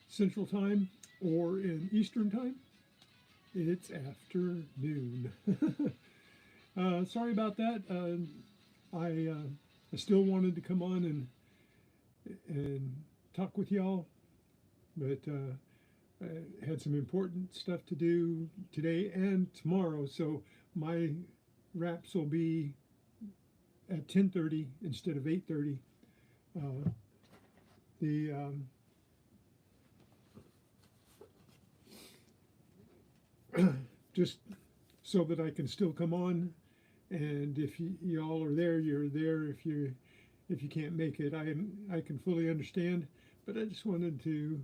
Central Time or in Eastern Time. It's afternoon. Sorry about that. I still wanted to come on and talk with y'all, but I had some important stuff to do today and tomorrow. So my wraps will be at 10:30 instead of 8:30. Uh, the Just so that I can still come on, and if y'all are there, you're there. If you can't make it, I can fully understand. But I just wanted to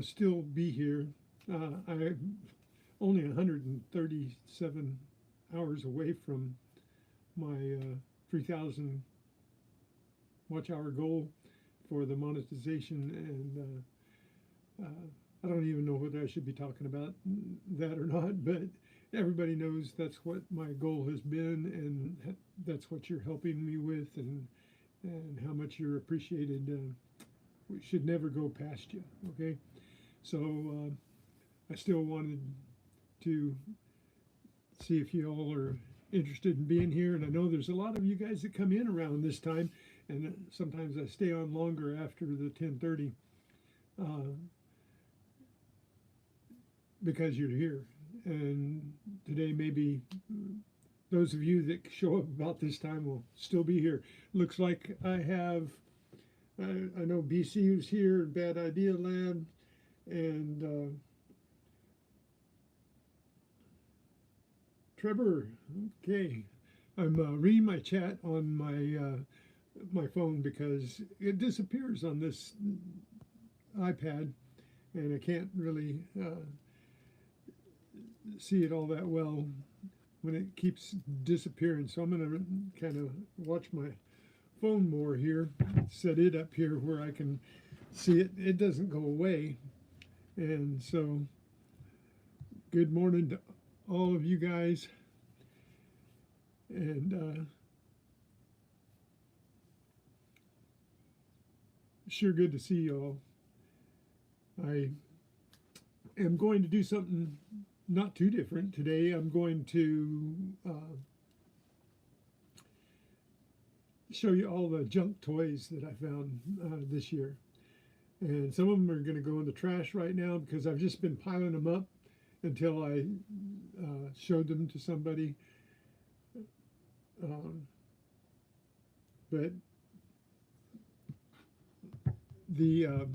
still be here. I'm only 137 hours away from my 3,000 watch hour goal for the monetization, and I don't even know whether I should be talking about that or not, but everybody knows that's what my goal has been, and that's what you're helping me with, and how much you're appreciated. We should never go past you, okay? So I still wanted to see if you all are interested in being here, and I know there's a lot of you guys that come in around this time, and sometimes I stay on longer after the 10:30 because you're here. And today maybe those of you that show up about this time will still be here. Looks like I have, I know BCU's here, Bad Idea Land, and Trevor. Okay, I'm reading my chat on my phone because it disappears on this iPad, and I can't really see it all that well when it keeps disappearing. So I'm going to kind of watch my phone more here, set it up here where I can see it. It doesn't go away. And so good morning to all of you guys. And sure good to see you all. I am going to do something not too different today. I'm going to show you all the junk toys that I found this year. And some of them are going to go in the trash right now because I've just been piling them up until I showed them to somebody. But the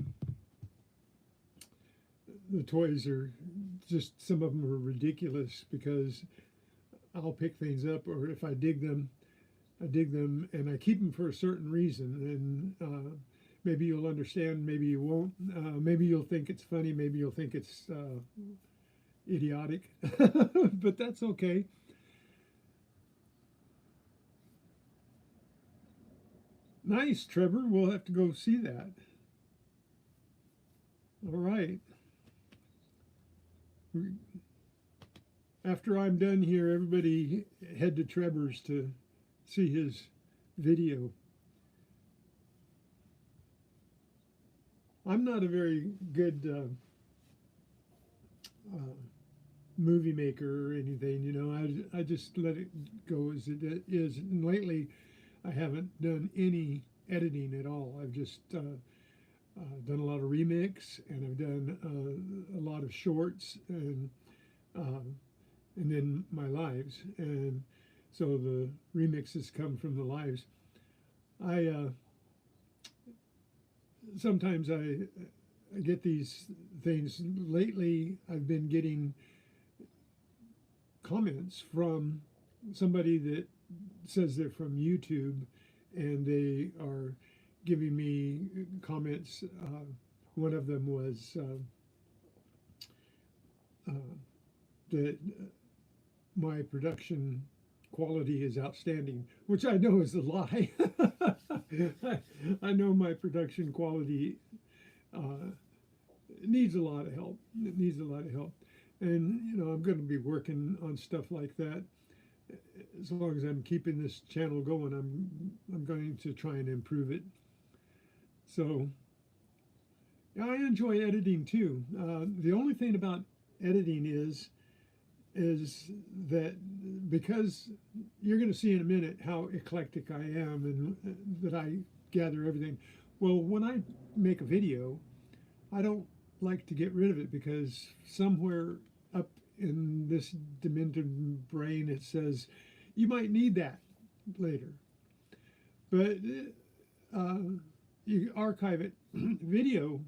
toys are just, some of them are ridiculous because I'll pick things up, or if I dig them, and I keep them for a certain reason. And maybe you'll understand, maybe you won't. Maybe you'll think it's funny, maybe you'll think it's idiotic, but that's okay. Nice, Trevor. We'll have to go see that. All right. After I'm done here, everybody head to Trevor's to see his video. I'm not a very good movie maker or anything, you know. I just let it go as it is. And lately, I haven't done any editing at all. I've just done a lot of remix, and I've done a lot of shorts, and then my lives. And so the remixes come from the lives. I sometimes I get these things. Lately, I've been getting comments from somebody that says they're from YouTube, and they are giving me comments. One of them was that my production quality is outstanding, which I know is a lie. I know my production quality needs a lot of help. It needs a lot of help. And, you know, I'm going to be working on stuff like that. As long as I'm keeping this channel going, I'm going to try and improve it. So I enjoy editing too. The only thing about editing is that because you're going to see in a minute how eclectic I am and that I gather everything. Well, when I make a video, I don't like to get rid of it because somewhere up in this demented brain it says you might need that later. But you archive it. Video,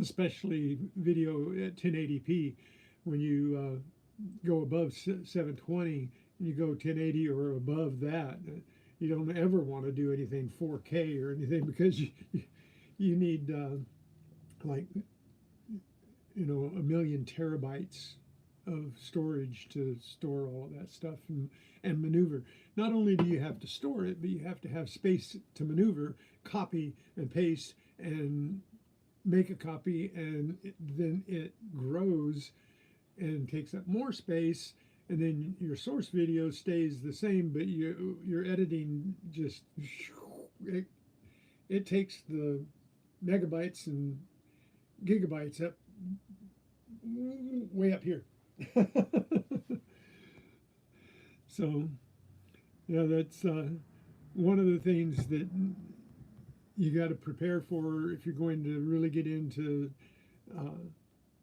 especially video at 1080p, when you go above 720 and you go 1080 or above that, you don't ever want to do anything 4K or anything because you need like, you know, a million terabytes of storage to store all of that stuff and maneuver. Not only do you have to store it, but you have to have space to maneuver, copy and paste and make a copy, and then it grows and takes up more space, and then your source video stays the same, but your editing just it takes the megabytes and gigabytes up way up here. So yeah, that's one of the things that you got to prepare for if you're going to really get into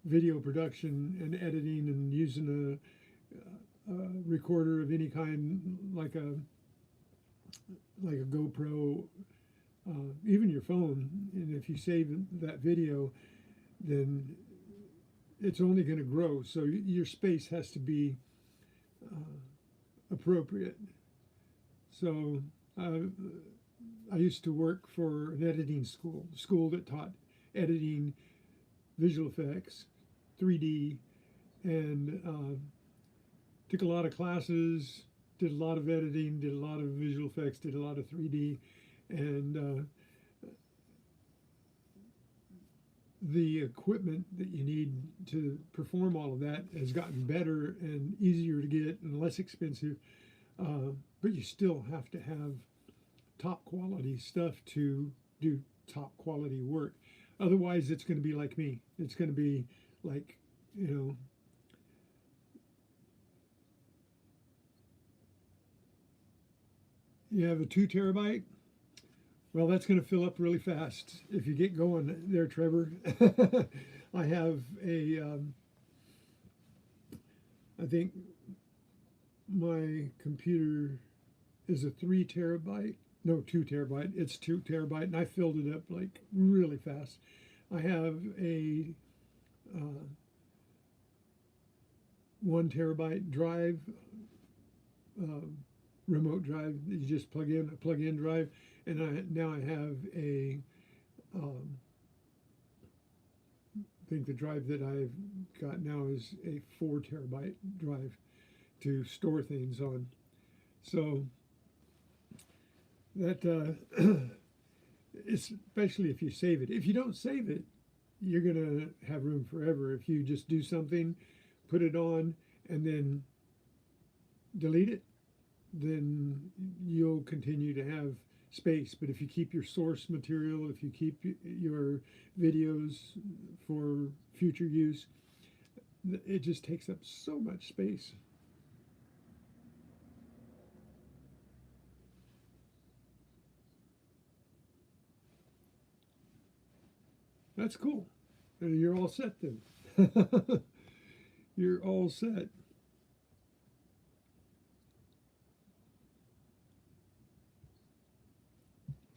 video production and editing and using a recorder of any kind, like a GoPro, even your phone. And if you save that video, then it's only going to grow. So your space has to be appropriate. So I used to work for an editing school that taught editing, visual effects, 3D, and took a lot of classes, did a lot of editing, did a lot of visual effects, did a lot of 3D, and the equipment that you need to perform all of that has gotten better and easier to get and less expensive, but you still have to have top quality stuff to do top quality work. Otherwise, it's going to be like me. It's going to be like, you know, you have a 2 terabyte. Well, that's going to fill up really fast if you get going there, Trevor. I have a, I think my computer is a 3 terabyte. No, 2 terabyte. It's 2 terabyte, and I filled it up like really fast. I have a 1 terabyte drive, remote drive that you just plug in, a plug-in drive, and now I have a I think the drive that I've got now is a 4 terabyte drive to store things on. So that especially if you save it. If you don't save it, you're going to have room forever. If you just do something, put it on, and then delete it, then you'll continue to have space. But if you keep your source material, if you keep your videos for future use, it just takes up so much space. That's cool. You're all set then. You're all set.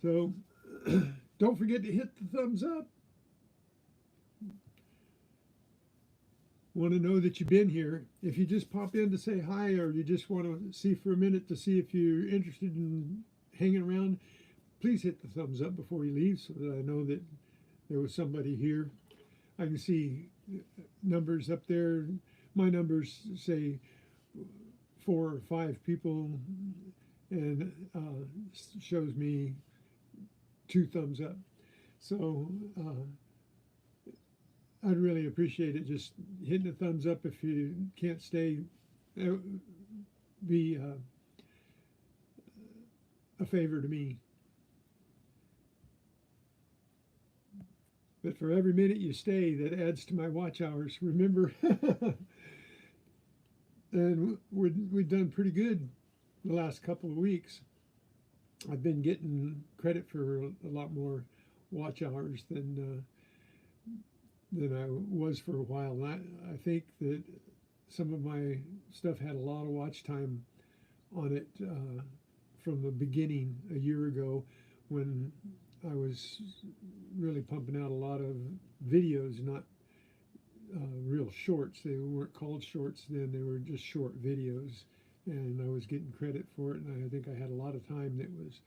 So don't forget to hit the thumbs up. Want to know that you've been here. If you just pop in to say hi, or you just want to see for a minute to see if you're interested in hanging around, please hit the thumbs up before you leave so that I know that there was somebody here. I can see numbers up there. My numbers say 4 or 5 people, and shows me 2 thumbs up. So I'd really appreciate it. Just hitting a thumbs up if you can't stay. It would be a favor to me. But for every minute you stay, that adds to my watch hours. Remember, and we've done pretty good the last couple of weeks. I've been getting credit for a lot more watch hours than I was for a while. And I think that some of my stuff had a lot of watch time on it from the beginning a year ago when I was really pumping out a lot of videos, not real shorts. They weren't called shorts then, they were just short videos. And I was getting credit for it, and I think I had a lot of time that was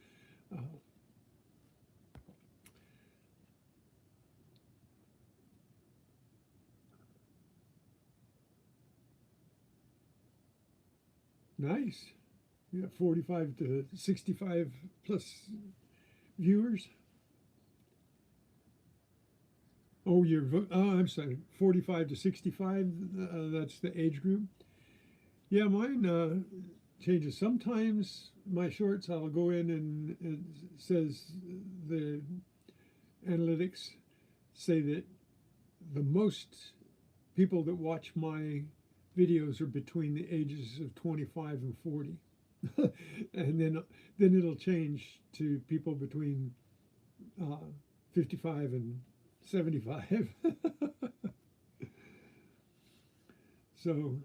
nice. You got 45 to 65 plus viewers. Oh, I'm sorry, 45 to 65. That's the age group. Yeah, mine changes. Sometimes my shorts, I'll go in and it says the analytics say that the most people that watch my videos are between the ages of 25 and 40. And then it'll change to people between 55 and 75. So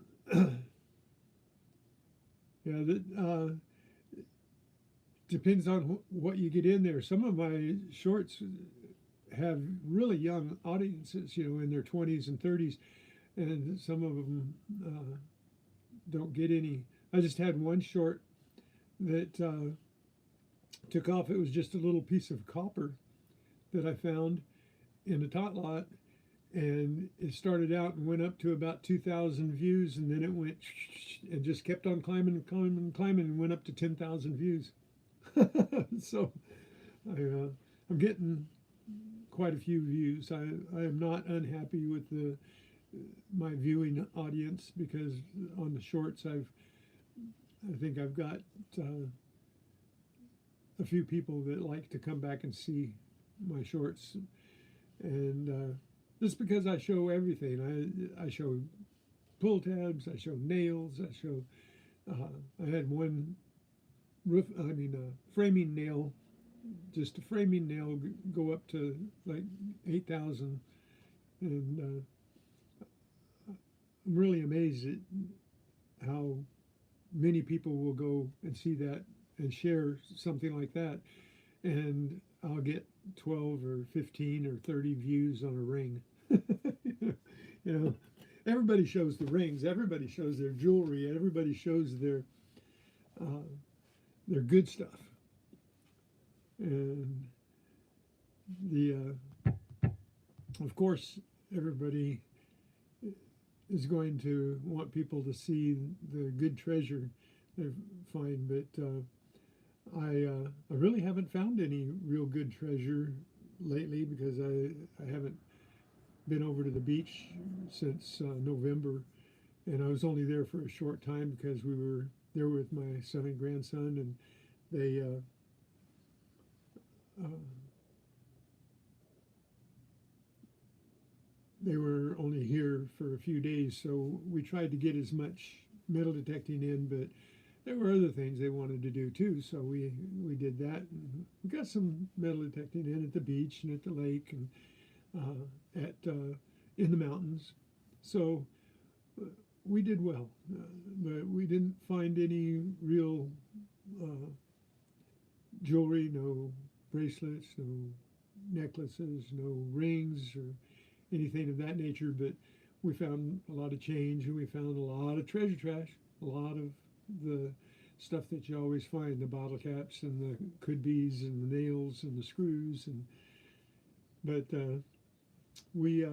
yeah, that depends on what you get in there. Some of my shorts have really young audiences, in their 20s and 30s, and some of them don't get any. I just had one short that took off. It was just a little piece of copper that I found in a tot lot, and it started out and went up to about 2,000 views, and then it went and just kept on climbing and climbing and climbing and went up to 10,000 views. So I'm getting quite a few views. I am not unhappy with my viewing audience, because on the shorts I think I've got a few people that like to come back and see my shorts, and just because I show everything. I show pull tabs, I show nails, I show I had one framing nail, just a framing nail go up to like 8,000, and I'm really amazed at how many people will go and see that and share something like that, and I'll get 12 or 15 or 30 views on a ring. Everybody shows the rings, everybody shows their jewelry, everybody shows their good stuff, and of course everybody is going to want people to see the good treasure they find, but I really haven't found any real good treasure lately, because I haven't been over to the beach since November, and I was only there for a short time because we were there with my son and grandson, and they were only here for a few days, so we tried to get as much metal detecting in, but there were other things they wanted to do too, so we did that. And we got some metal detecting in at the beach and at the lake and in the mountains. So we did well, but we didn't find any real jewelry, no bracelets, no necklaces, no rings or anything of that nature. But we found a lot of change, and we found a lot of treasure trash, a lot of the stuff that you always find, the bottle caps and the could-be's and the nails and the screws. But we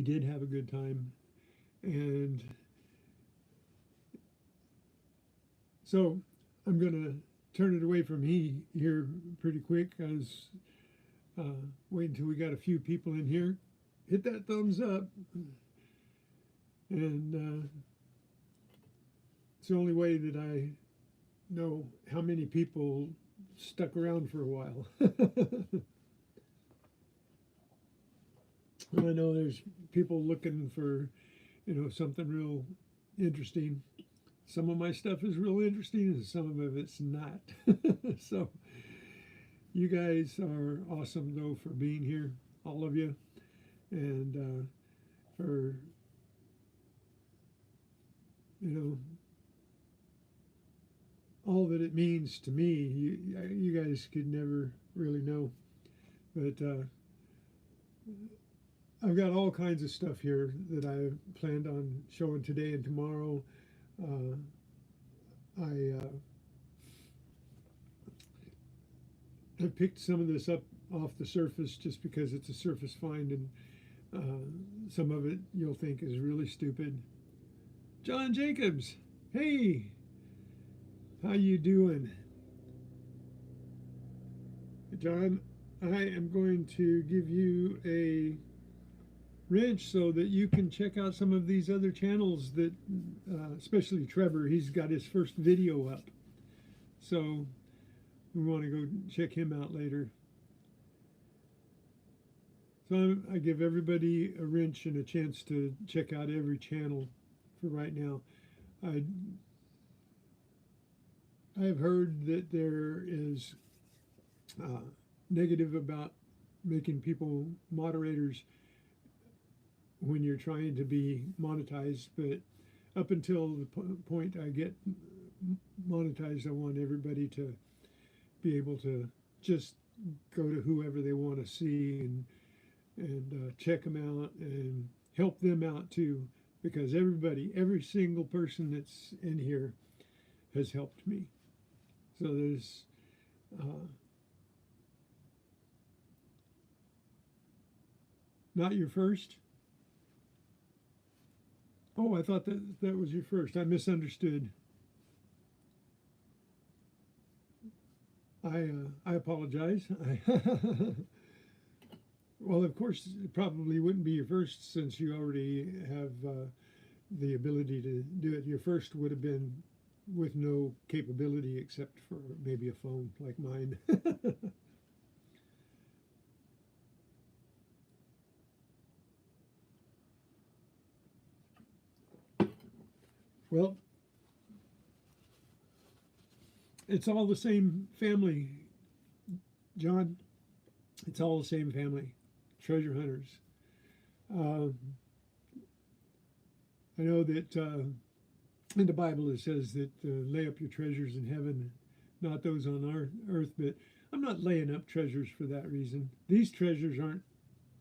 did have a good time, and so I'm going to turn it away from me here pretty quick. I was waiting until we got a few people in here. Hit that thumbs up, and it's the only way that I know how many people stuck around for a while. I know there's people looking for, something real interesting. Some of my stuff is real interesting, and some of it's not. So you guys are awesome, though, for being here, all of you, and for you know all that it means to me. You guys could never really know, but I've got all kinds of stuff here that I planned on showing today and tomorrow. Uh, I picked some of this up off the surface just because it's a surface find, and some of it you'll think is really stupid. John Jacobs, hey, how you doing? John, I am going to give you a wrench so that you can check out some of these other channels that, especially Trevor, he's got his first video up. So we want to go check him out later. So I give everybody a wrench and a chance to check out every channel for right now. I've heard that there is negative about making people moderators when you're trying to be monetized, but up until the point I get monetized, I want everybody to be able to just go to whoever they want to see and check them out and help them out too, because every single person that's in here has helped me. So there's not your first? Oh, I thought that was your first. I misunderstood. I apologize. Well, of course, it probably wouldn't be your first since you already have the ability to do it. Your first would have been with no capability except for maybe a phone like mine. Well, it's all the same family, John. It's all the same family, treasure hunters. I know that in the Bible it says that lay up your treasures in heaven, not those on earth, but I'm not laying up treasures for that reason. These treasures aren't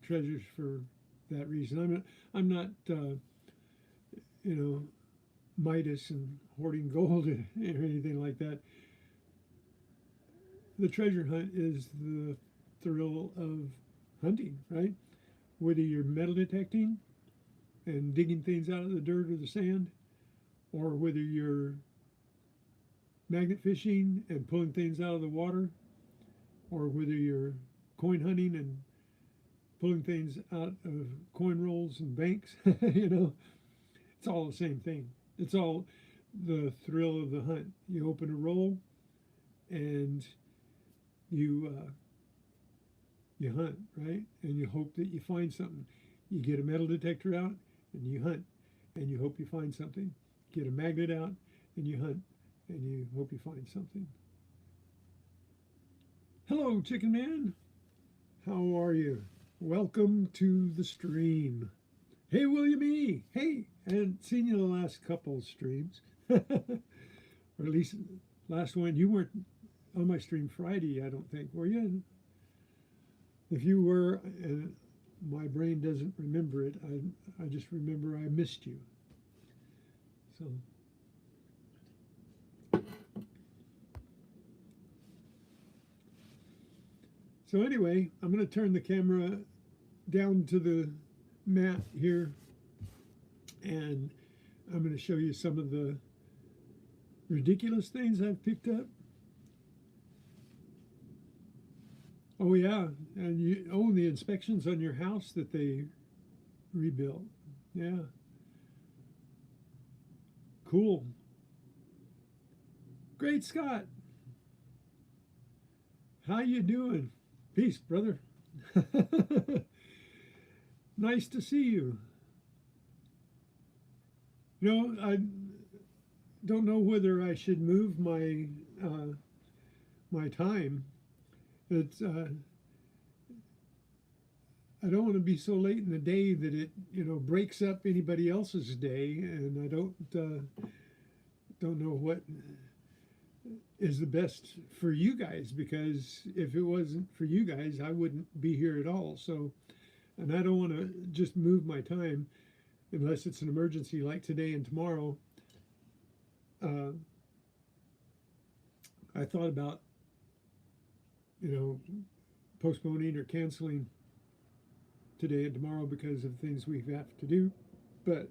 treasures for that reason. I'm not Midas and hoarding gold or anything like that. The treasure hunt is the thrill of hunting, right? Whether you're metal detecting and digging things out of the dirt or the sand, or whether you're magnet fishing and pulling things out of the water, or whether you're coin hunting and pulling things out of coin rolls and banks, it's all the same thing. It's all the thrill of the hunt. You open a roll and you hunt, right? And you hope that you find something. You get a metal detector out and you hunt, and you hope you find something. Get a magnet out and you hunt, and you hope you find something. Hello, Chicken Man. How are you? Welcome to the stream. Hey, William E. Hey, I hadn't seen you the last couple of streams. Or at least last one. You weren't on my stream Friday, I don't think, were you? If you were, and my brain doesn't remember it, I just remember I missed you. So anyway, I'm going to turn the camera down to the mat here, and I'm going to show you some of the ridiculous things I've picked up. Oh yeah, and the inspections on your house that they rebuilt. Yeah. Cool. Great Scott. How you doing? Peace, brother. Nice to see you. You know, I don't know whether I should move my time. It's I don't want to be so late in the day that it breaks up anybody else's day, and I don't know what is the best for you guys, because if it wasn't for you guys, I wouldn't be here at all. So, and I don't want to just move my time unless it's an emergency like today and tomorrow. I thought about, postponing or canceling today and tomorrow because of things we have to do. But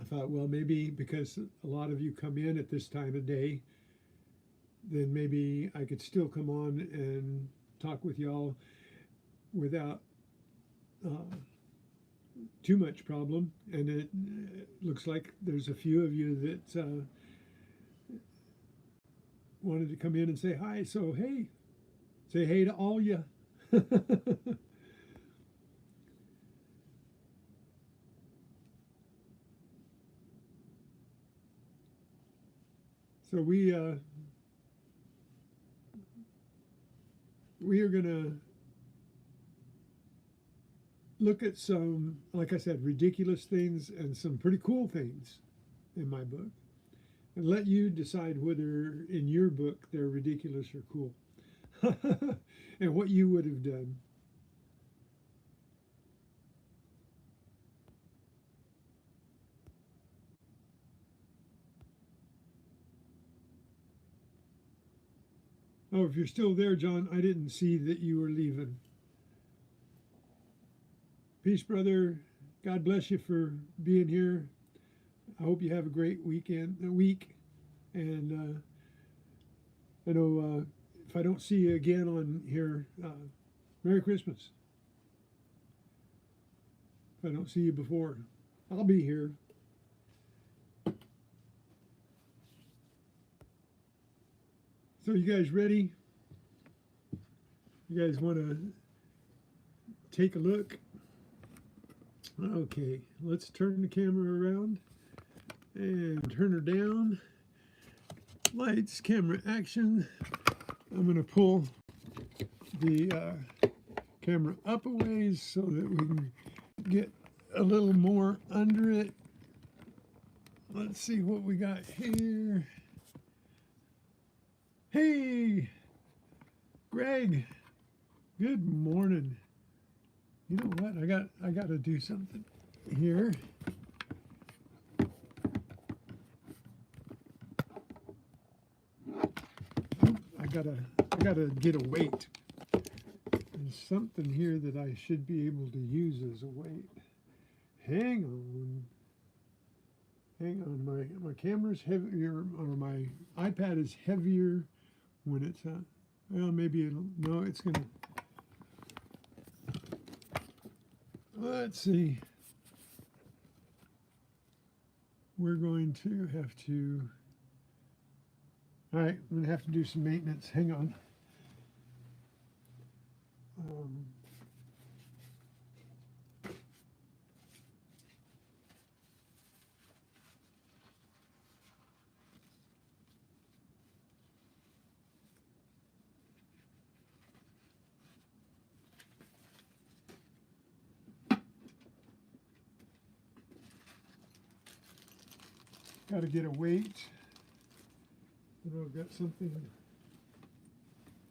I thought, well, maybe because a lot of you come in at this time of day, then maybe I could still come on and talk with y'all without too much problem. And it looks like there's a few of you that wanted to come in and say hi. So, hey, say hey to all you. So we are going to look at some, like I said, ridiculous things and some pretty cool things in my book, and let you decide whether in your book they're ridiculous or cool, and what you would have done. Oh, if you're still there, John, I didn't see that you were leaving. Peace, brother. God bless you for being here. I hope you have a great week. And I know if I don't see you again on here, Merry Christmas. If I don't see you before, I'll be here. So you guys ready? You guys want to take a look? Okay, let's turn the camera around and turn her down. Lights, camera, action. I'm going to pull the camera up a ways so that we can get a little more under it. Let's see what we got here. Hey, Greg, good morning. You know what? I got to do something here. I gotta get a weight. There's something here that I should be able to use as a weight. Hang on. My camera's heavier, or my iPad is heavier when it's well, maybe it's gonna. Let's see. We're going to have to. All right, I'm going to have to do some maintenance. Hang on. Got to get a weight. I've got something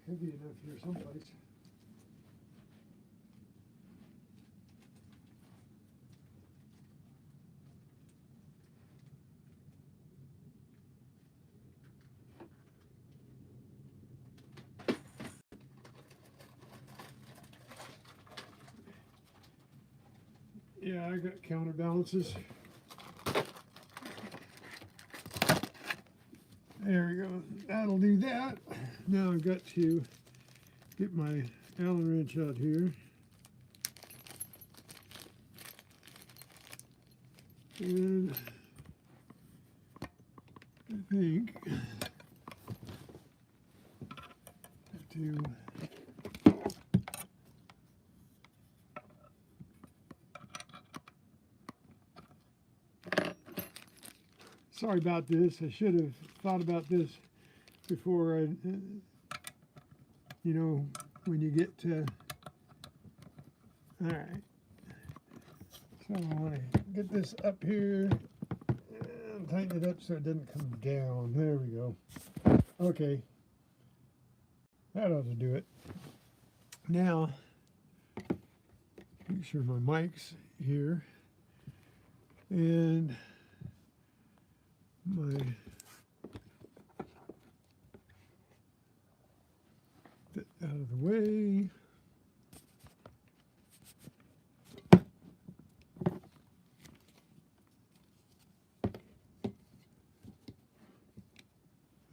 heavy enough here someplace. Yeah, I got counterbalances. There we go. That'll do that. Now I've got to get my Allen wrench out here. And I think I have to Sorry about this. I should have thought about this before I, when you get to, all right. So I want to get this up here and tighten it up so it doesn't come down. There we go. Okay. That ought to do it. Now, make sure my mic's here. And my out of the way.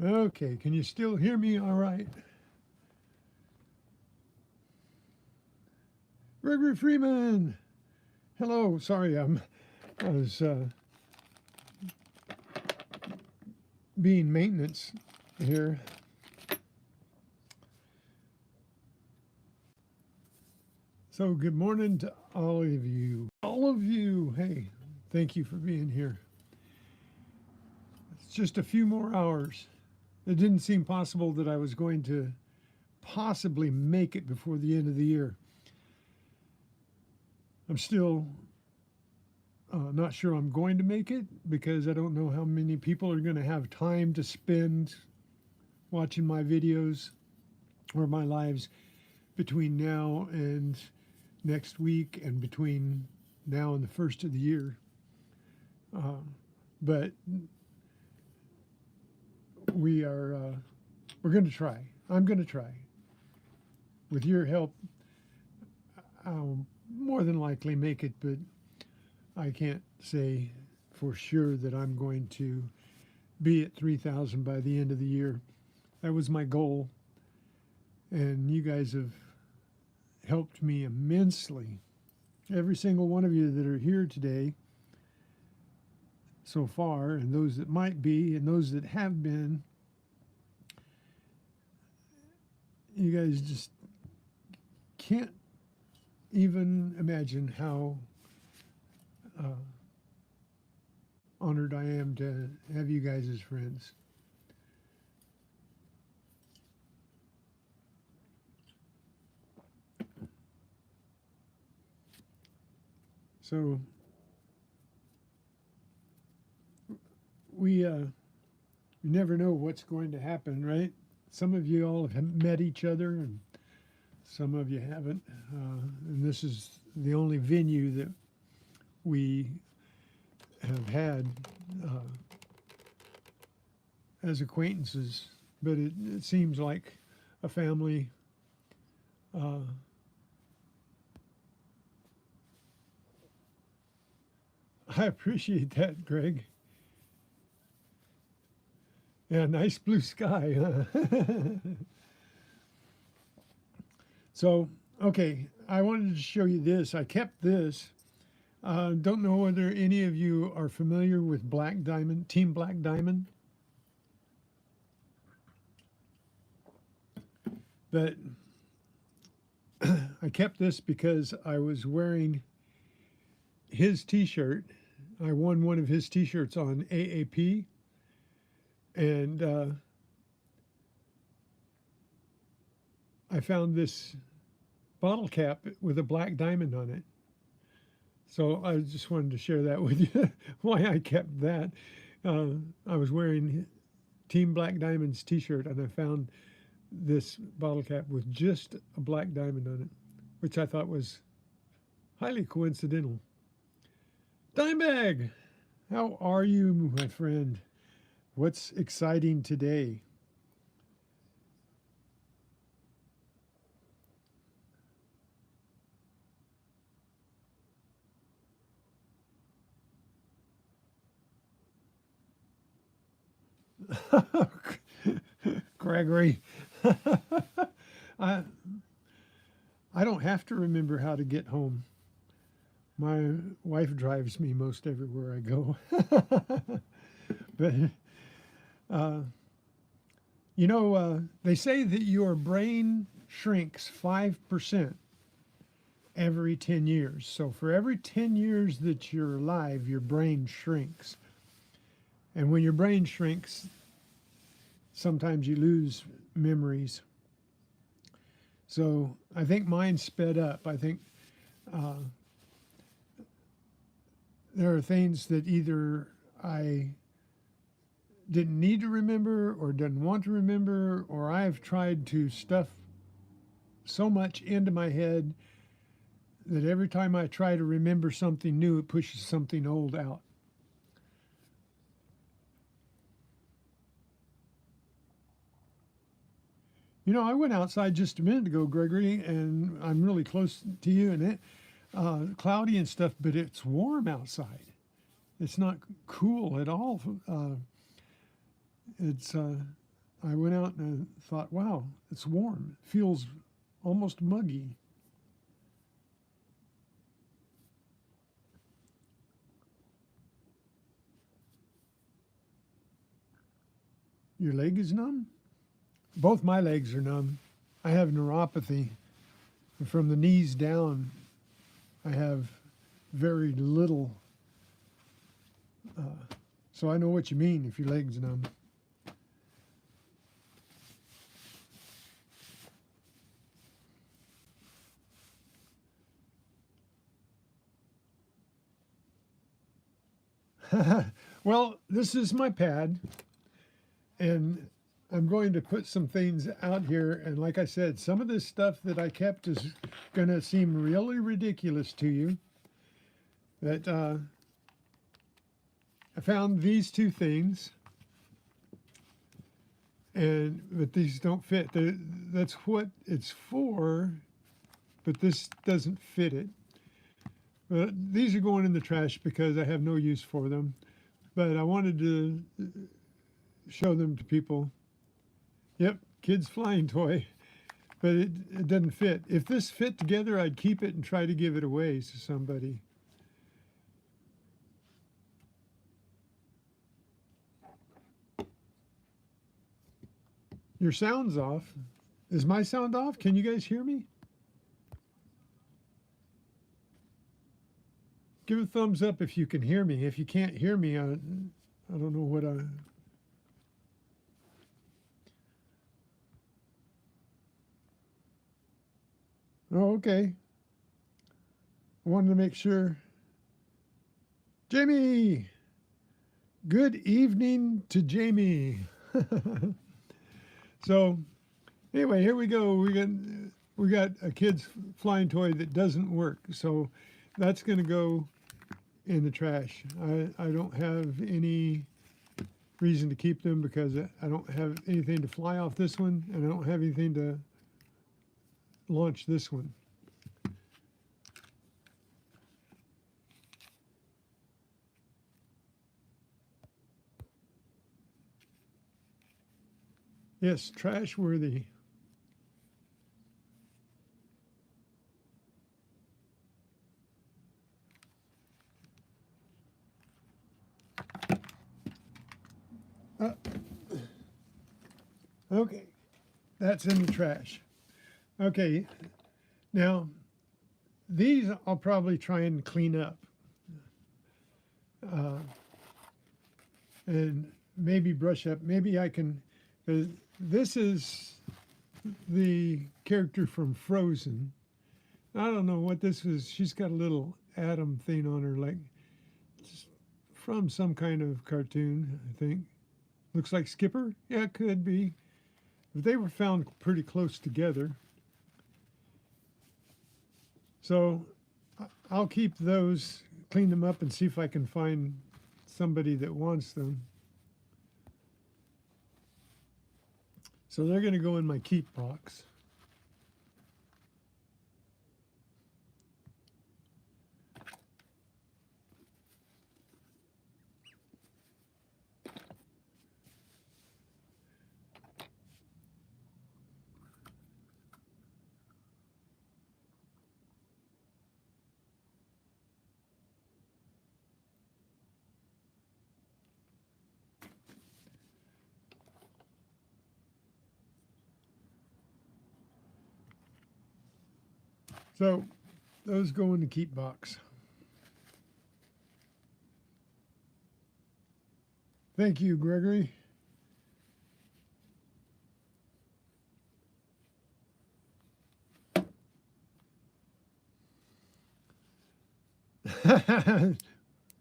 Okay, can you still hear me all right? Gregory Freeman! Hello, sorry, I was being maintenance here. So good morning to all of you. All of you, hey, thank you for being here. It's just a few more hours. It didn't seem possible that I was going to possibly make it before the end of the year. I'm still not sure I'm going to make it because I don't know how many people are going to have time to spend watching my videos or my lives between now and next week and between now and the first of the year. But we're going to try. I'm going to try. With your help, I'll more than likely make it, but I can't say for sure that I'm going to be at 3,000 by the end of the year. That was my goal, and you guys have helped me immensely. Every single one of you that are here today so far, and those that might be, and those that have been, you guys just can't even imagine how honored I am to have you guys as friends. So we never know what's going to happen, right? Some of you all have met each other and some of you haven't. And this is the only venue that we have had as acquaintances, but it seems like a family. I appreciate that, Greg. Yeah, nice blue sky. So, okay, I wanted to show you this. I kept this. Don't know whether any of you are familiar with Black Diamond, Team Black Diamond. But I kept this because I was wearing his t-shirt. I won one of his t-shirts on AAP. And I found this bottle cap with a black diamond on it. So I just wanted to share that with you, why I kept that. I was wearing Team Black Diamond's t-shirt and I found this bottle cap with just a black diamond on it, which I thought was highly coincidental. Dimebag, how are you, my friend? What's exciting today? Gregory, I don't have to remember how to get home. My wife drives me most everywhere I go. But, they say that your brain shrinks 5% every 10 years. So for every 10 years that you're alive, your brain shrinks. And when your brain shrinks, sometimes you lose memories. So I think mine sped up. I think uh, there are things that either I didn't need to remember or didn't want to remember, or I've tried to stuff so much into my head that every time I try to remember something new, it pushes something old out. You know, I went outside just a minute ago, Gregory, and I'm really close to you, and it cloudy and stuff, but it's warm outside. It's not cool at all. It's I went out and thought, wow, it's warm. It feels almost muggy. Your leg is numb? Both my legs are numb. I have neuropathy. From the knees down, I have very little. So I know what you mean if your leg's numb. Well, this is my pad, and I'm going to put some things out here. And like I said, some of this stuff that I kept is going to seem really ridiculous to you. That I found these two things, but these don't fit. That's what it's for, but this doesn't fit it. But these are going in the trash because I have no use for them. But I wanted to show them to people. Yep, kid's flying toy, but it doesn't fit. If this fit together, I'd keep it and try to give it away to somebody. Your sound's off. Is my sound off? Can you guys hear me? Give a thumbs up if you can hear me. If you can't hear me, I don't know what I... Oh, okay. I wanted to make sure. Jamie! Good evening to Jamie. So, anyway, here we go. We got a kid's flying toy that doesn't work. So that's going to go in the trash. I don't have any reason to keep them because I don't have anything to fly off this one, and I don't have anything to launch this one. Yes, trash worthy. Okay, that's in the trash. Okay, now these I'll probably try and clean up. And maybe brush up. Maybe I can, this is the character from Frozen. I don't know what this is. She's got a little atom thing on her, like from some kind of cartoon, I think. Looks like Skipper. Yeah, it could be. But they were found pretty close together. So I'll keep those, clean them up, and see if I can find somebody that wants them. So they're going to go in my keep box. So those go in the keep box. Thank you, Gregory.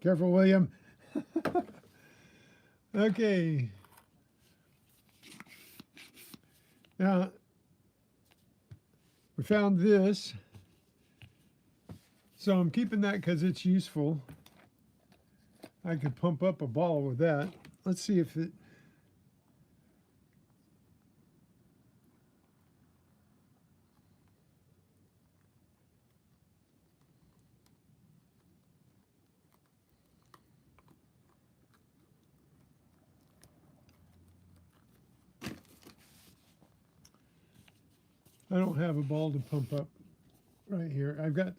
Careful, William. Okay. Now, we found this. So I'm keeping that because it's useful. I could pump up a ball with that. Let's see if it... I don't have a ball to pump up right here. I've got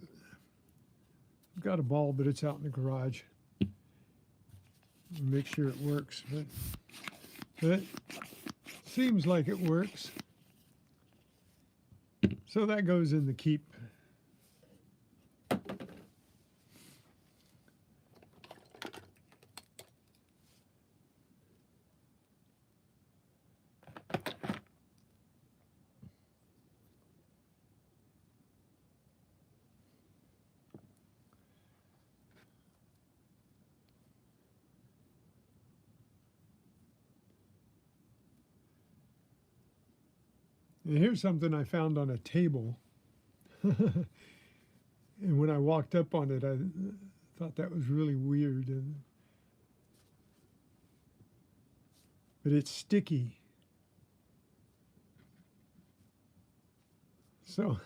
a ball, but it's out in the garage. Make sure it works, but it seems like it works. So that goes in the keep. And here's something I found on a table. And when I walked up on it, I thought that was really weird. But it's sticky. So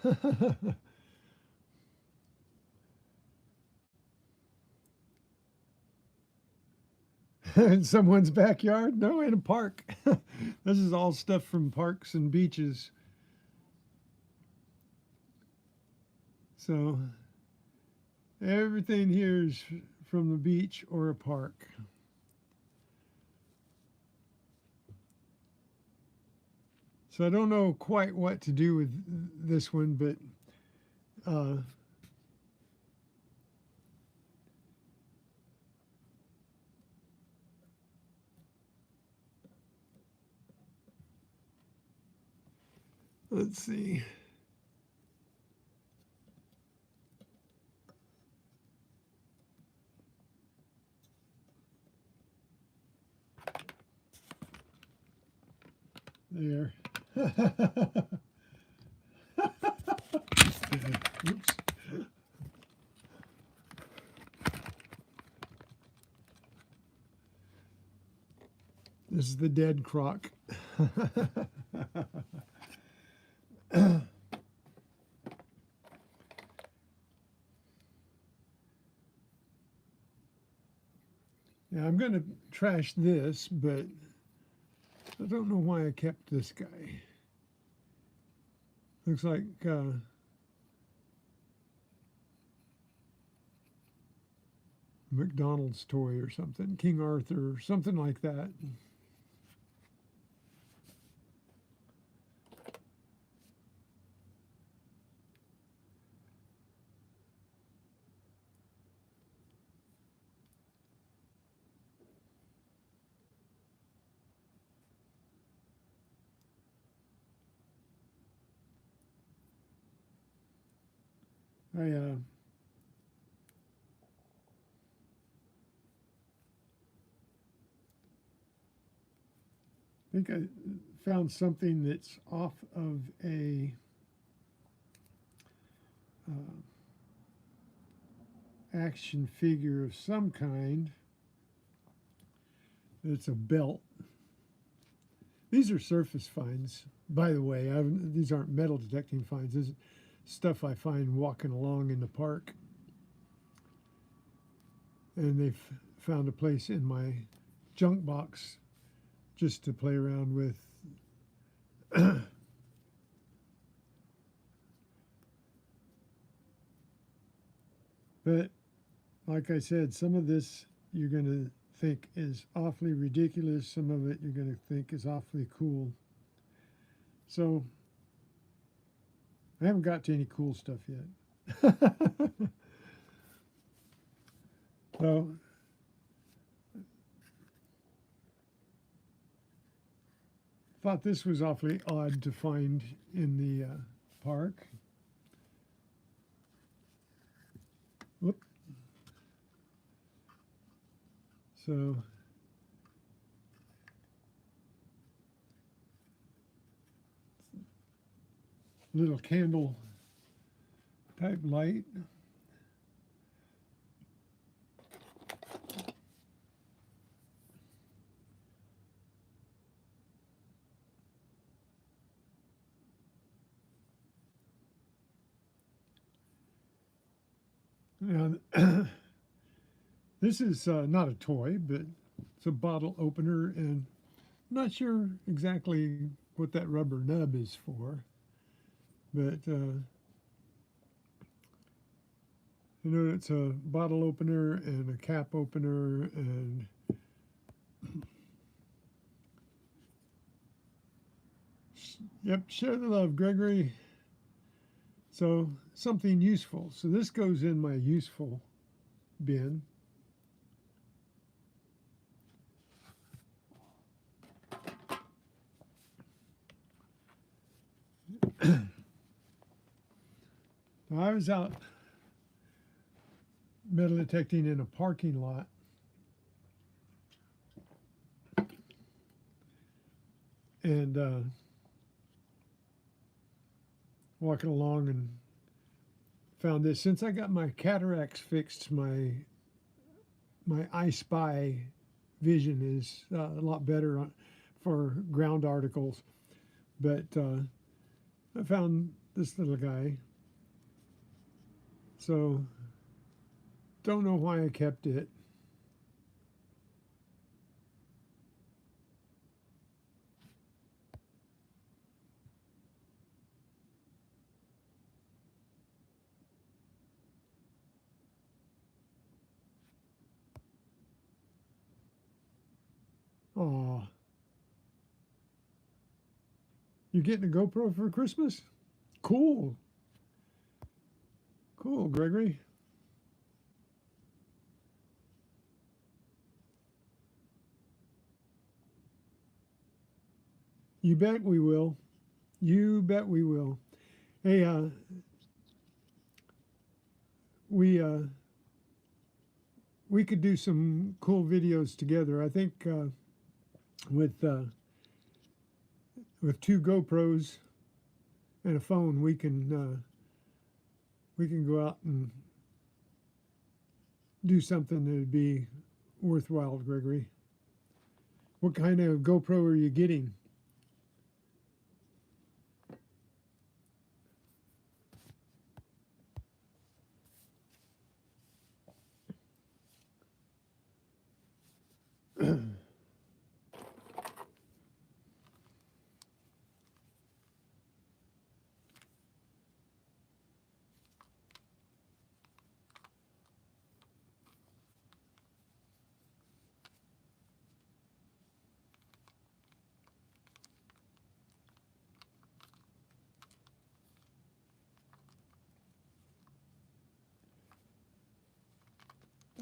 in someone's backyard? No, in a park. This is all stuff from parks and beaches. So everything here is from the beach or a park. So I don't know quite what to do with this one, but let's see. There. Oops. This is the dead croc. Now I'm going to trash this, but I don't know why I kept this guy. Looks like McDonald's toy or something, King Arthur, or something like that. I think I found something that's off of a action figure of some kind. It's a belt. These are surface finds, by the way. These aren't metal detecting finds. This is stuff I find walking along in the park. And they've found a place in my junk box just to play around with. But like I said, some of this you're going to think is awfully ridiculous. Some of it you're going to think is awfully cool. So I haven't got to any cool stuff yet. So thought this was awfully odd to find in the park. Whoop. So little candle type light. Now, this is not a toy, but it's a bottle opener, and I'm not sure exactly what that rubber nub is for, but you know, it's a bottle opener and a cap opener, and yep, share the love, Gregory. So something useful. So this goes in my useful bin. I was out metal detecting in a parking lot, and walking along and found this. Since I got my cataracts fixed, my I Spy vision is a lot better for ground articles. But I found this little guy. So don't know why I kept it. Aw. You getting a GoPro for Christmas? Cool. Cool, Gregory. You bet we will. You bet we will. Hey, we could do some cool videos together. I think with 2 GoPros and a phone, we can go out and do something that'd be worthwhile, Gregory. What kind of GoPro are you getting?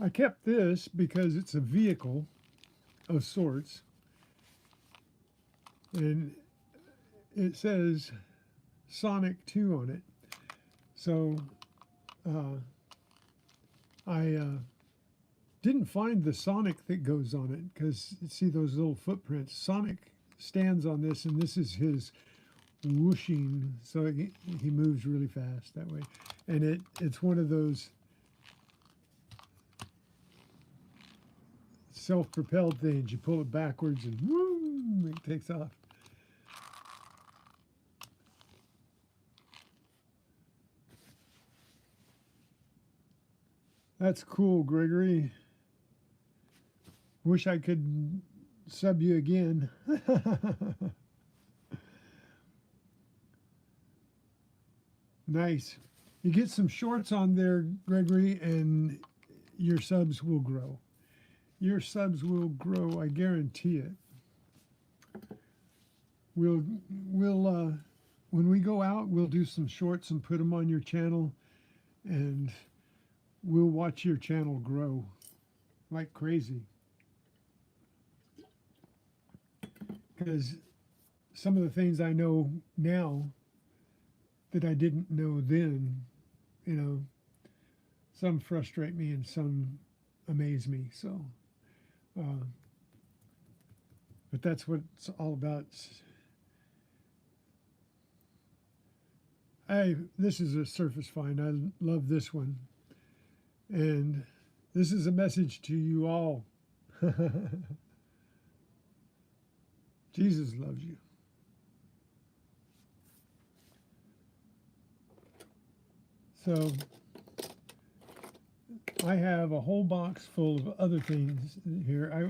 I kept this because it's a vehicle of sorts, and it says Sonic 2 on it. So I didn't find the Sonic that goes on it, because see those little footprints. Sonic stands on this, and this is his whooshing, so he moves really fast that way. And it's one of those self-propelled things. You pull it backwards and woo, it takes off. That's cool, Gregory. Wish I could sub you again. Nice. You get some shorts on there, Gregory, and your subs will grow. Your subs will grow, I guarantee it. We'll when we go out, we'll do some shorts and put them on your channel, and we'll watch your channel grow like crazy. Because some of the things I know now that I didn't know then, you know, some frustrate me and some amaze me. So, uh, but that's what it's all about. This is a surface find. I love this one, and this is a message to you all. Jesus loves you. So I have a whole box full of other things here. I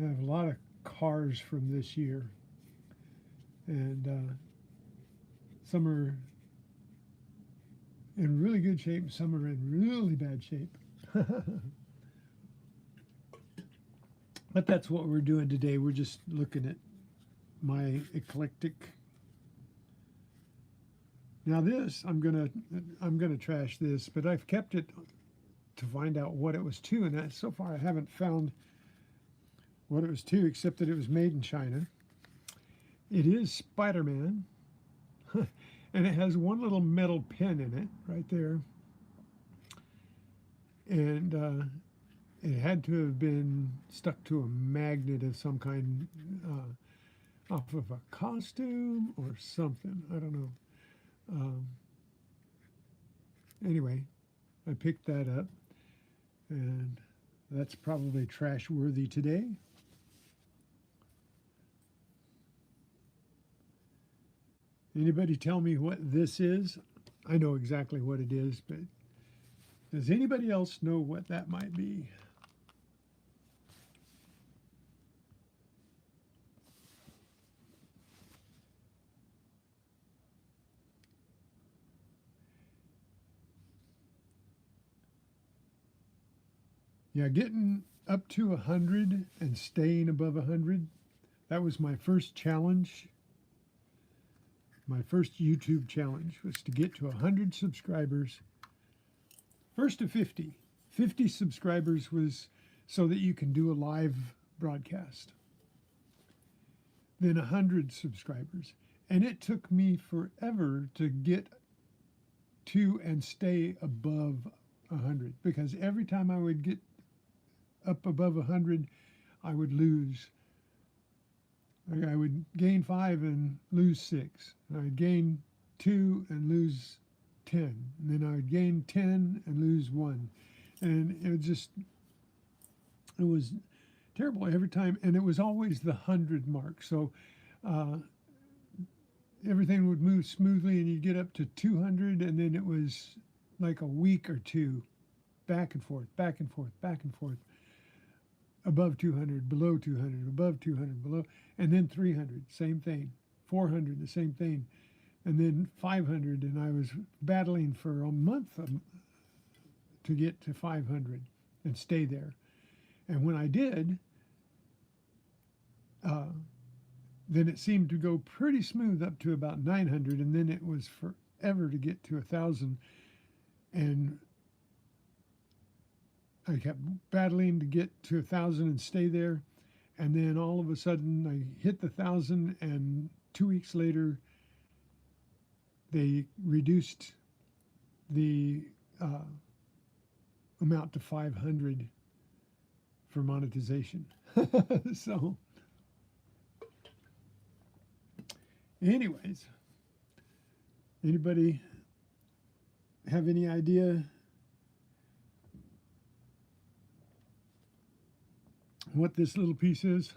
have a lot of cars from this year, and some are in really good shape, and some are in really bad shape. But that's what we're doing today. We're just looking at my eclectic. Now this, I'm gonna trash this, but I've kept it to find out what it was to, and so far I haven't found what it was to, except that it was made in China. It is Spider-Man, and it has one little metal pin in it right there, and it had to have been stuck to a magnet of some kind, off of a costume or something. I don't know. Anyway, I picked that up, and that's probably trash worthy today. Anybody tell me what this is? I know exactly what it is, but does anybody else know what that might be? Yeah, getting up to 100 and staying above 100, that was my first challenge. My first YouTube challenge was to get to 100 subscribers. First to 50. 50 subscribers was so that you can do a live broadcast. Then 100 subscribers. And it took me forever to get to and stay above 100, because every time I would get up above 100, I would lose. I would gain 5 and lose 6. I'd gain 2 and lose 10. And then I would gain 10 and lose 1. And it was terrible every time. And it was always the 100 mark. So everything would move smoothly, and you'd get up to 200, and then it was like a week or two, back and forth, back and forth, back and forth. Above 200, below 200, above 200, below, and then 300, same thing. 400, the same thing. And then 500, and I was battling for a month to get to 500 and stay there. And when I did, then it seemed to go pretty smooth up to about 900, and then it was forever to get to 1,000. And I kept battling to get to 1,000 and stay there, and then all of a sudden I hit the 1,000, and 2 weeks later they reduced the amount to 500 for monetization. So anyways, anybody have any idea what this little piece is?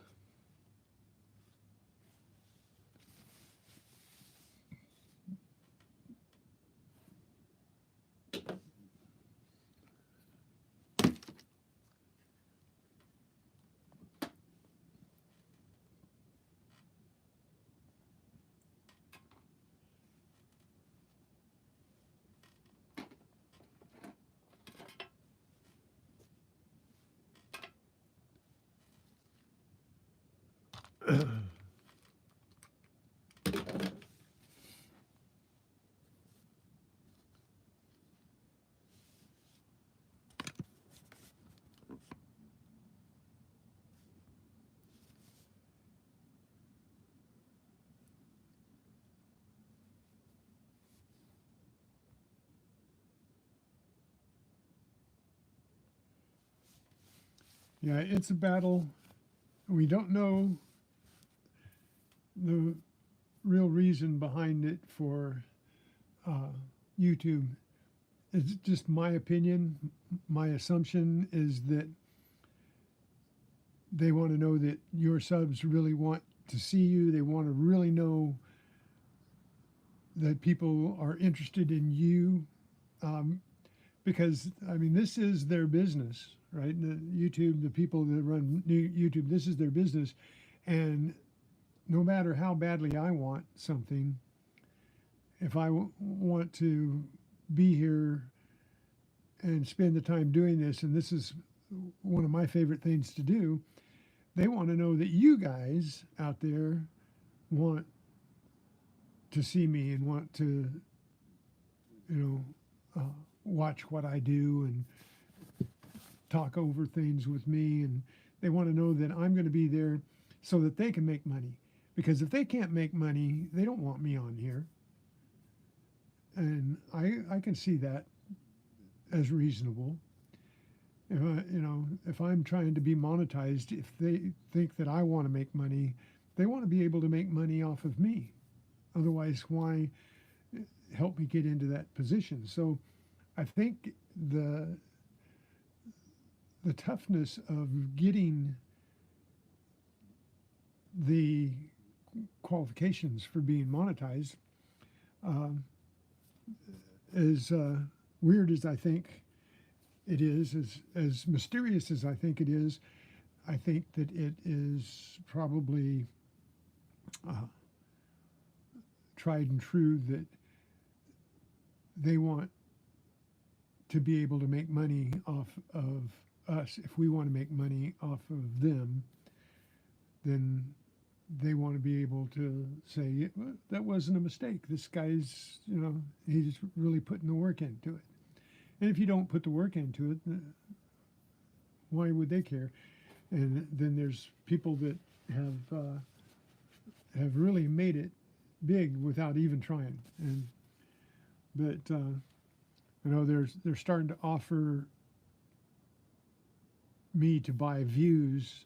Yeah, it's a battle. We don't know the real reason behind it for uh, YouTube. It's just my opinion. My assumption is that they want to know that your subs really want to see you. They want to really know that people are interested in you. Because, I mean, this is their business, right? The people that run YouTube, this is their business. And no matter how badly I want something, if I want to be here and spend the time doing this, and this is one of my favorite things to do, they want to know that you guys out there want to see me and want to, watch what I do and talk over things with me. And they want to know that I'm going to be there so that they can make money. Because if they can't make money, they don't want me on here. And I can see that as reasonable. If I'm trying to be monetized, if they think that I want to make money, they want to be able to make money off of me. Otherwise, why help me get into that position? So I think the toughness of getting the qualifications for being monetized, as weird as I think it is, as mysterious as I think it is, I think that it is probably tried and true that they want to be able to make money off of us. If we want to make money off of them, then they want to be able to say, well, that wasn't a mistake. This guy's, he's really putting the work into it. And if you don't put the work into it, why would they care? And then there's people that have really made it big without even trying. But they're starting to offer me to buy views,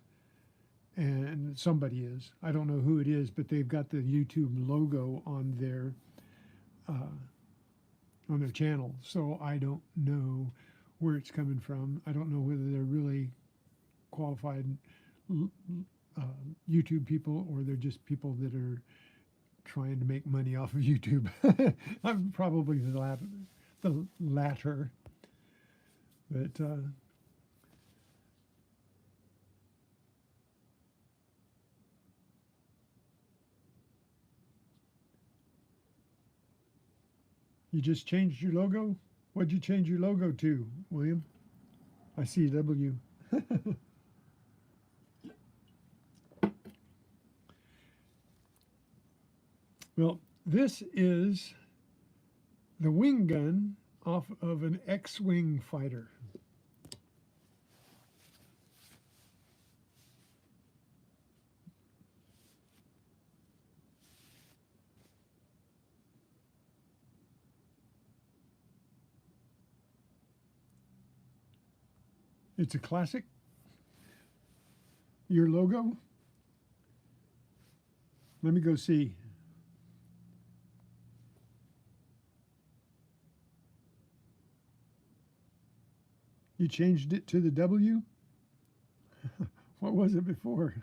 and somebody is. I don't know who it is, but they've got the YouTube logo on their channel. So I don't know where it's coming from. I don't know whether they're really qualified YouTube people or they're just people that are trying to make money off of YouTube. I'm probably the latter. But you just changed your logo? What'd you change your logo to, William? I see a W. Well, this is the wing gun off of an X-wing fighter. It's a classic. Your logo? Let me go see. You changed it to the W? What was it before?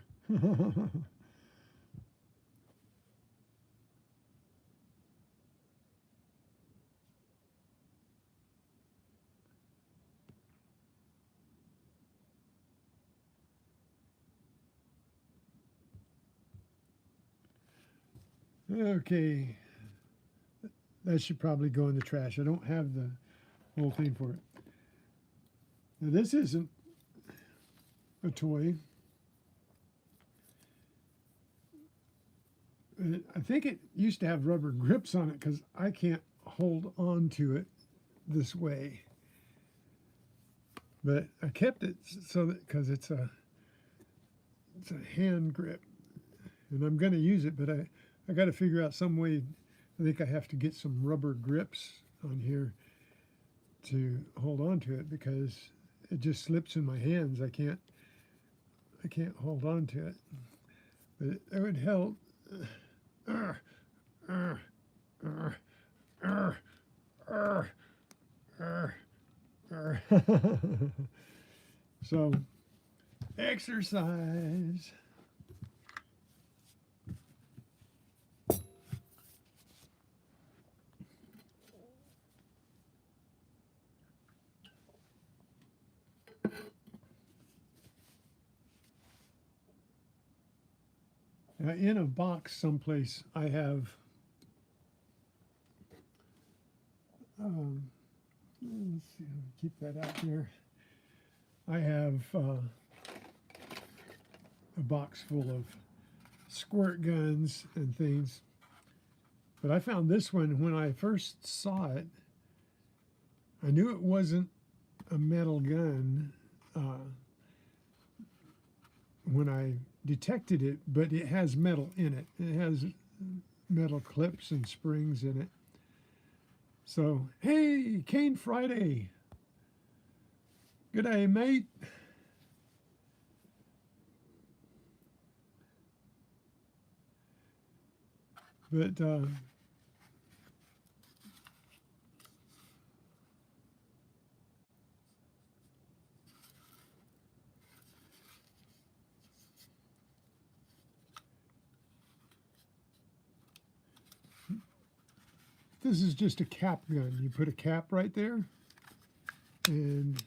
Okay. That should probably go in the trash. I don't have the whole thing for it. Now, this isn't a toy. I think it used to have rubber grips on it because I can't hold on to it this way. But I kept it so that because it's a hand grip, and I'm going to use it, but I got to figure out some way. I think I have to get some rubber grips on here to hold on to it because it just slips in my hands. I can't I can't hold on to it, but it would help. Uh, uh, uh, uh, uh, so, exercise. In a box someplace, I have let's see, keep that out there. I have a box full of squirt guns and things, but I found this one when I first saw it. I knew it wasn't a metal gun when I detected it, but it has metal in it. It has metal clips and springs in it. So, hey, Cane Friday. Good day, mate. But this is just a cap gun. You put a cap right there, and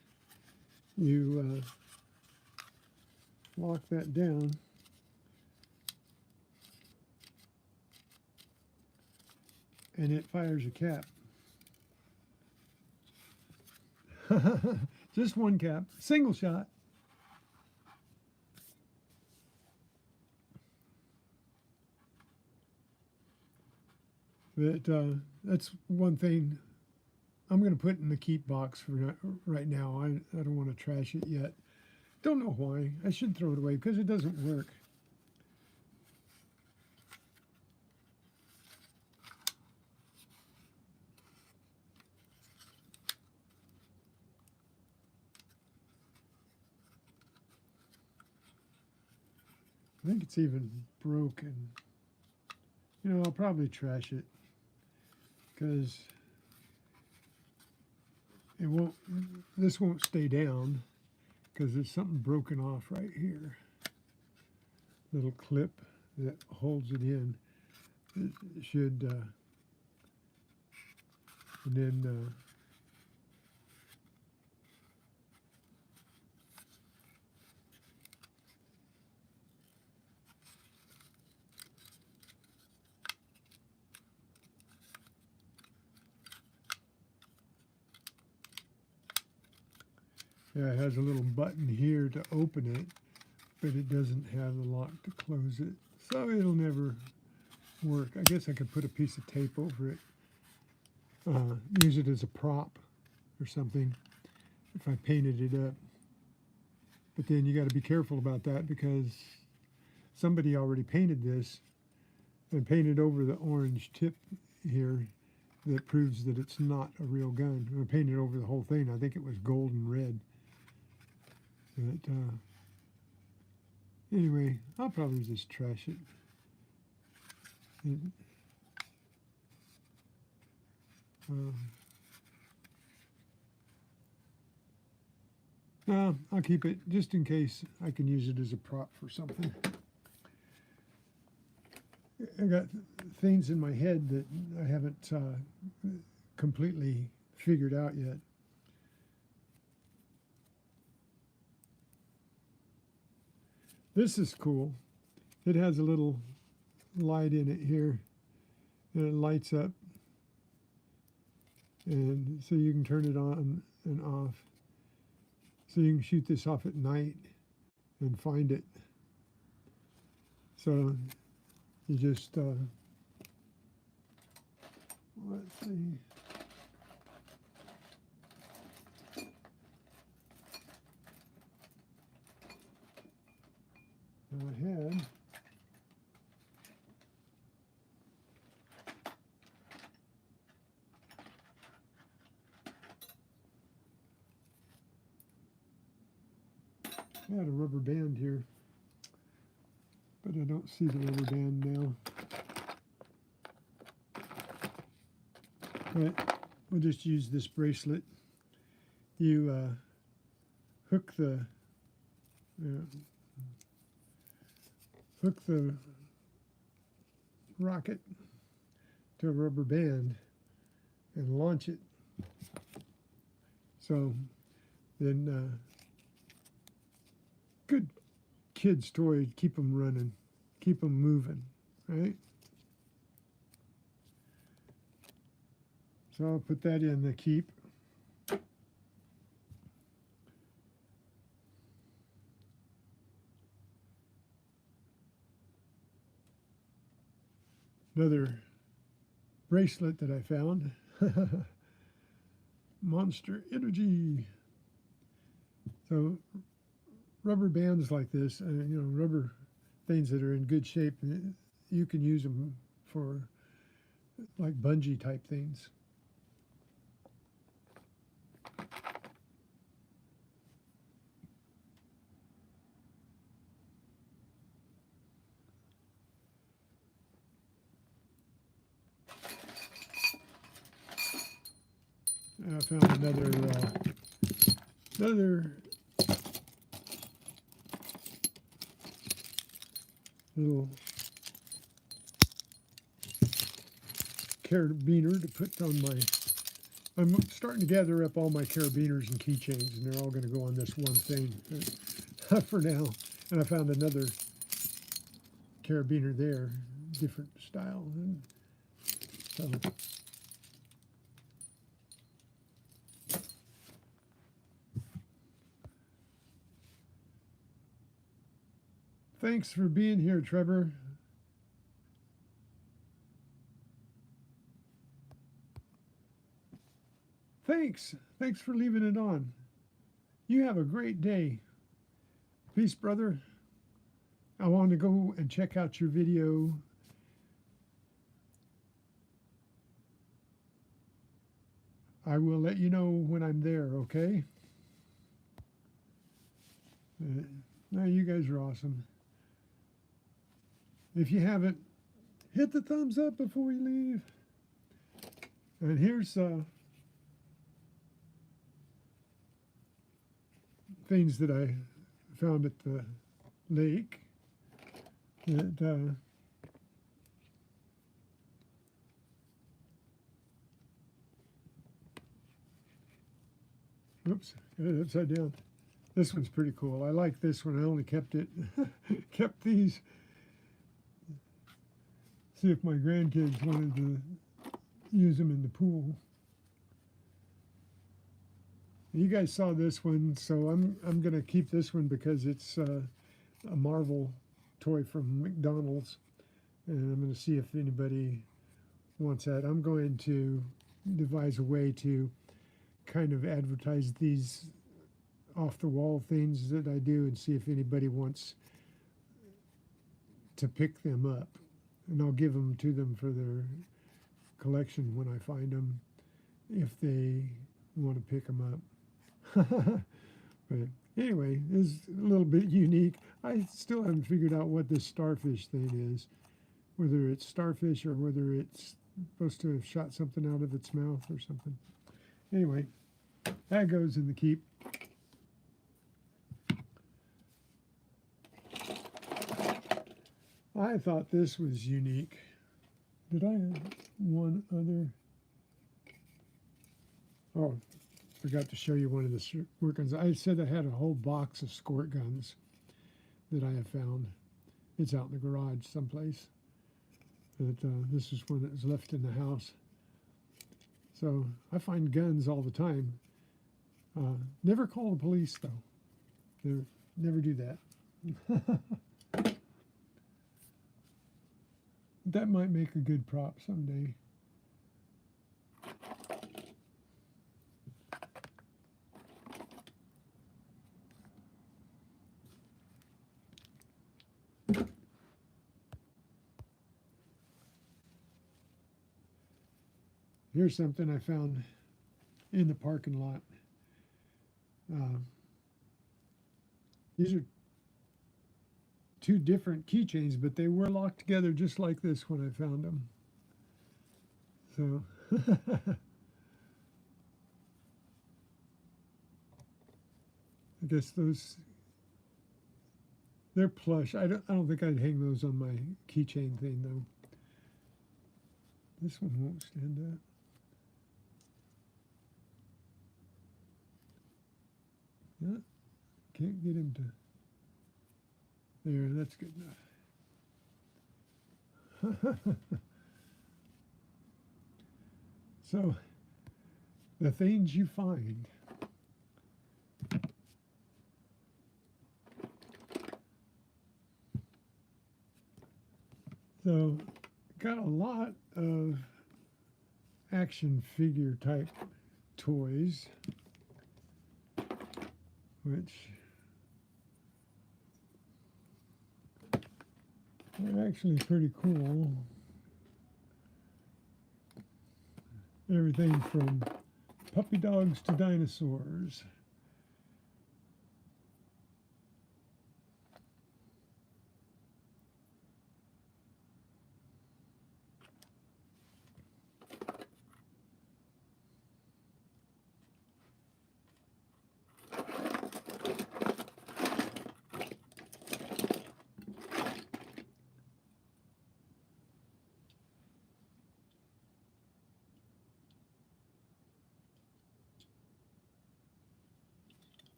you lock that down. And it fires a cap. Just one cap, single shot. But that's one thing I'm going to put in the keep box for right now. I don't want to trash it yet. Don't know why. I should throw it away because it doesn't work. I think it's even broken. You know, I'll probably trash it because it won't. This won't stay down because there's something broken off right here. Little clip that holds it in. It should, and then. Yeah, it has a little button here to open it, but it doesn't have the lock to close it. So it'll never work. I guess I could put a piece of tape over it, use it as a prop or something if I painted it up. But then you got to be careful about that because somebody already painted this and painted over the orange tip here that proves that it's not a real gun. I painted over the whole thing. I think it was gold and red. But anyway, I'll probably just trash it. No, I'll keep it just in case I can use it as a prop for something. I got things in my head that I haven't completely figured out yet. This is cool. It has a little light in it here, and it lights up. And so you can turn it on and off. So you can shoot this off at night and find it. So you just, let's see. Go ahead. I had a rubber band here. I don't see the rubber band now. But we'll just use this bracelet. You hook the rocket to a rubber band and launch it. So then good kids' toy, keep them running, keep them moving, right? So I'll put that in the keep. Another bracelet that I found. Monster Energy. So rubber bands like this, rubber things that are in good shape, you can use them for like bungee type things. I found another little carabiner to put on my. I'm starting to gather up all my carabiners and keychains, and they're all going to go on this one thing for now. And I found another carabiner there, different style. And so. Thanks for being here, Trevor. Thanks for leaving it on. You have a great day. Peace, brother. I want to go and check out your video. I will let you know when I'm there, okay? No, you guys are awesome. If you haven't, hit the thumbs up before you leave. And here's things that I found at the lake that oops, got it upside down. This one's pretty cool. I like this one. I only kept it, kept these. See if my grandkids wanted to use them in the pool. You guys saw this one, so I'm gonna keep this one because it's a Marvel toy from McDonald's, and I'm gonna see if anybody wants that. I'm going to devise a way to kind of advertise these off-the-wall things that I do and see if anybody wants to pick them up. And I'll give them to them for their collection when I find them, if they want to pick them up. But anyway, it's a little bit unique. I still haven't figured out what this starfish thing is, whether it's starfish or whether it's supposed to have shot something out of its mouth or something. Anyway, that goes in the keep. I thought this was unique. Did I have one other? Oh, forgot to show you one of the squirt guns. I said I had a whole box of squirt guns that I have found. It's out in the garage someplace. But this is one that was left in the house. So I find guns all the time. Never call the police though. Never do that. That might make a good prop someday. Here's something I found in the parking lot. These are two different keychains, but they were locked together just like this when I found them. So I guess they're plush. I don't think I'd hang those on my keychain thing though. This one won't stand up. Yeah, can't get him to. There, that's good enough. So, the things you find. So, got a lot of action figure type toys, which are actually pretty cool. Everything from puppy dogs to dinosaurs.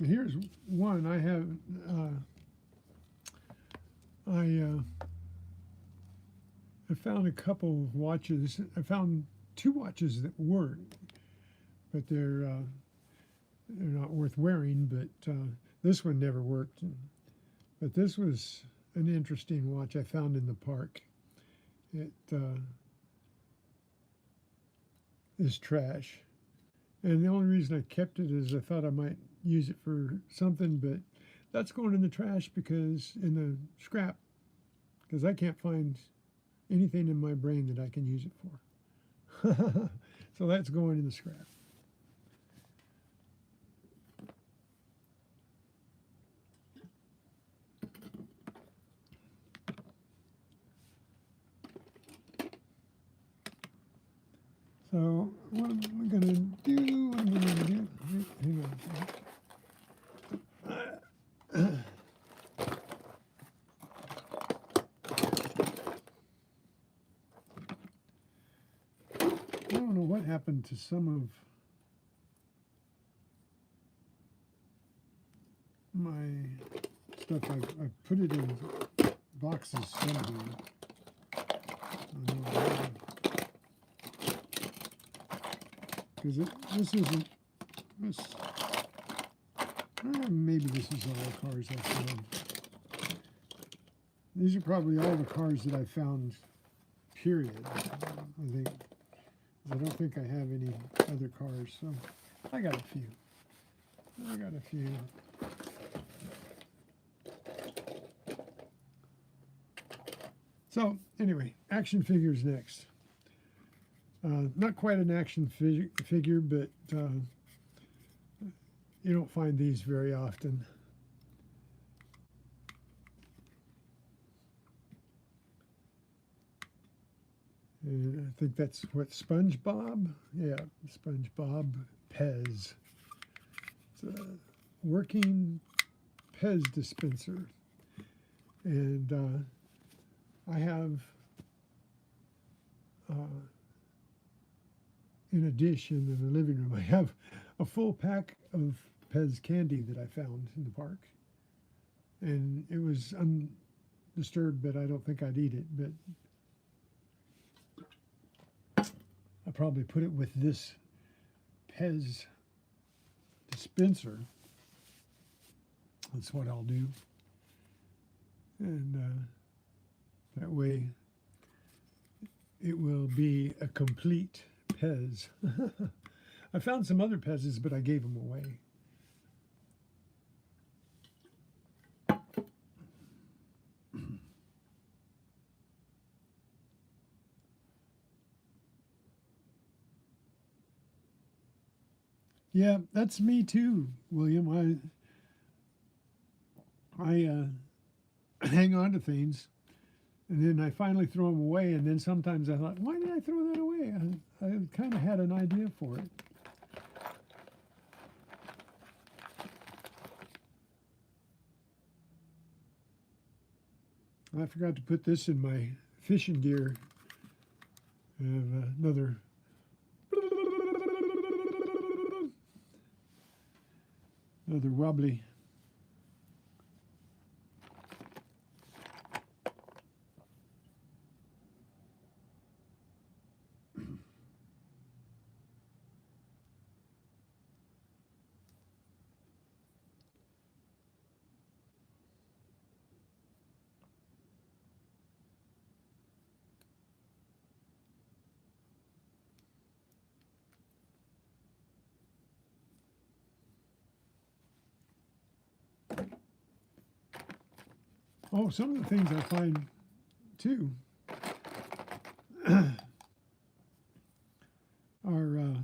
Here's one I have. I found a couple of watches. I found two watches that work, but they're not worth wearing. But this one never worked. But this was an interesting watch I found in the park. It is trash, and the only reason I kept it is I thought I might use it for something, but that's going in the trash because in the scrap, because I can't find anything in my brain that I can use it for. So that's going in the scrap. So what am I going to do? What am I going to do? Hang on. I don't know what happened to some of my stuff. I put it in boxes somewhere. Because this isn't this. Maybe this is all the cars I found. These are probably all the cars that I found. Period. I think. I don't think I have any other cars, so I got a few. So anyway, action figures next. Not quite an action figure, but you don't find these very often. And I think that's what, SpongeBob? Yeah, SpongeBob Pez. It's a working Pez dispenser. And I have, in addition, in the living room, I have a full pack of Pez candy that I found in the park. And it was undisturbed, but I don't think I'd eat it. But I'll probably put it with this Pez dispenser. That's what I'll do. And that way it will be a complete Pez. I found some other pezzes, but I gave them away. Yeah, that's me too, William. I hang on to things, and then I finally throw them away. And then sometimes I thought, why did I throw that away? I kind of had an idea for it. I forgot to put this in my fishing gear. I have another wobbly. Oh, some of the things I find too are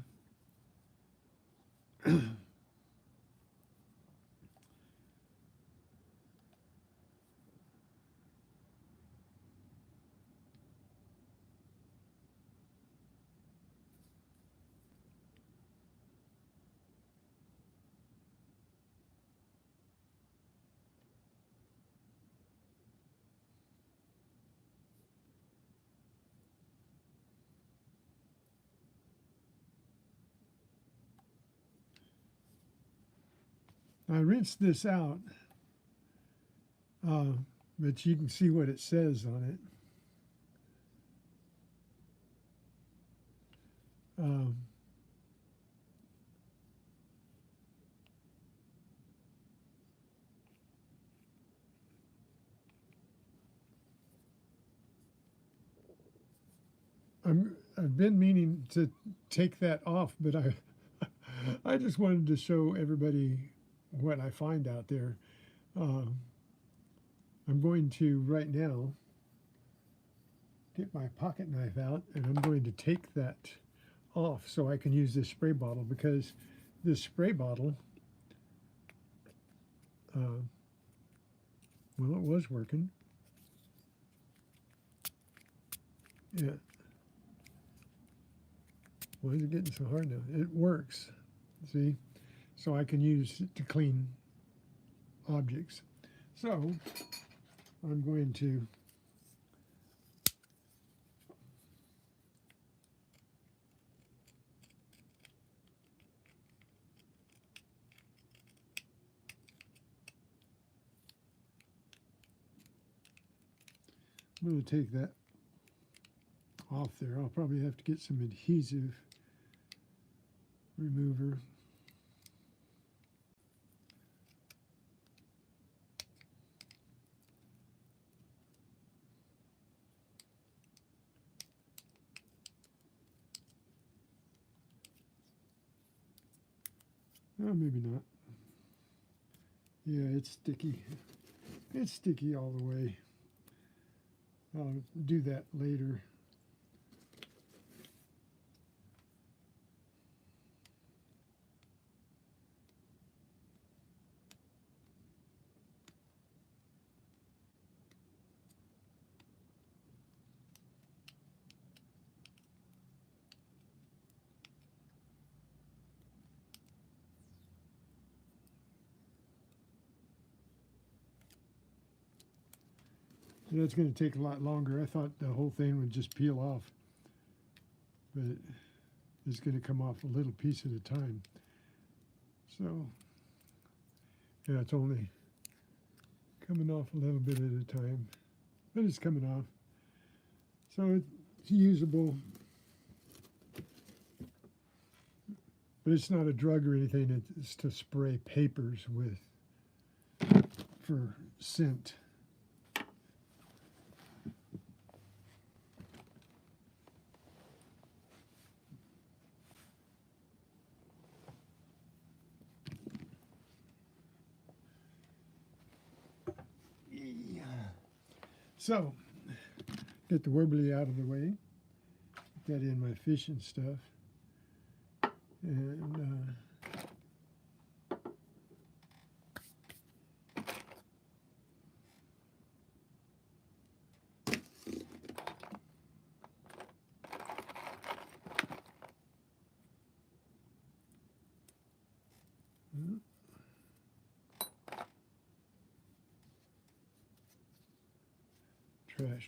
I rinsed this out, but you can see what it says on it. I've been meaning to take that off, but I just wanted to show everybody what I find out there. I'm going to right now get my pocket knife out, and I'm going to take that off so I can use this spray bottle, because this spray bottle, well, it was working. Yeah. Why is it getting so hard now? It works, see? So I can use it to clean objects. So I'm going to take that off there. I'll probably have to get some adhesive remover. Oh, maybe not. Yeah, it's sticky. It's sticky all the way. I'll do that later. That's going to take a lot longer. I thought the whole thing would just peel off, but it's going to come off a little piece at a time. So, yeah, it's only coming off a little bit at a time, but it's coming off. So it's usable, but it's not a drug or anything. It's to spray papers with for scent. So, get the warbly out of the way. Put that in my fish and stuff. And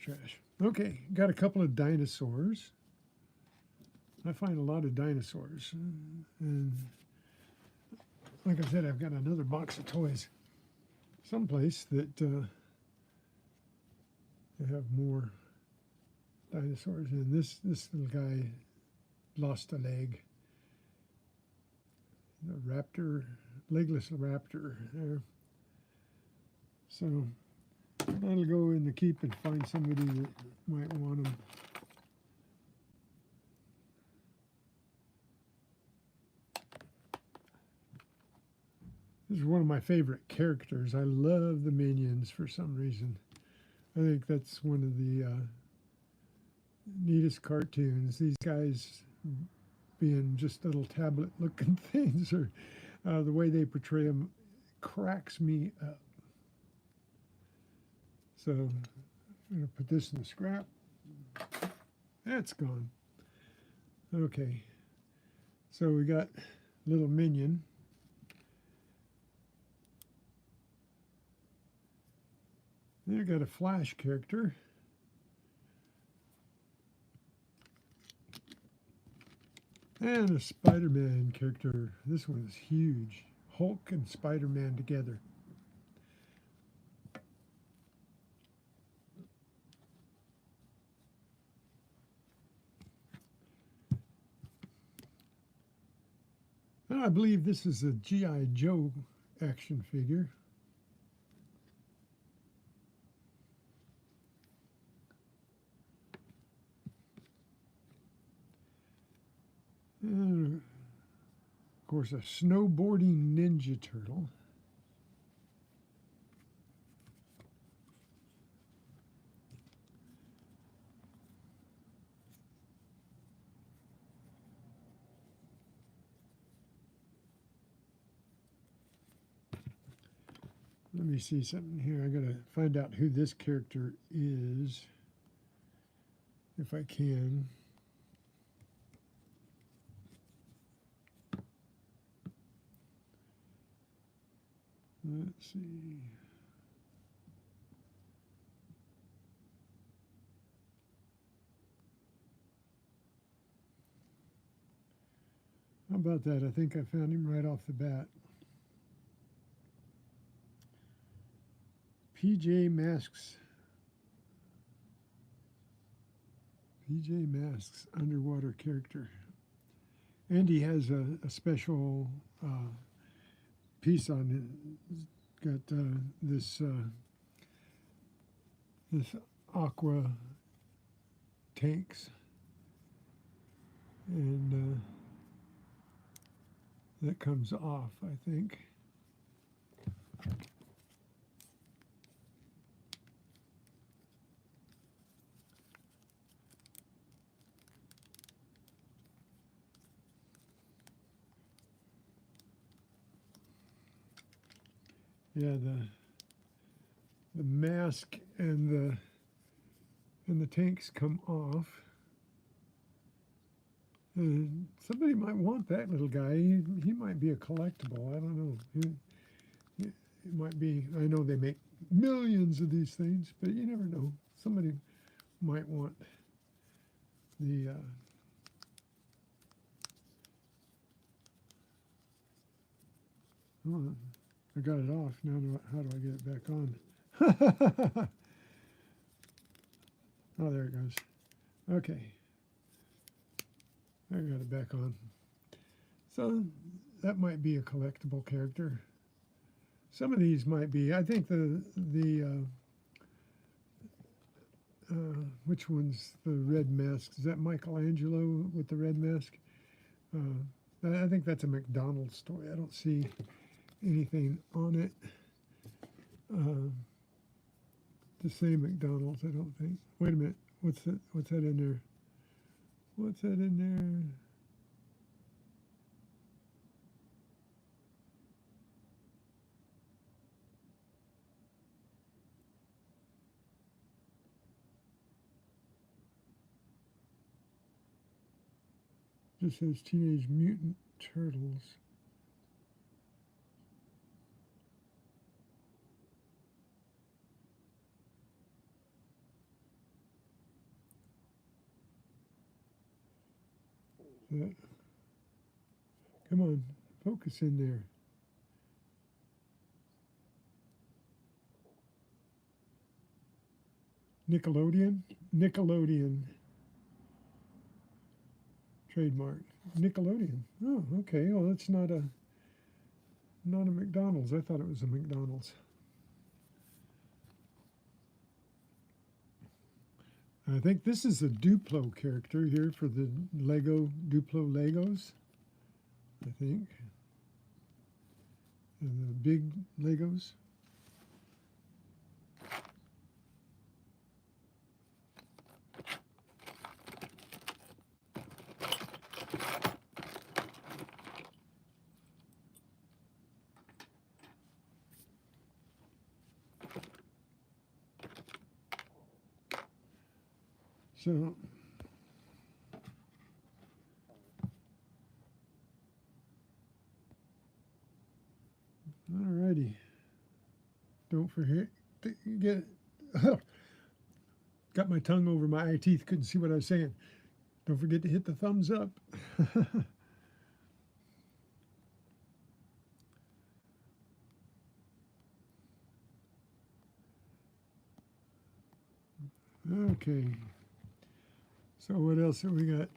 trash. Okay, got a couple of dinosaurs. I find a lot of dinosaurs. And like I said, I've got another box of toys someplace that have more dinosaurs. And this little guy lost a leg. The raptor, legless raptor there. So that'll go in the keep and find somebody that might want them. This is one of my favorite characters. I love the Minions for some reason. I think that's one of the neatest cartoons. These guys being just little tablet-looking things, or the way they portray them cracks me up. So I'm going to put this in the scrap. That's gone. Okay. So we got little Minion. Then I got a Flash character. And a Spider-Man character. This one's huge. Hulk and Spider-Man together. And I believe this is a G.I. Joe action figure. And of course, a snowboarding Ninja Turtle. Let me see something here. I gotta find out who this character is, if I can. Let's see. How about that? I think I found him right off the bat. PJ Masks. PJ Masks underwater character. And he has a special piece on it. Got this aqua tanks, and that comes off, I think. Yeah, the mask and the tanks come off. Somebody might want that little guy. He might be a collectible. I don't know. It might be. I know they make millions of these things, but you never know. Somebody might want the oh, I got it off. Now how do I get it back on? Oh, there it goes. Okay. I got it back on. So that might be a collectible character. Some of these might be. I think the which one's the red mask? Is that Michelangelo with the red mask? I think that's a McDonald's toy. I don't see anything on it. the same McDonald's, I don't think. Wait a minute. What's that? What's that in there? What's that in there? This says Teenage Mutant Turtles. Come on, focus in there. Nickelodeon? Nickelodeon. Trademark. Nickelodeon. Oh, okay. Well, it's not a McDonald's. I thought it was a McDonald's. I think this is a Duplo character here for the Lego Duplo Legos. I think. And the big Legos. So, alrighty. Don't forget to get. Got my tongue over my eye teeth. Couldn't see what I was saying. Don't forget to hit the thumbs up. Okay. So what else have we got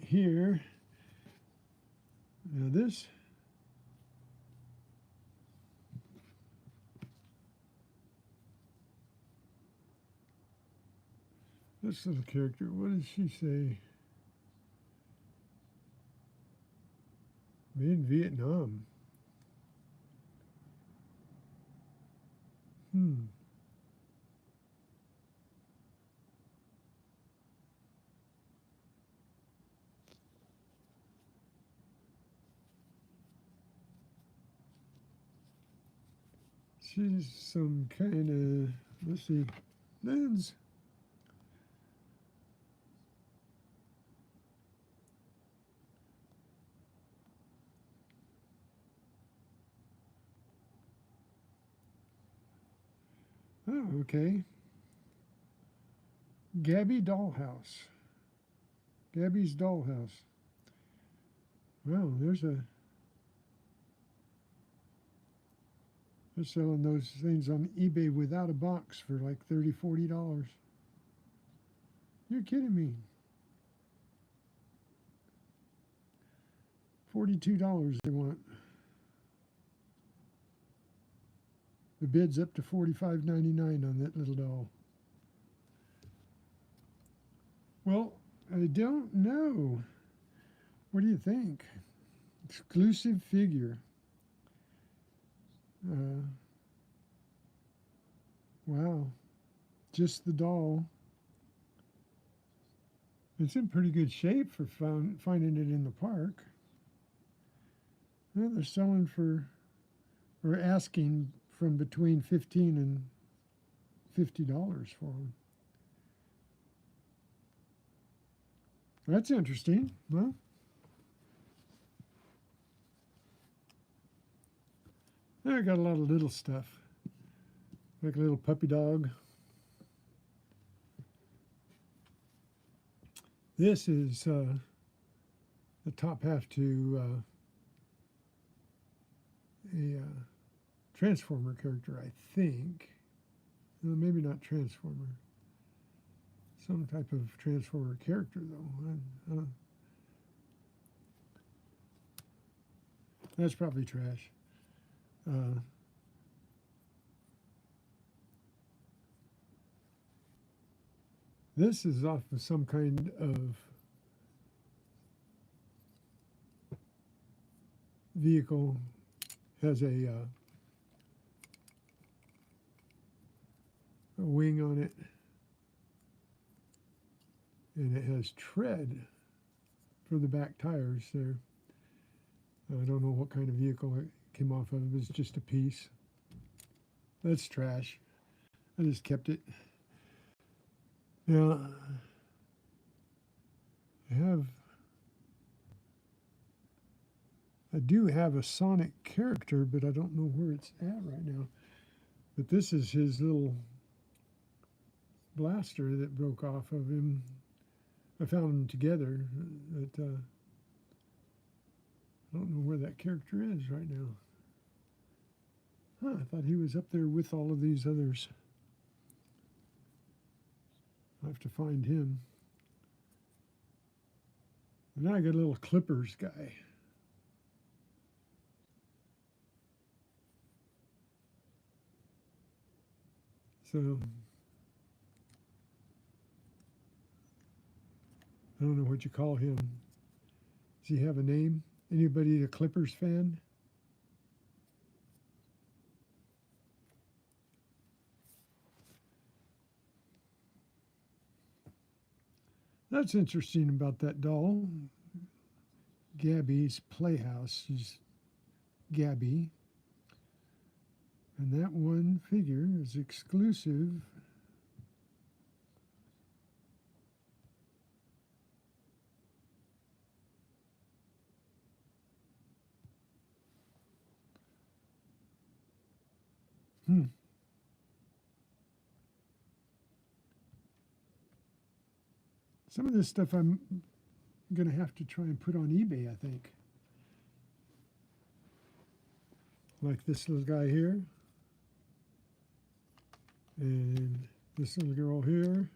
here? Now this. This little character, what does she say? Made in Vietnam. She's some kind of, let's see, lens. Oh, okay. Gabby Dollhouse. Gabby's Dollhouse. Wow, there's a. They're selling those things on eBay without a box for like $30, $40. You're kidding me. $42 they want. The bid's up to $45.99 on that little doll. Well, I don't know. What do you think? Exclusive figure. Wow. Just the doll. It's in pretty good shape for finding it in the park. Well, they're selling for, or asking from between $15 and $50 for them. That's interesting. Well, I got a lot of little stuff, like a little puppy dog. This is the top half to a Transformer character, I think. No, maybe not Transformer. Some type of Transformer character, though. That's probably trash. This is off of some kind of vehicle. Has a a wing on it. And it has tread for the back tires there. I don't know what kind of vehicle it came off of. It was just a piece. That's trash. I just kept it. Now, I do have a Sonic character, but I don't know where it's at right now. But this is his little blaster that broke off of him. I found them together, but I don't know where that character is right now. I thought he was up there with all of these others. I have to find him. And now I got a little Clippers guy. So I don't know what you call him. Does he have a name? Anybody a Clippers fan? That's interesting about that doll. Gabby's Playhouse. She's Gabby. And that one figure is exclusive. Some of this stuff I'm going to have to try and put on eBay, I think. Like this little guy here. And this little girl here.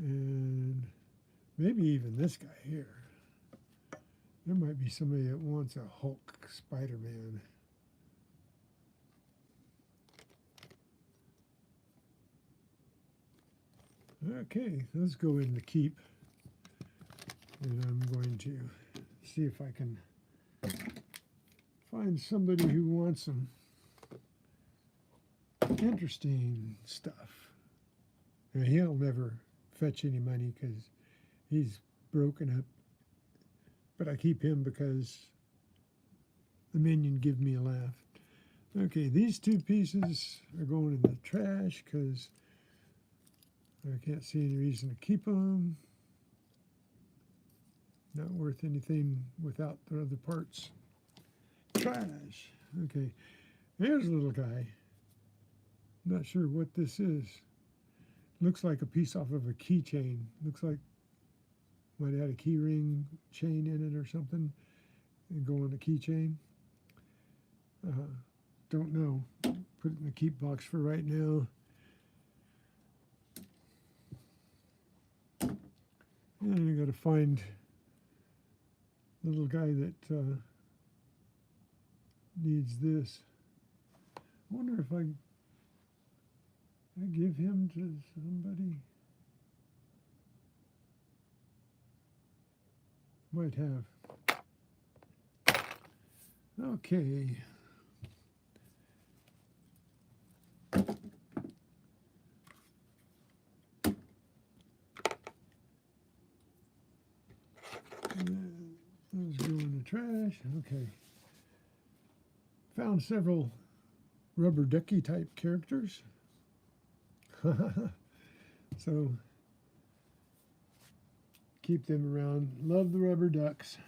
And maybe even this guy here. There might be somebody that wants a Hulk Spider-Man. Okay, let's go in the keep. And I'm going to see if I can find somebody who wants some interesting stuff. And he'll never fetch any money because he's broken up. But I keep him because the minion give me a laugh. Okay, these two pieces are going in the trash because I can't see any reason to keep them. Not worth anything without the other parts. Trash. Okay, here's a little guy. Not sure what this is. Looks like a piece off of a keychain. Looks like might have had a key ring chain in it or something and go on a keychain. Don't know. Put it in the keep box for right now. And I got to find the little guy that needs this. I wonder if I give him to somebody. Might have. Okay. Those go in the trash. Okay. Found several rubber ducky type characters. So keep them around. Love the rubber ducks.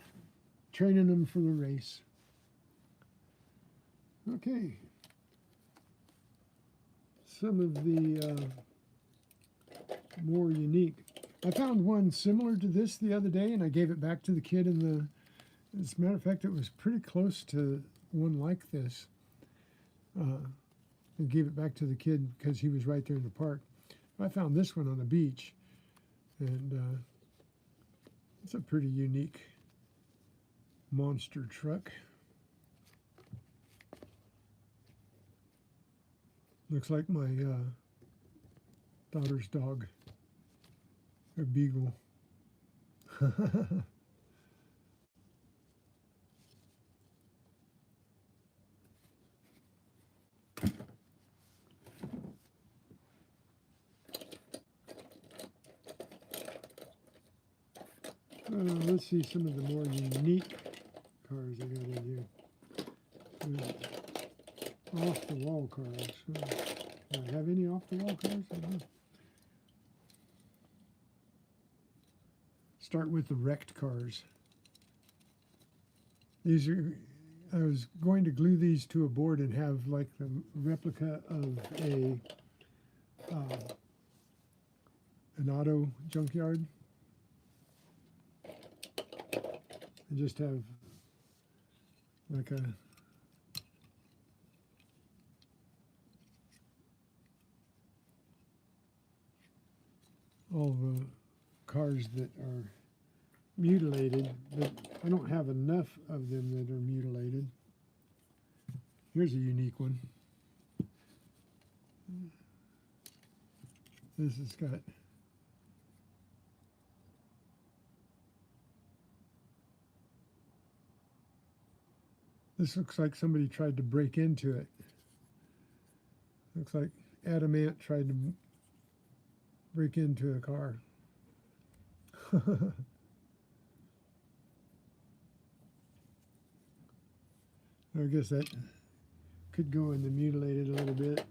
Training them for the race. Okay. Some of the more unique. I found one similar to this the other day, and I gave it back to the kid in the. As a matter of fact, it was pretty close to one like this. I gave it back to the kid because he was right there in the park. I found this one on the beach, and it's a pretty unique monster truck. Looks like my daughter's dog, a beagle. Let's see some of the more unique cars I got in here. Off-the-wall cars. Do I have any off-the-wall cars? I don't know. Start with the wrecked cars. These are, I was going to glue these to a board and have like the replica of an auto junkyard. And just have like all the cars that are mutilated, but I don't have enough of them that are mutilated. Here's a unique one. This has got this looks like somebody tried to break into it. Looks like Adamant tried to break into a car. I guess that could go in the mutilated a little bit.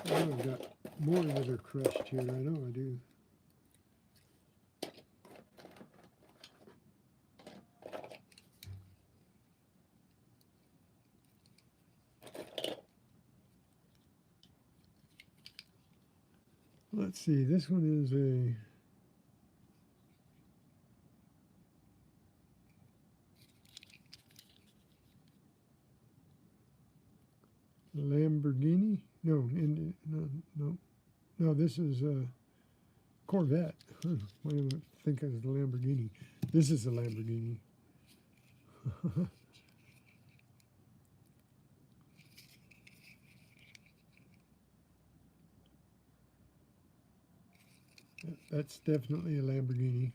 Oh, I've got more that are crushed here. I know I do. Let's see, this one is a Lamborghini? No, no, this is a Corvette. What do I think of the Lamborghini? This is a Lamborghini. That's definitely a Lamborghini.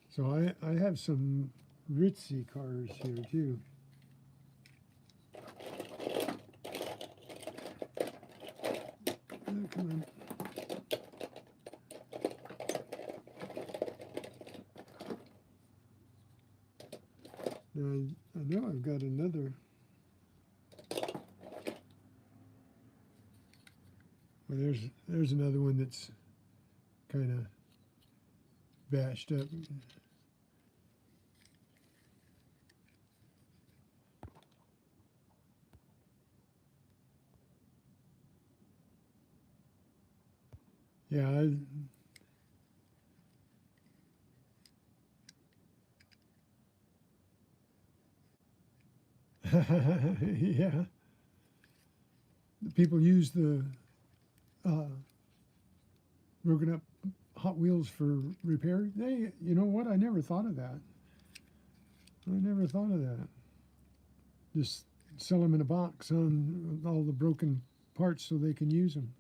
So I have some ritzy cars here too. Oh, come on. Now I know I've got another. Well, there's another one that's kind of bashed up. Yeah, yeah. People use the broken up Hot Wheels for repair. Hey, you know what? I never thought of that. I never thought of that. Just sell them in a box on all the broken parts so they can use them.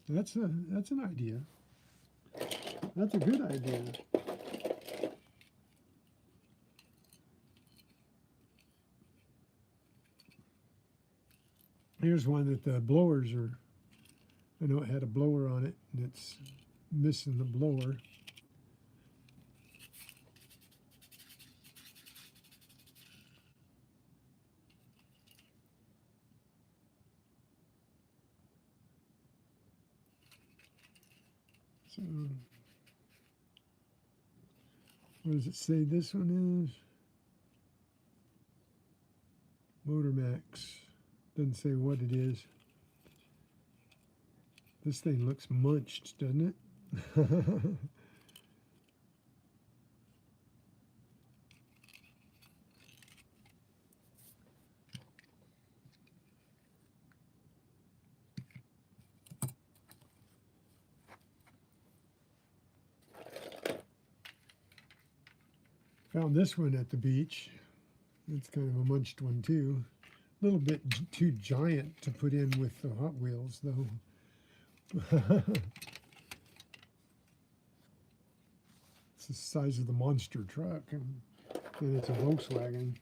That's an idea. That's a good idea. Here's one that the blowers are. I know it had a blower on it, and it's missing the blower. So, what does it say this one is? Motor Max. Doesn't say what it is. This thing looks munched, doesn't it? Found this one at the beach. It's kind of a munched one too. A little bit too giant to put in with the Hot Wheels though. It's the size of the monster truck, and it's a Volkswagen.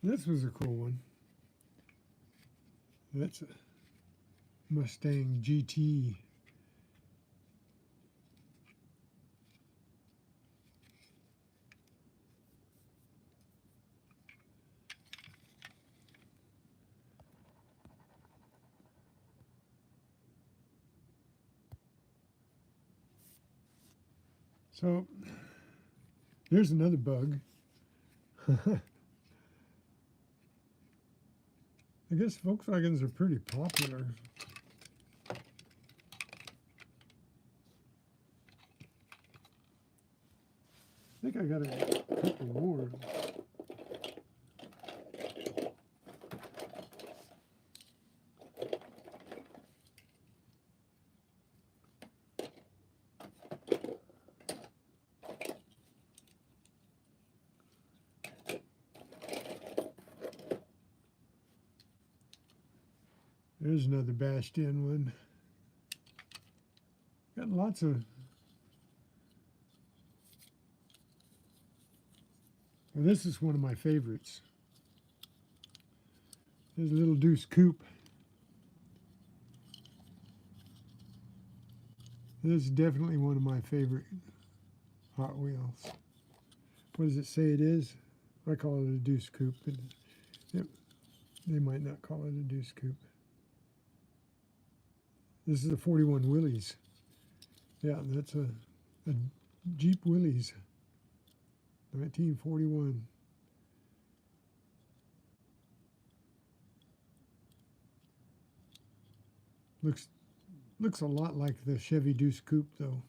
This was a cool one. That's a Mustang GT. So here's another bug. I guess Volkswagens are pretty popular. I think I got a couple more. There's another bashed in one. Got lots of. Well, this is one of my favorites. There's a little Deuce Coupe. This is definitely one of my favorite Hot Wheels. What does it say it is? I call it a Deuce Coupe, but they might not call it a Deuce Coupe. This is a 41 Willys. Yeah, that's a Jeep Willys, 1941. Looks a lot like the Chevy Deuce Coupe, though.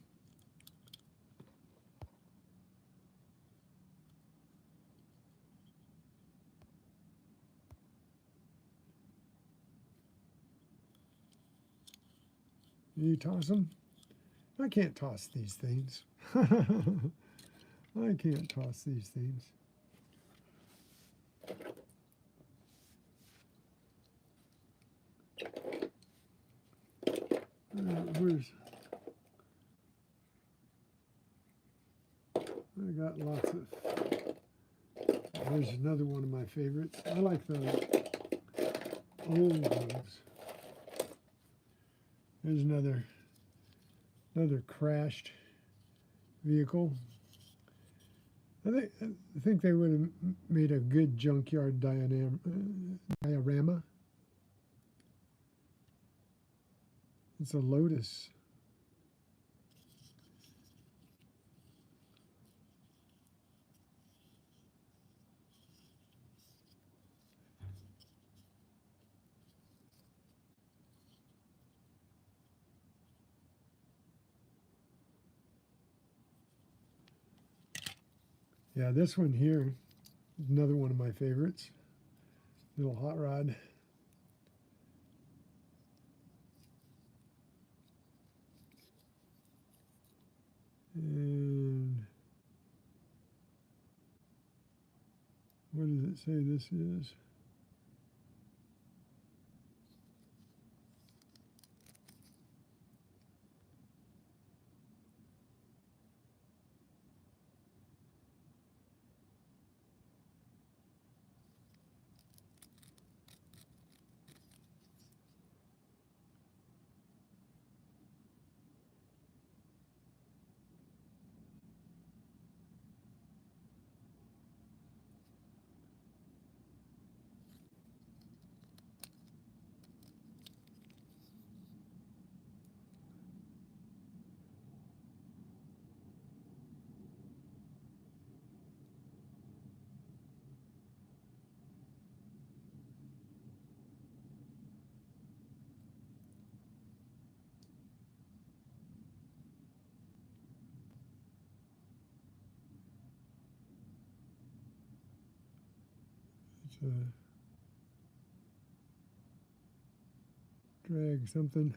You toss them? I can't toss these things. I can't toss these things. I got lots of. There's another one of my favorites. I like the old ones. There's another crashed vehicle. I think they would have made a good junkyard diorama. It's a Lotus. Yeah, this one here, another one of my favorites. Little hot rod. And what does it say this is? It's a drag something.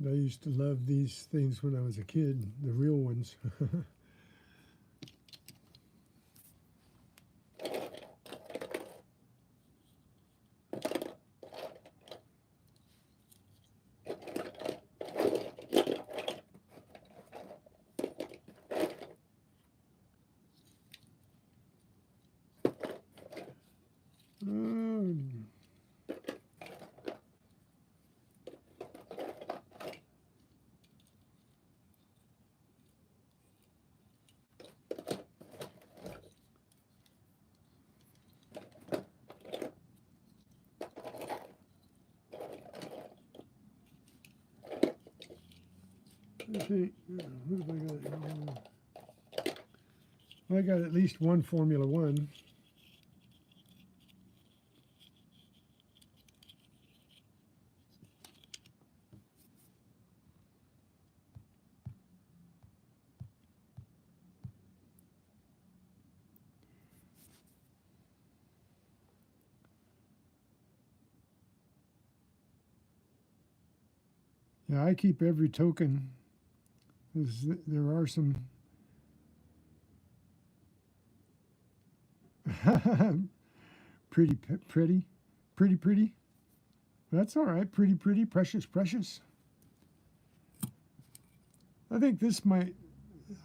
I used to love these things when I was a kid, the real ones. Um, Okay, what have I got here? I got at least one Formula One. Yeah, I keep every token. There are some pretty, pretty. That's all right. Pretty, precious. I think this might.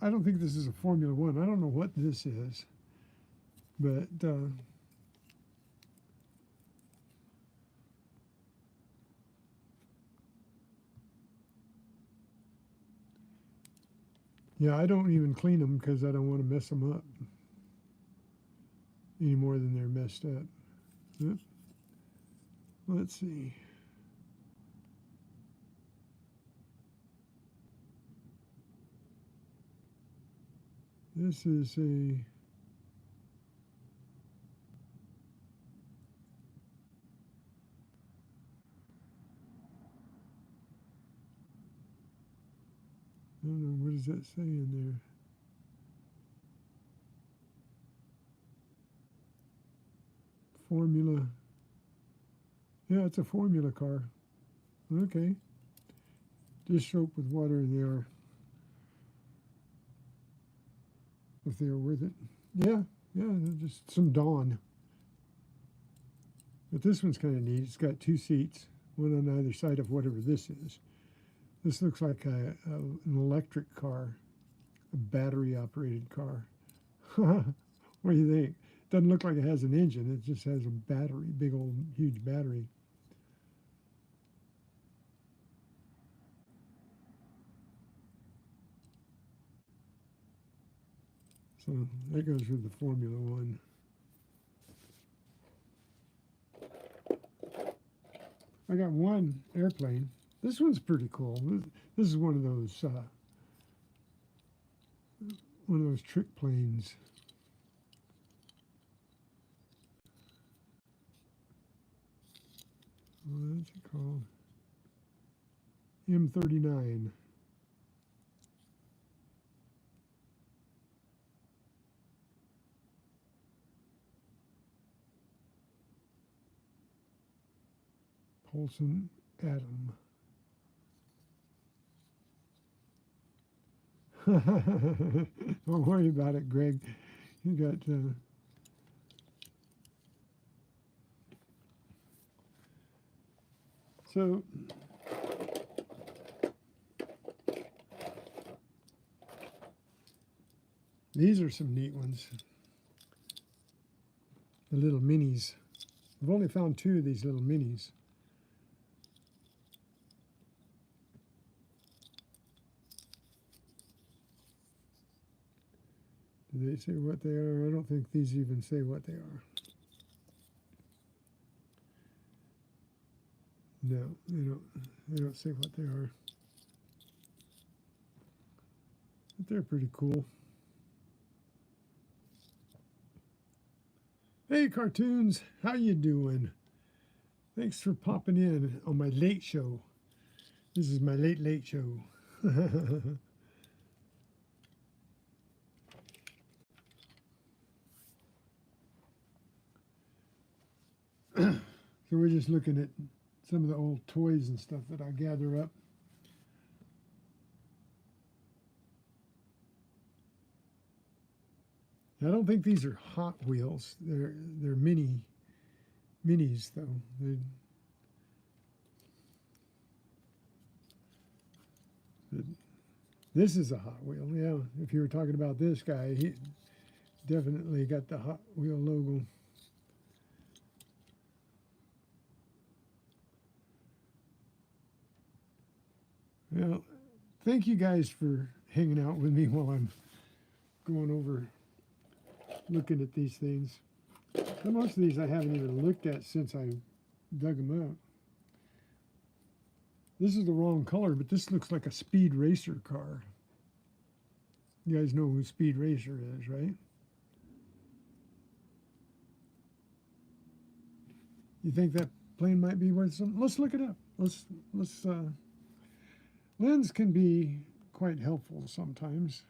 I don't think this is a Formula One. I don't know what this is, but yeah, I don't even clean them because I don't want to mess them up any more than they're messed up. Yep. Let's see. This is a I don't know, what does that say in there? Formula. Yeah, it's a Formula car. Okay. Dish soap with water in there. If they are worth it. Yeah, just some Dawn. But this one's kind of neat. It's got two seats, one on either side of whatever this is. This looks like an electric car, a battery-operated car. What do you think? Doesn't look like it has an engine. It just has a battery, big old huge battery. So that goes with the Formula One. I got one airplane. This one's pretty cool. This is one of those trick planes. What's it called? M39. Polson Atom. Don't worry about it, Greg. You got so these are some neat ones. The little minis. I've only found two of these little minis. Do they say what they are? I don't think these even say what they are. No, they don't say what they are. But they're pretty cool. Hey, cartoons, how you doing? Thanks for popping in on my late show. This is my late show. So we're just looking at some of the old toys and stuff that I gather up. I don't think these are Hot Wheels. They're minis though. This is a Hot Wheel. Yeah, if you were talking about this guy, he definitely got the Hot Wheel logo. Well, thank you guys for hanging out with me while I'm going over looking at these things. And most of these I haven't even looked at since I dug them up. This is the wrong color, but this looks like a Speed Racer car. You guys know who Speed Racer is, right? You think that plane might be worth something? Let's look it up. Lens can be quite helpful sometimes.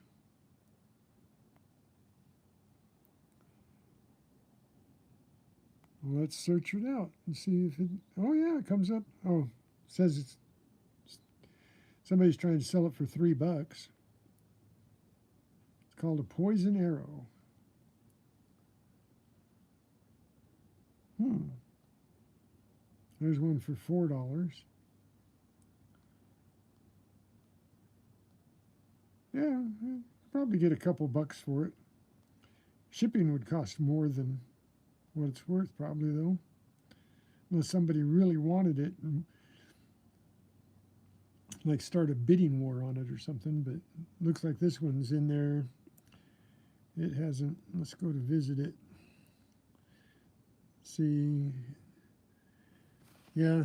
Let's search it out and see if it, oh yeah, it comes up. Oh, it says it's, somebody's trying to sell it for $3. It's called a Poison Arrow. There's one for $4. Yeah, probably get a couple bucks for it. Shipping would cost more than what it's worth, probably, though, unless somebody really wanted it and like start a bidding war on it or something. But looks like this one's in there. It hasn't. Let's go to visit it. See, yeah,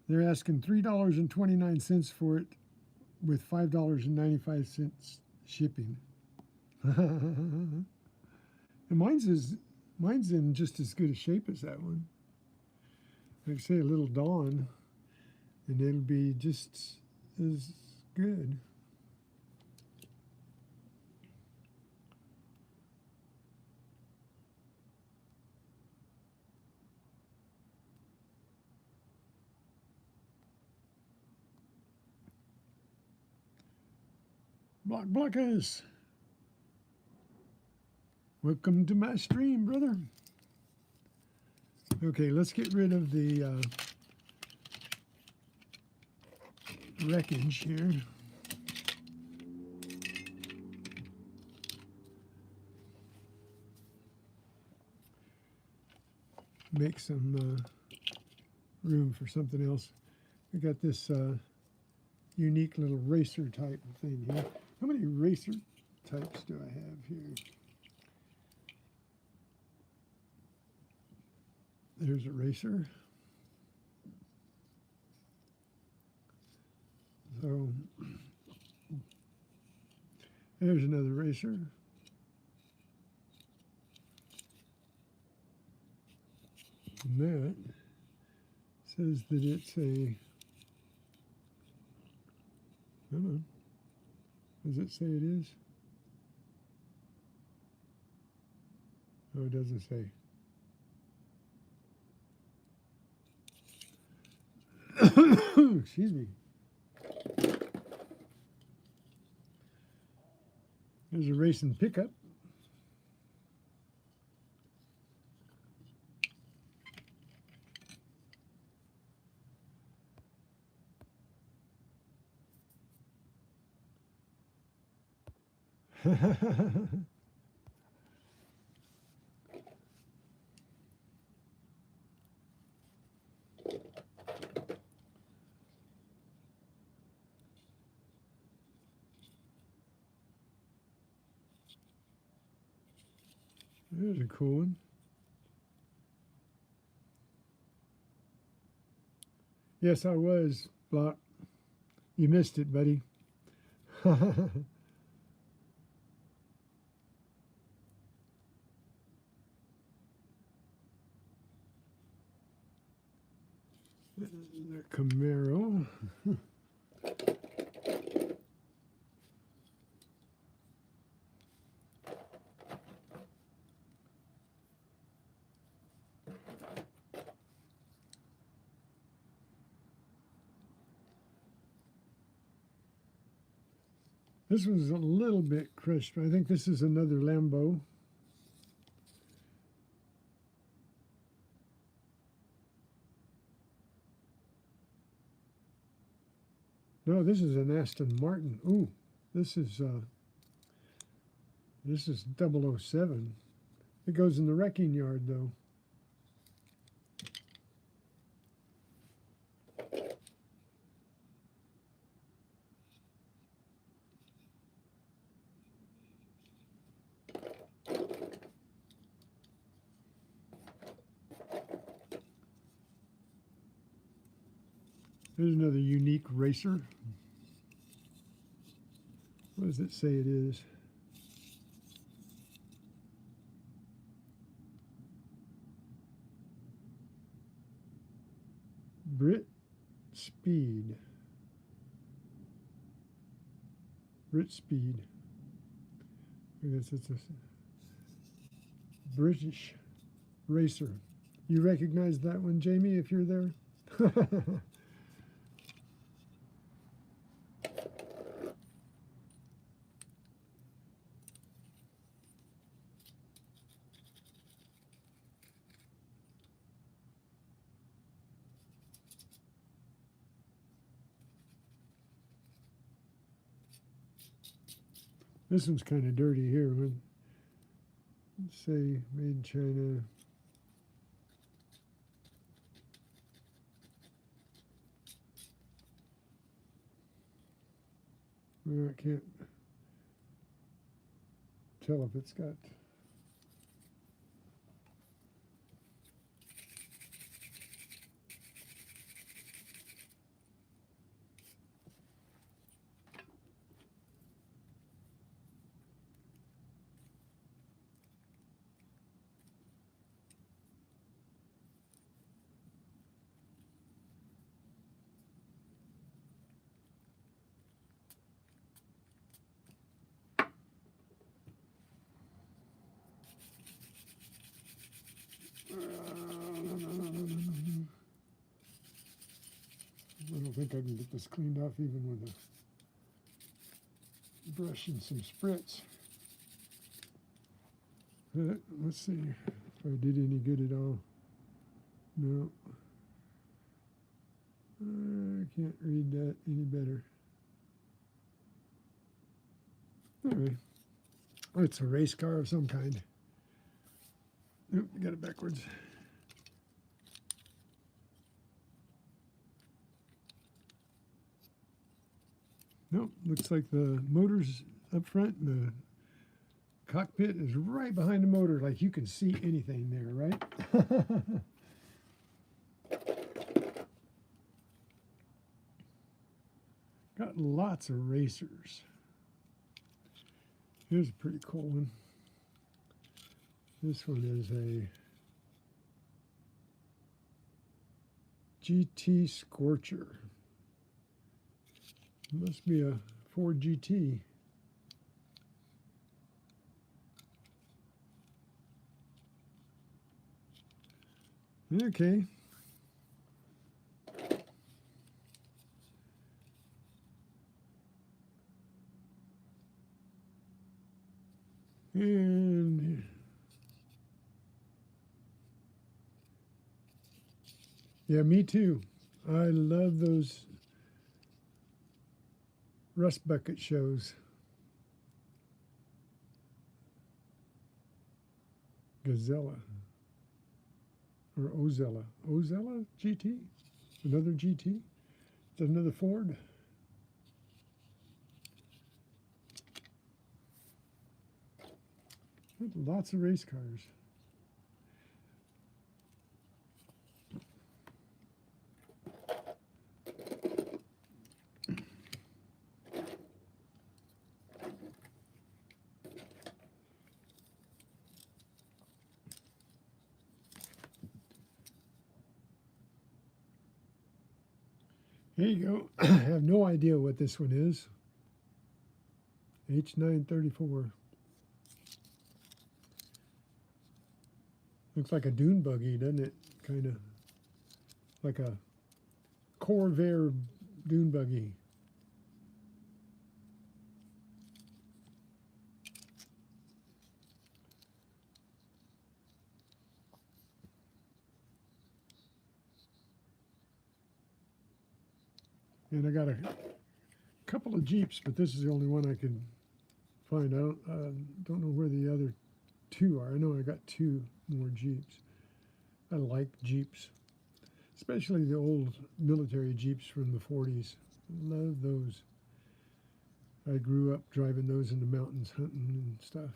they're asking $3.29 for it, with $5.95 shipping. And mine's in just as good a shape as that one. Like I say, a little Dawn, and it'll be just as good. Blockers, welcome to my stream, brother. Okay, let's get rid of the wreckage here. Make some room for something else. We got this unique little racer type thing here. How many racer types do I have here? There's a racer. So there's another racer. And that says that it's a, hold on, does it say it is? Oh, it doesn't say. Excuse me. There's a racing pickup. There's a cool one. Yes, I was, Block. You missed it, buddy. The Camaro. This one's a little bit crushed. I think this is another Lambo. No, this is an Aston Martin. Ooh, this is 007. It goes in the wrecking yard, though. There's another unique racer. What does it say it is? Brit Speed. Brit Speed. I guess it's a British racer. You recognize that one, Jamie, if you're there? This one's kind of dirty here. Let's say made in China. Well, I can't tell if it's got. I don't think I can get this cleaned off even with a brush and some spritz. Let's see if I did any good at all. No. I can't read that any better. Anyway, it's a race car of some kind. Nope, I got it backwards. Nope, looks like the motor's up front and the cockpit is right behind the motor, like you can see anything there, right? Got lots of racers. Here's a pretty cool one. This one is a GT Scorcher. Must be a Ford GT. Okay. And yeah, me too. I love those rust bucket shows. Gazella or Ozella. Ozella GT? Another GT? Is that another Ford? Lots of race cars. Here you go. I have no idea what this one is. H934. Looks like a dune buggy, doesn't it? Kind of like a Corvair dune buggy. And I got a couple of Jeeps, but this is the only one I could find. I don't know where the other two are. I know I got two more Jeeps. I like Jeeps, especially the old military Jeeps from the 40s. Love those. I grew up driving those in the mountains hunting and stuff.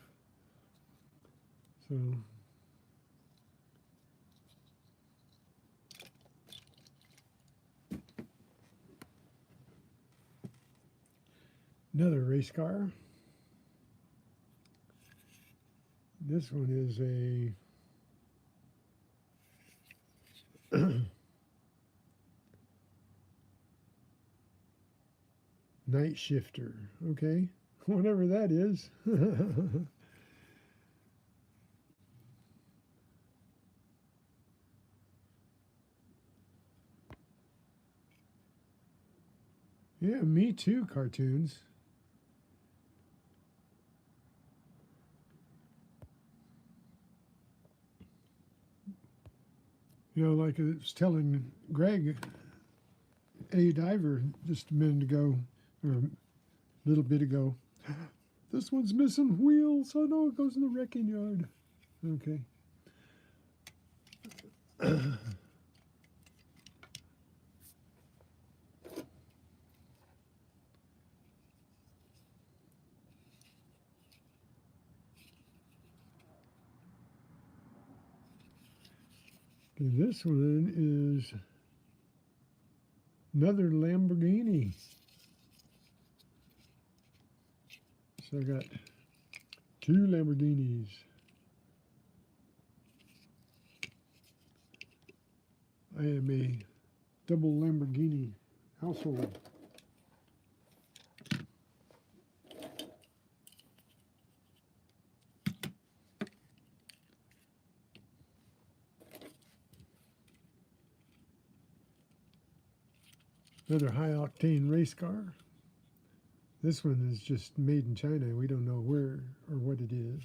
So another race car. This one is a night shifter. Okay, whatever that is. Yeah, me too, cartoons. You know, like I was telling Greg, A Diver, just a minute ago, or a little bit ago, this one's missing wheels. Oh no, it goes in the wrecking yard. Okay. This one is another Lamborghini. So I got two Lamborghinis. I am a double Lamborghini household. Another high-octane race car. This one is just made in China. We don't know where or what it is.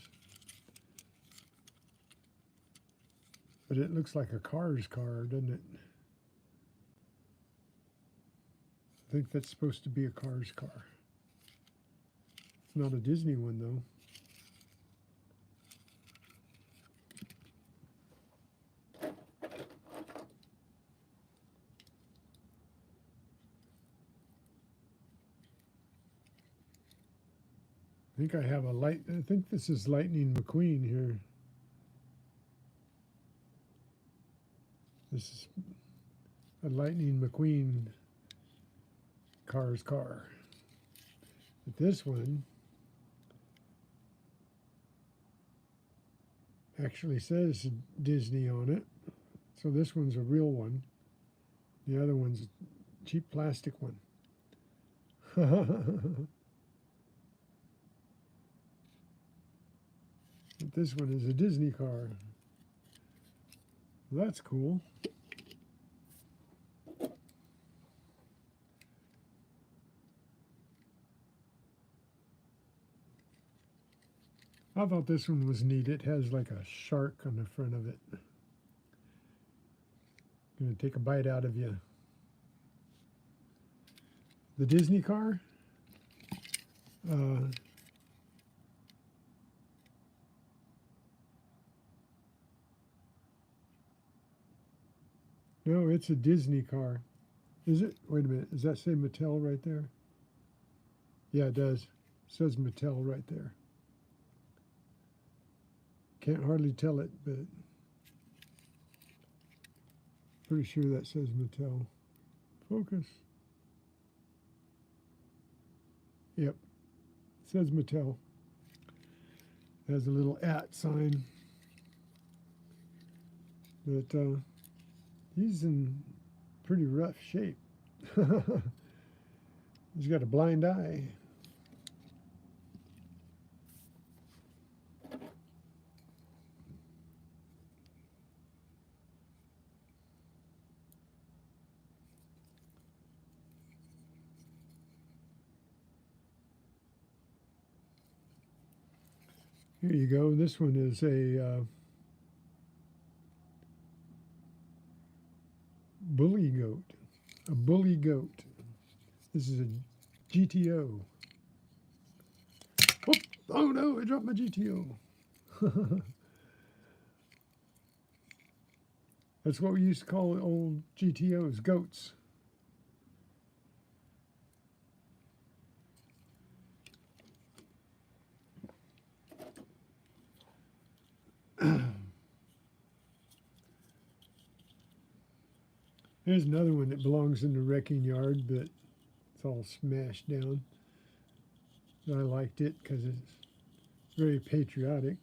But it looks like a Cars car, doesn't it? I think that's supposed to be a Cars car. It's not a Disney one, though. I think I have a light. I think this is Lightning McQueen here. This is a Lightning McQueen Cars car. But this one actually says Disney on it. So this one's a real one. The other one's a cheap plastic one. But this one is a Disney car. That's cool. I thought this one was neat. It has like a shark on the front of it. Gonna take a bite out of you. The Disney car. No, it's a Disney car. Is it? Wait a minute. Does that say Mattel right there? Yeah, it does. It says Mattel right there. Can't hardly tell it, but pretty sure that says Mattel. Focus. Yep. It says Mattel. It has a little @ sign. But he's in pretty rough shape. He's got a blind eye. Here you go. This one is a bully goat. A bully goat. This is a GTO. Oh, oh no, I dropped my GTO. That's what we used to call old GTOs, goats. There's another one that belongs in the wrecking yard, but it's all smashed down. I liked it because it's very patriotic.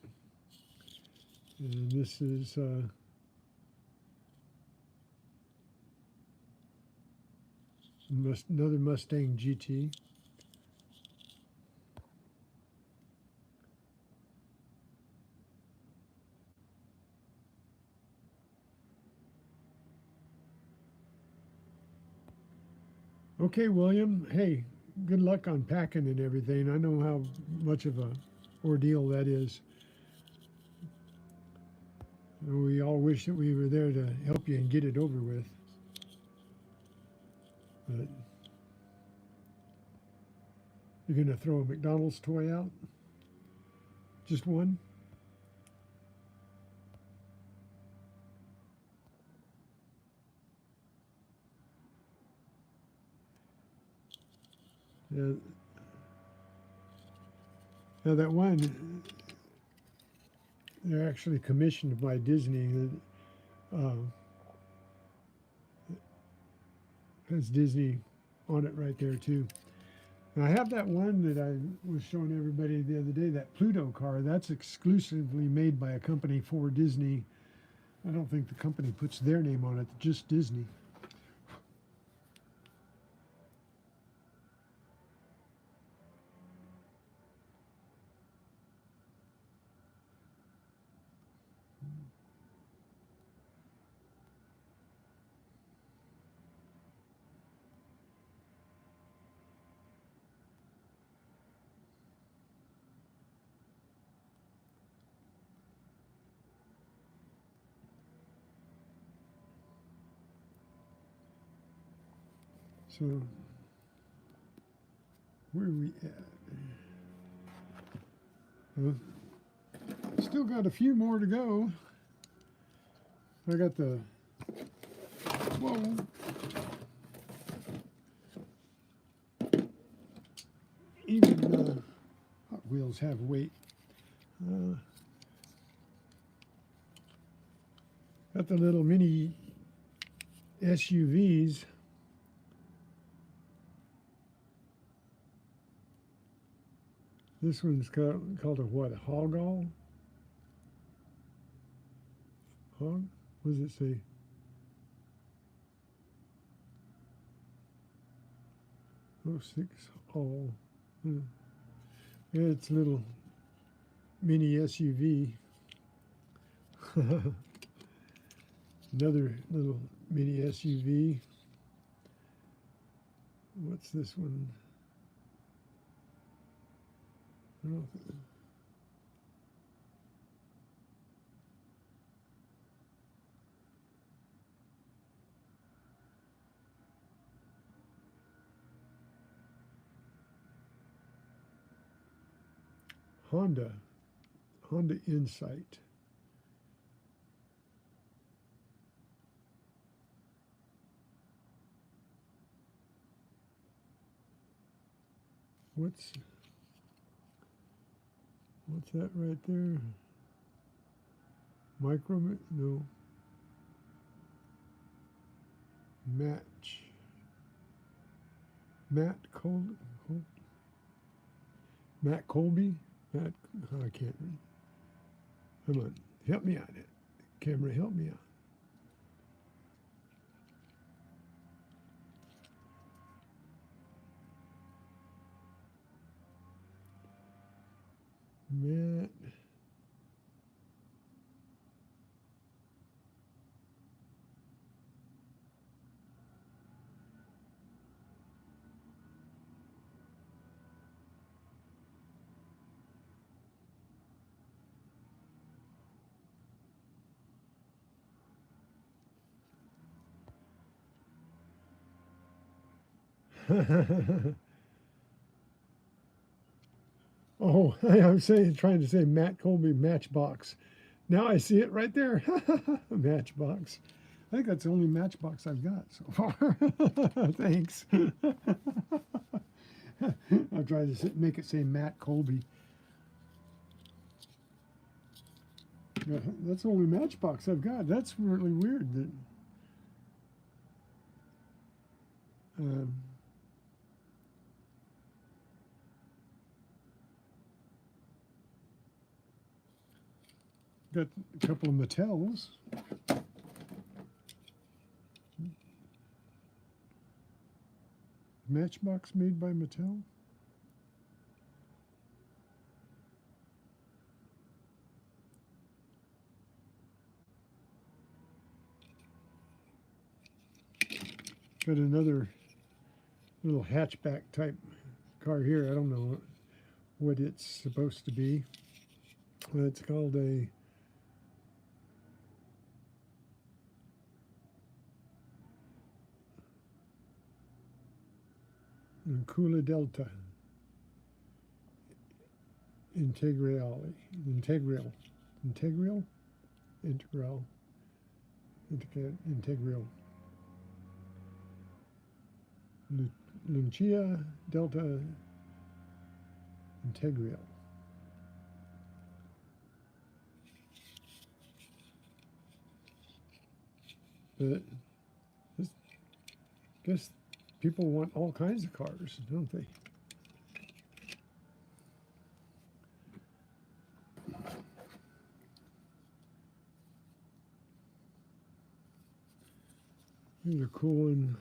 And this is another Mustang GT. Okay, William. Hey, good luck unpacking and everything. I know how much of a ordeal that is. We all wish that we were there to help you and get it over with. But you're going to throw a McDonald's toy out? Just one? Yeah. Now that one, they're actually commissioned by Disney. Has Disney on it right there too. Now I have that one that I was showing everybody the other day, that Pluto car. That's exclusively made by a company for Disney. I don't think the company puts their name on it, just Disney. So where are we at? Well, still got a few more to go. I got the, whoa. Even Hot Wheels have weight. Got the little mini SUVs. This one's called a what? A Hogall? Hog? What does it say? Oh, 06 all. Yeah, it's a little mini SUV. Another little mini SUV. What's this one? I don't know. Honda Insight. What's that right there? No. Matt Colby? I can't read. Come on, help me out. Camera, help me out. Matt. Oh, I'm trying to say Matt Colby Matchbox. Now I see it right there. Matchbox. I think that's the only Matchbox I've got so far. Thanks. I'll try to make it say Matt Colby. That's the only Matchbox I've got. That's really weird. That got a couple of Mattels. Matchbox made by Mattel. Got another little hatchback type car here. I don't know what it's supposed to be. It's called a Kula Delta Integral Lucia Delta Integral. But I guess people want all kinds of cars, don't they? Here's a cool one.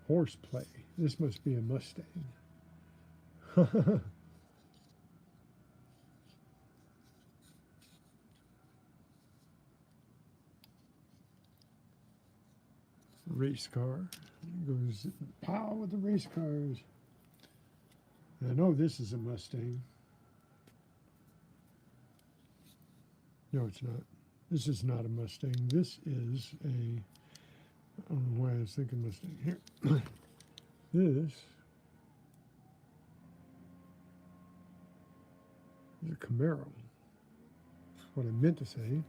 Horseplay. This must be a Mustang. Race car. Goes pow with the race cars. I know this is a Mustang. No, it's not. This is not a Mustang. This is a, I don't know why I was thinking Mustang here. This is a Camaro. That's what I meant to say.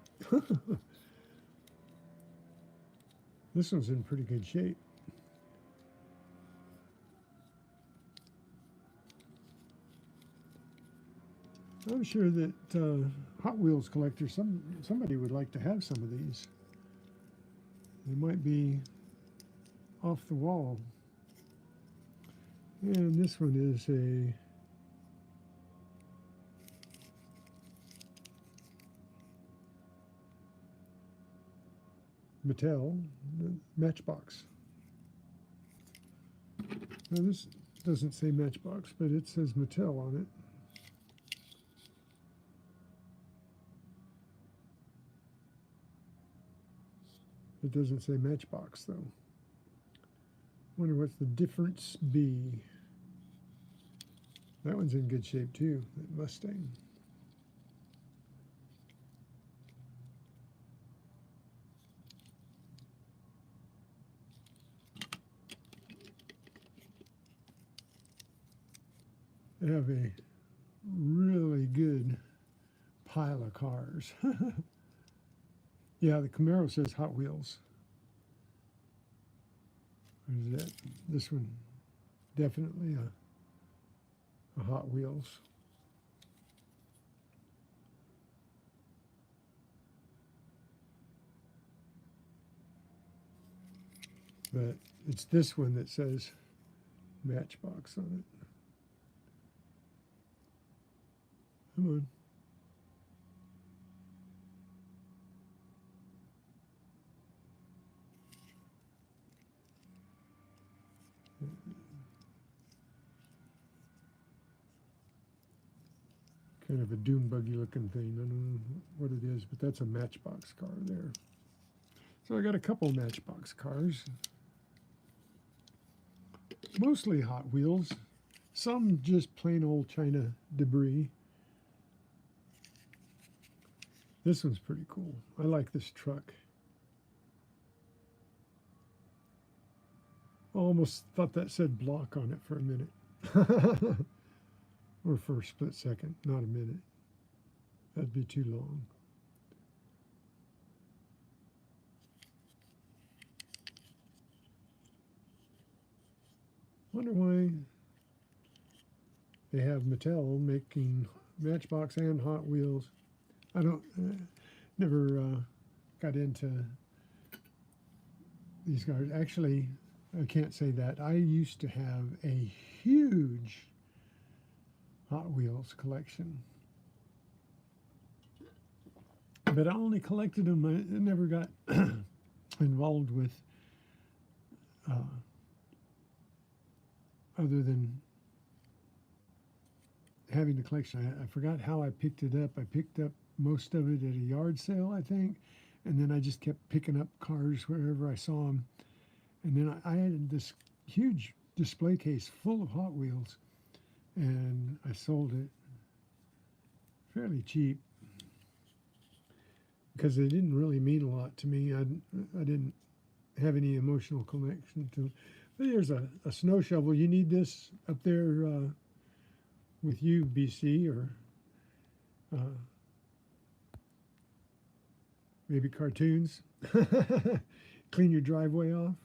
This one's in pretty good shape. I'm sure that Hot Wheels collectors, somebody would like to have some of these. They might be off the wall. And this one is a Mattel Matchbox. Now this doesn't say Matchbox, but it says Mattel on it. It doesn't say Matchbox though. Wonder what's the difference be. That one's in good shape too, that Mustang. They have a really good pile of cars. Yeah, the Camaro says Hot Wheels. What is that? This one, definitely a Hot Wheels. But it's this one that says Matchbox on it. Come on. Kind of a dune buggy looking thing. I don't know what it is, but that's a Matchbox car there. So I got a couple Matchbox cars. Mostly Hot Wheels. Some just plain old China debris. This one's pretty cool. I like this truck. Almost thought that said block on it for a minute. Or for a split second, not a minute. That'd be too long. Wonder why they have Mattel making Matchbox and Hot Wheels. I don't, never got into these cars. Actually, I can't say that. I used to have a huge Hot Wheels collection, but I only collected them. I never got involved with other than having the collection. I forgot how I picked it up. I picked up most of it at a yard sale, I think, and then I just kept picking up cars wherever I saw them. And then I had this huge display case full of Hot Wheels, and I sold it fairly cheap because they didn't really mean a lot to me. I didn't have any emotional connection to them. But here's a snow shovel. You need this up there with you, BC, or maybe cartoons. Clean your driveway off.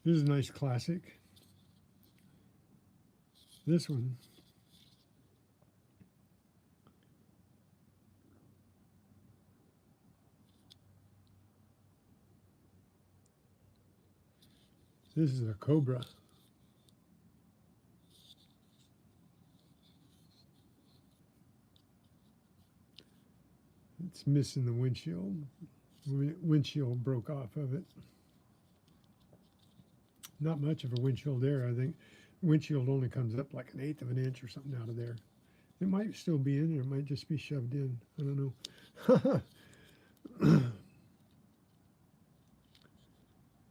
This is a nice classic. This one. This is a Cobra. It's missing the windshield. Windshield broke off of it. Not much of a windshield there, I think. Windshield only comes up like 1/8 of an inch or something out of there. It might still be in there. It might just be shoved in. I don't know.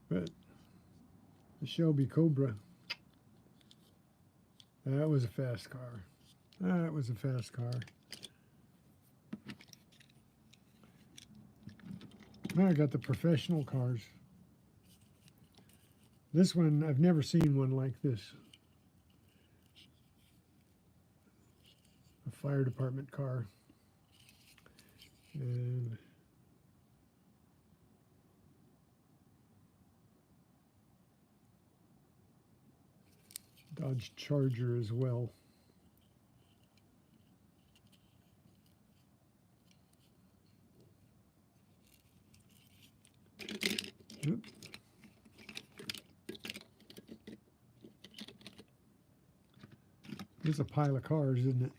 But the Shelby Cobra. That was a fast car. That was a fast car. Now I got the professional cars. This one, I've never seen one like this. A fire department car. And Dodge Charger as well. Oop. It's a pile of cars, isn't it?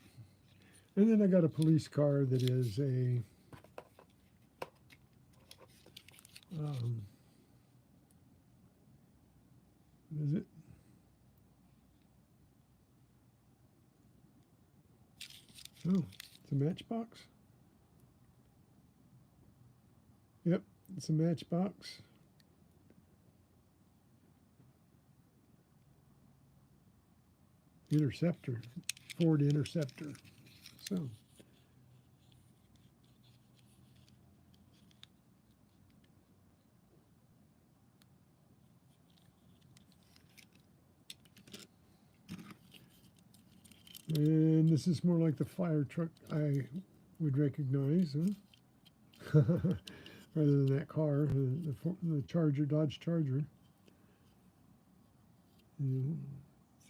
And then I got a police car that is a what is it? Oh, it's a Matchbox. Yep, it's a Matchbox. Interceptor, Ford Interceptor. So and this is more like the fire truck I would recognize, huh? Rather than that car, the Charger, Dodge Charger. And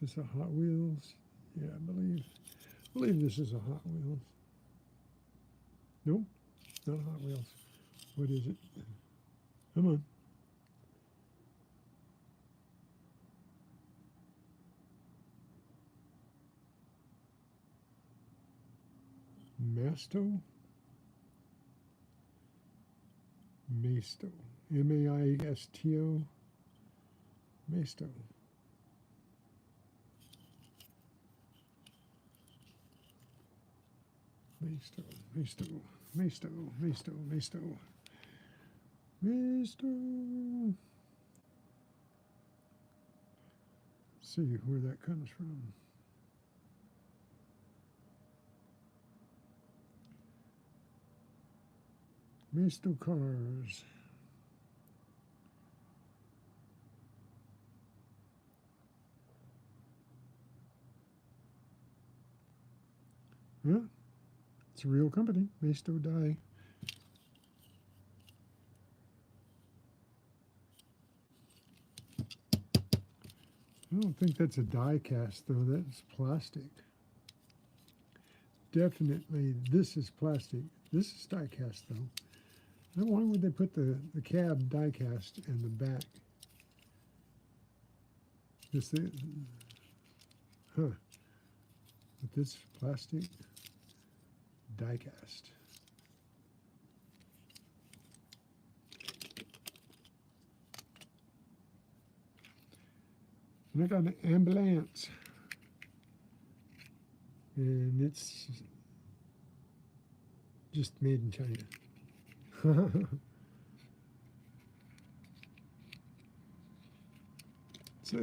is this a Hot Wheels? Yeah, I believe this is a Hot Wheels. Nope, not a Hot Wheels. What is it? Come on. Masto? Maisto. M-A-I-S-T-O. Maisto. Maisto, Maisto, Maisto, Maisto, Maisto, Maisto. see where that comes from. Mesto cars. Yeah, it's a real company, Mesto Die. I don't think that's a die cast though, that's plastic. Definitely this is plastic. This is die cast though. Why would they put the cab die cast in the back? This is, huh. But this plastic die cast. And I got an ambulance. And it's just made in China. So,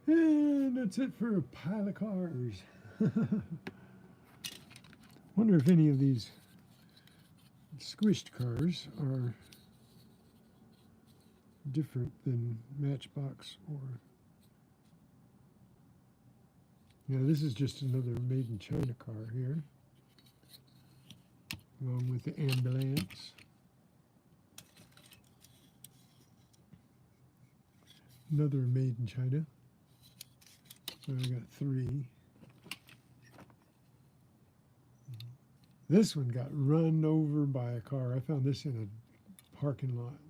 and that's it for a pile of cars. Wonder if any of these squished cars are different than Matchbox or... Yeah, this is just another made in China car here, along with the ambulance. Another made in China. So I got 3. This one got run over by a car. I found this in a parking lot.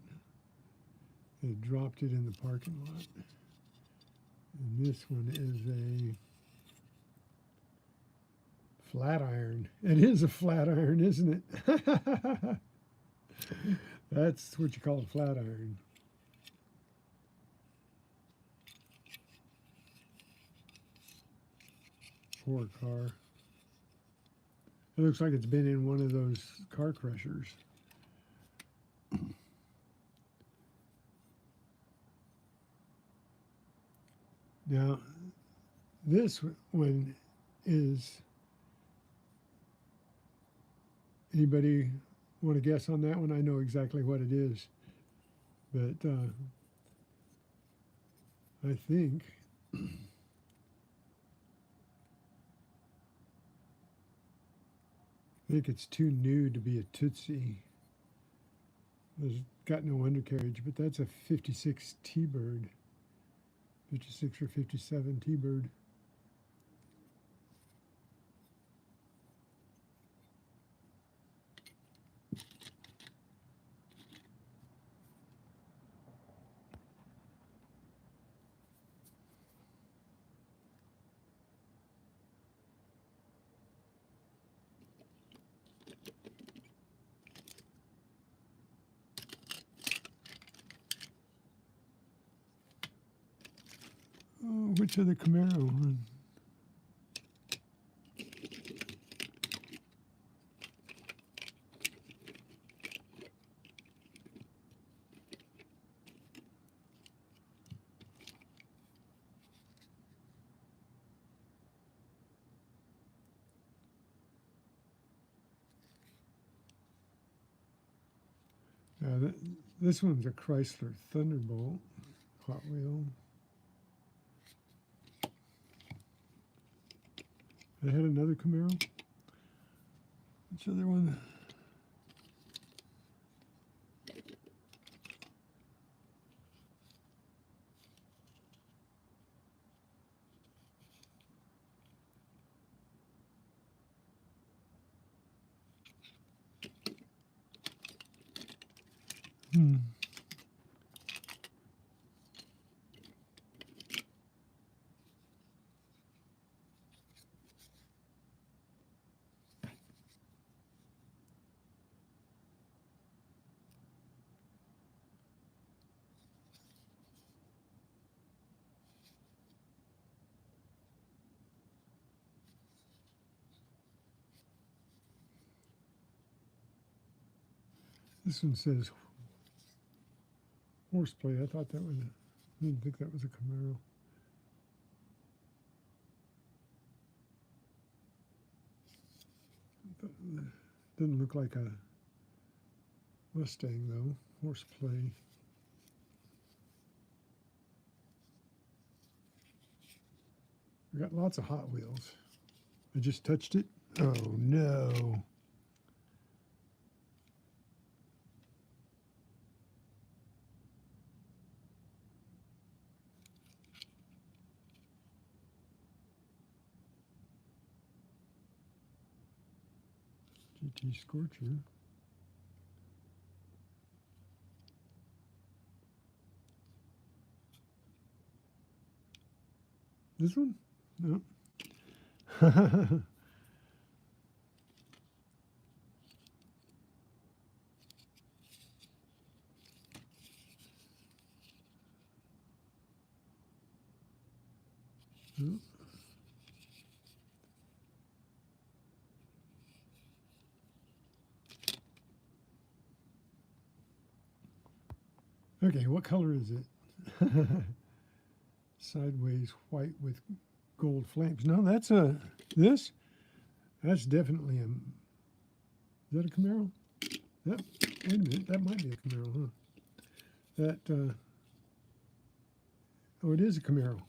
They dropped it in the parking lot. And this one is a flat iron. It is a flat iron, isn't it? That's what you call a flat iron. Poor car. It looks like it's been in one of those car crushers. Now, this one is... Anybody want to guess on that one? I know exactly what it is. But I think... I think it's too new to be a Tootsie. It's got no undercarriage, but that's a 56 T-Bird. 56 or 57 T-Bird. Oh, which of the Camaro one? This one's a Chrysler Thunderbolt Hot Wheel. They had another Camaro. Which other one? This one says horseplay. I thought that was, I didn't think that was a Camaro. Doesn't look like a Mustang though. Horseplay. We got lots of Hot Wheels. I just touched it. Oh no. GT Scorcher. This one? No. No. Okay, what color is it? Sideways white with gold flames. No, that's a, this? That's definitely a, is that a Camaro? That, wait a minute, that might be a Camaro, huh? That, oh, it is a Camaro.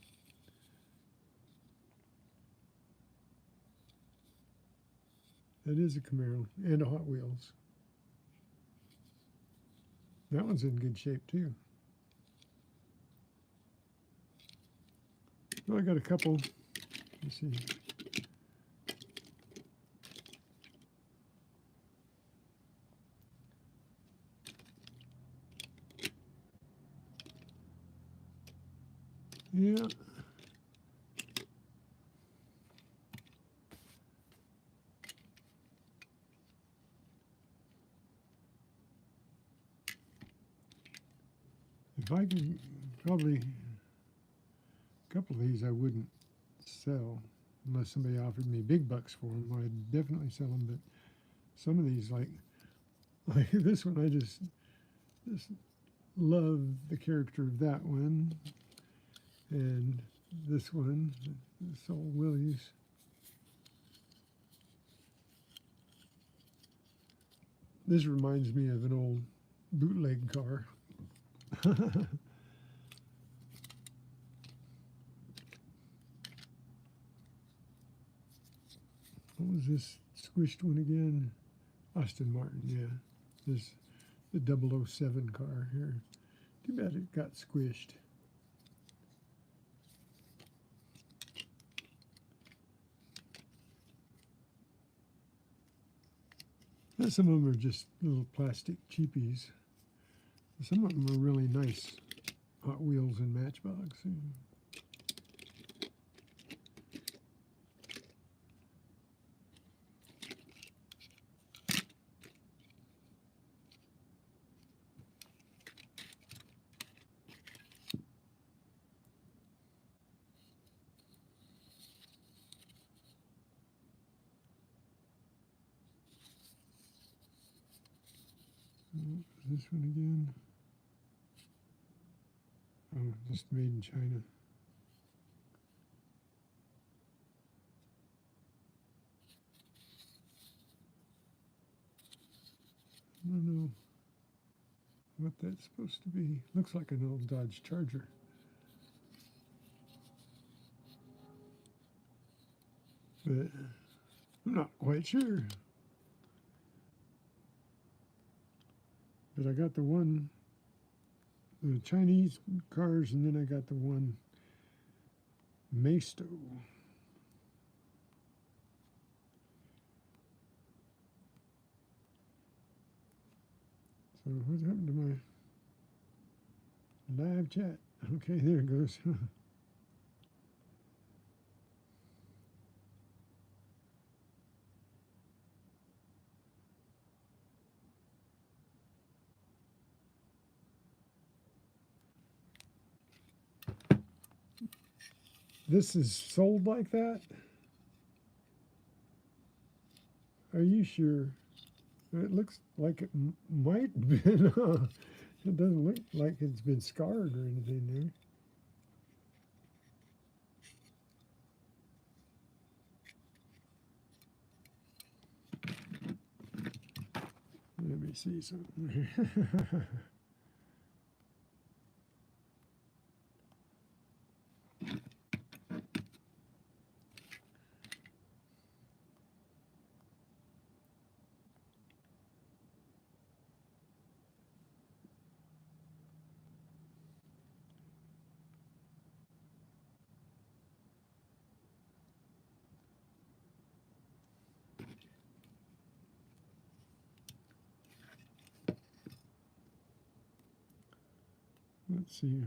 That is a Camaro and a Hot Wheels. That one's in good shape too. Well, I got a couple. Let's see. Yeah. If I could, probably a couple of these I wouldn't sell unless somebody offered me big bucks for them. I'd definitely sell them, but some of these, like this one, I just love the character of that one, and this one, Saul Willies. This reminds me of an old bootleg car. What was this squished one again? Aston Martin, yeah. This the 007 car here. Too bad it got squished. Now, some of them are just little plastic cheapies. Some of them are really nice Hot Wheels and Matchbox. This one again. Oh, just made in China. I don't know what that's supposed to be. Looks like an old Dodge Charger. But I'm not quite sure. But I got the one, the Chinese cars, and then I got the one Maisto. So what happened to my live chat? Okay, there it goes. This is sold like that? Are you sure? It looks like it might have been. It doesn't look like it's been scarred or anything there. Let me see something. Let's see.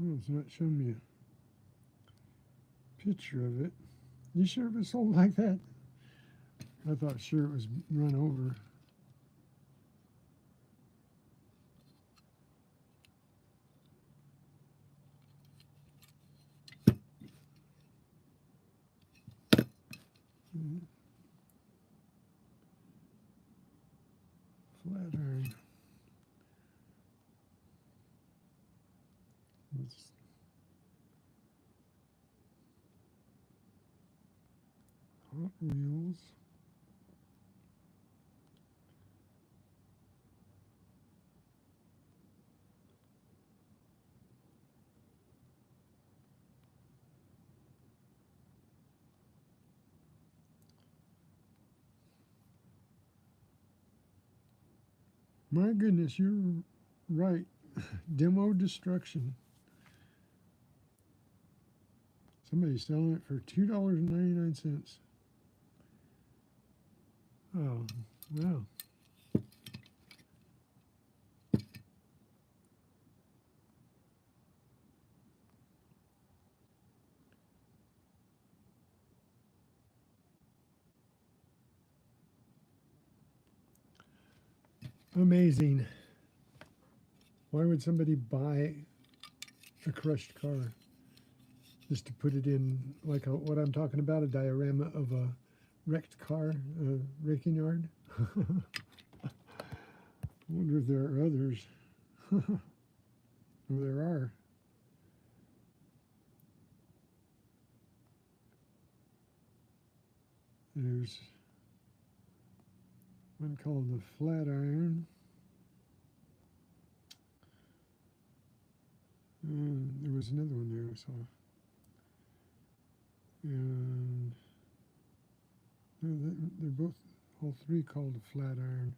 Oh, it's not showing me a picture of it. You sure it was sold like that? I thought sure it was run over. Flat iron. It's Hot Wheels. My goodness, you're right. Demo destruction. Somebody's selling it for $2.99. Oh, wow. Amazing. Why would somebody buy a crushed car just to put it in like what I'm talking about, a diorama of a wrecked car, a raking yard? I wonder if there are others. Oh, there are. There's one called the flat iron. And there was another one there I saw. And they're both, all three called a flat iron.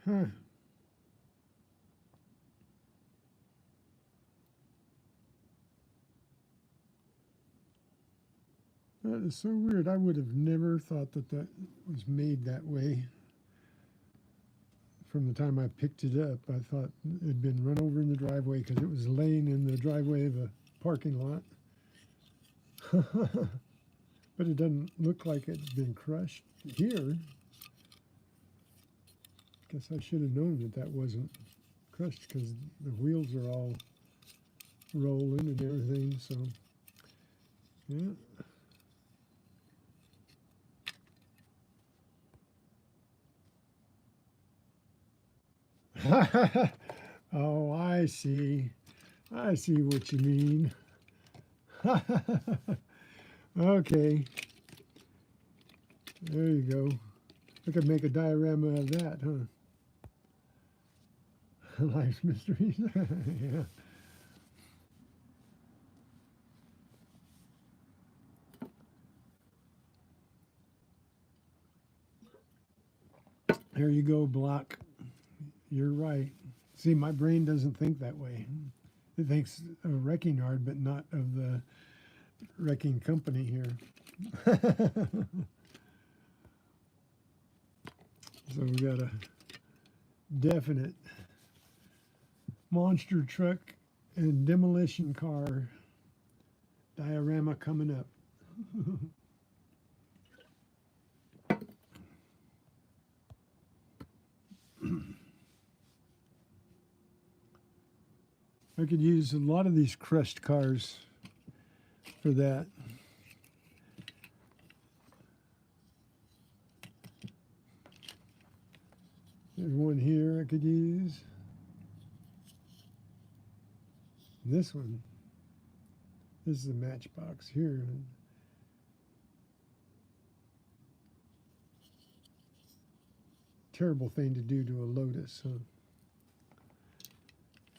Huh. That is so weird. I would have never thought that that was made that way. From the time I picked it up, I thought it had been run over in the driveway because it was laying in the driveway of a parking lot. But it doesn't look like it's been crushed here. Guess I should have known that that wasn't crushed because the wheels are all rolling and everything. So, yeah. Oh, I see. I see what you mean. Okay. There you go. I could make a diorama of that, huh? Life's mysteries. Yeah. There you go, Block. You're right. See, my brain doesn't think that way. It thinks of a wrecking yard, but not of the wrecking company here. So we got a definite monster truck and demolition car diorama coming up. I could use a lot of these crushed cars for that. There's one here I could use. This one. This is a matchbox here. Terrible thing to do to a Lotus, huh?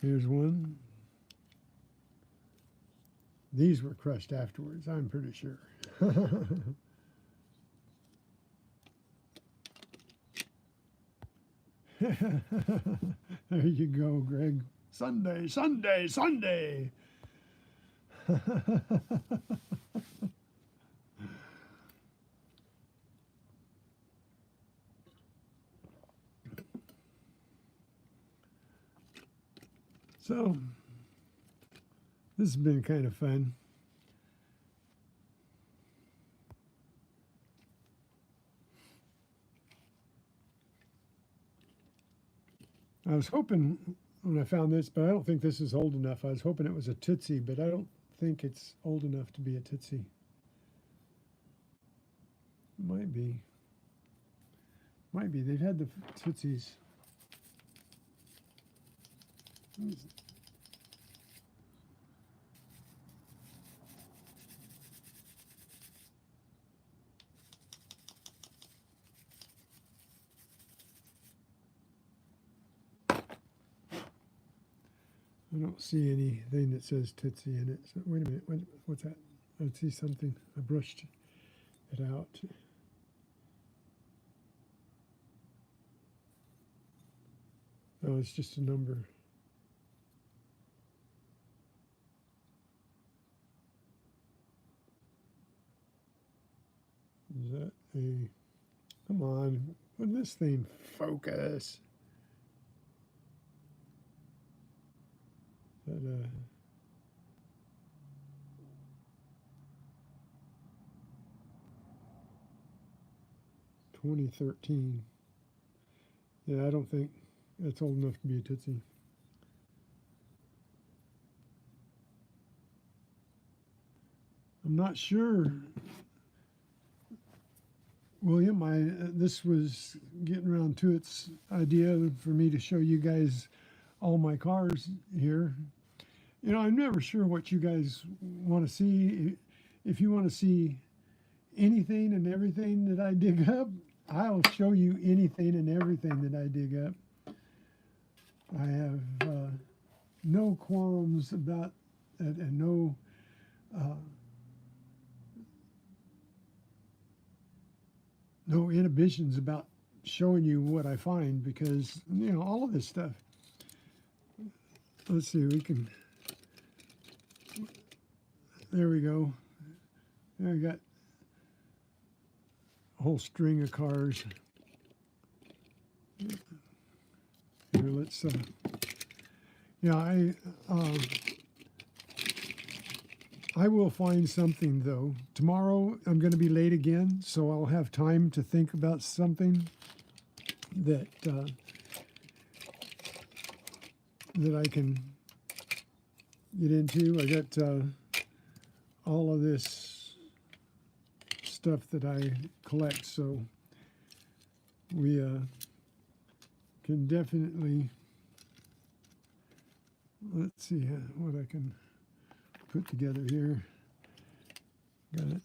Here's one. These were crushed afterwards, I'm pretty sure. There you go, Greg. Sunday, Sunday, Sunday. So, this has been kind of fun. I was hoping when I found this, but I don't think this is old enough. I was hoping it was a Tootsie, but I don't think it's old enough to be a Tootsie. Might be. Might be. They've had the Tootsies. I don't see anything that says Tootsie in it. So wait a minute. What's that? I see something. I brushed it out. Oh, it's just a number. Is that a... Come on. Wouldn't this thing focus? Is that 2013. Yeah, I don't think that's old enough to be a Tootsie. I'm not sure, William. This was getting around to its idea for me to show you guys all my cars here. You know, I'm never sure what you guys want to see. If you want to see anything and everything that I dig up, I'll show you anything and everything that I dig up. I have no qualms about it and no no inhibitions about showing you what I find, because, you know, all of this stuff. Let's see, we can, there we go. There we got a whole string of cars. Here, let's, yeah, I will find something, though. Tomorrow I'm going to be late again, so I'll have time to think about something that that I can get into. I got all of this stuff that I collect, so we can definitely, let's see what I can put together here. Got it.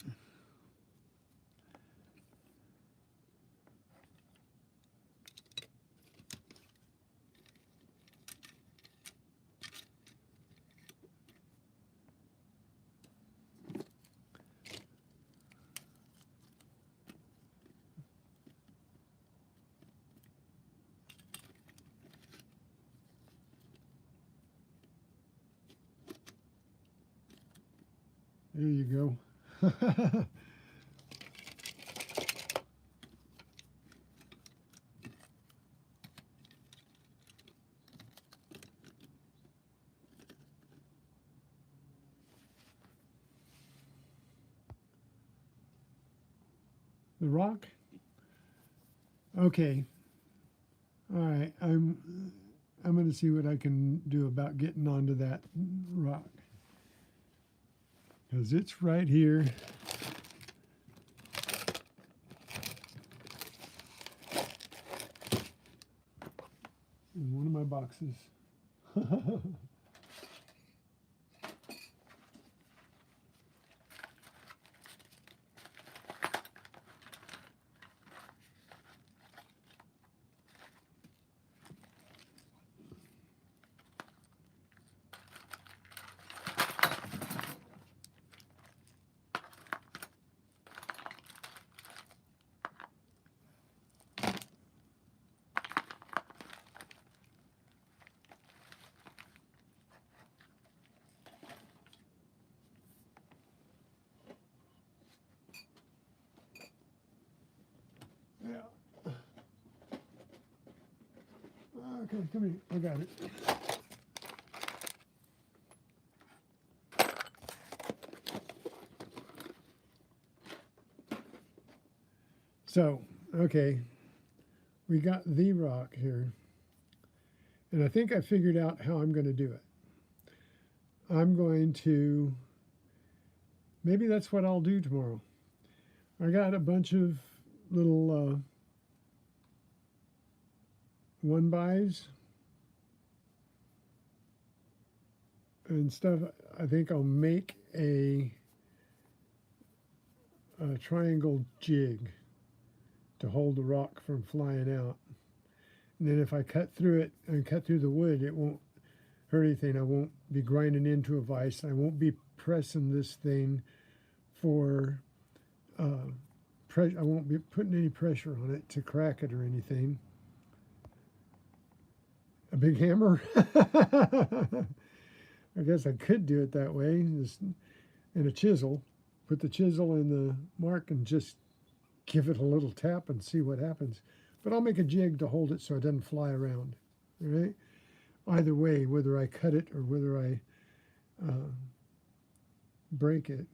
There you go. The rock? Okay. All right. I'm going to see what I can do about getting onto that rock. Because it's right here. In one of my boxes. Yeah. Okay, come here. I got it. So, okay, we got the rock here. And I think I figured out how I'm going to do it. I'm going to, maybe that's what I'll do tomorrow. I got a bunch of little 1-bys and stuff. I think I'll make a triangle jig to hold the rock from flying out. And then if I cut through it and cut through the wood, it won't hurt anything. I won't be grinding into a vise. I won't be pressing this thing for I won't be putting any pressure on it to crack it or anything. A big hammer? I guess I could do it that way. Just, and a chisel. Put the chisel in the mark and just give it a little tap and see what happens. But I'll make a jig to hold it so it doesn't fly around. All right? Either way, whether I cut it or whether I break it.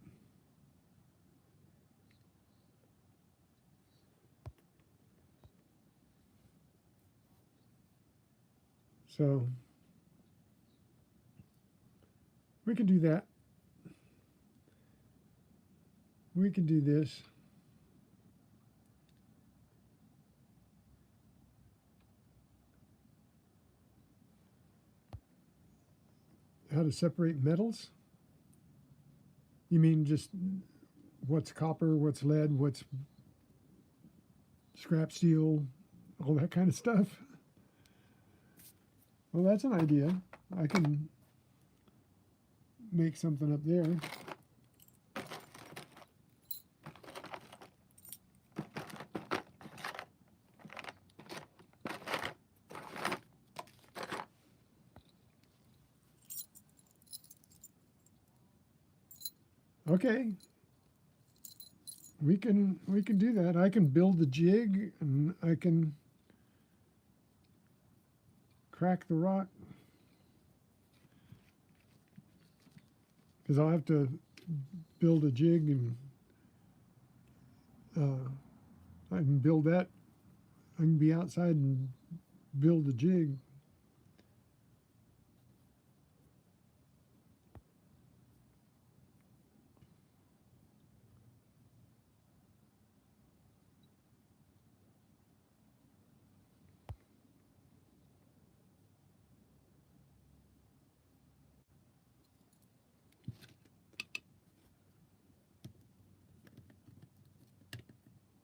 So we can do that. We can do this. How to separate metals? You mean just what's copper, what's lead, what's scrap steel, all that kind of stuff? Well, that's an idea. I can make something up there. Okay. We can do that. I can build the jig and I can crack the rock. Because I'll have to build a jig and I can build that. I can be outside and build the jig.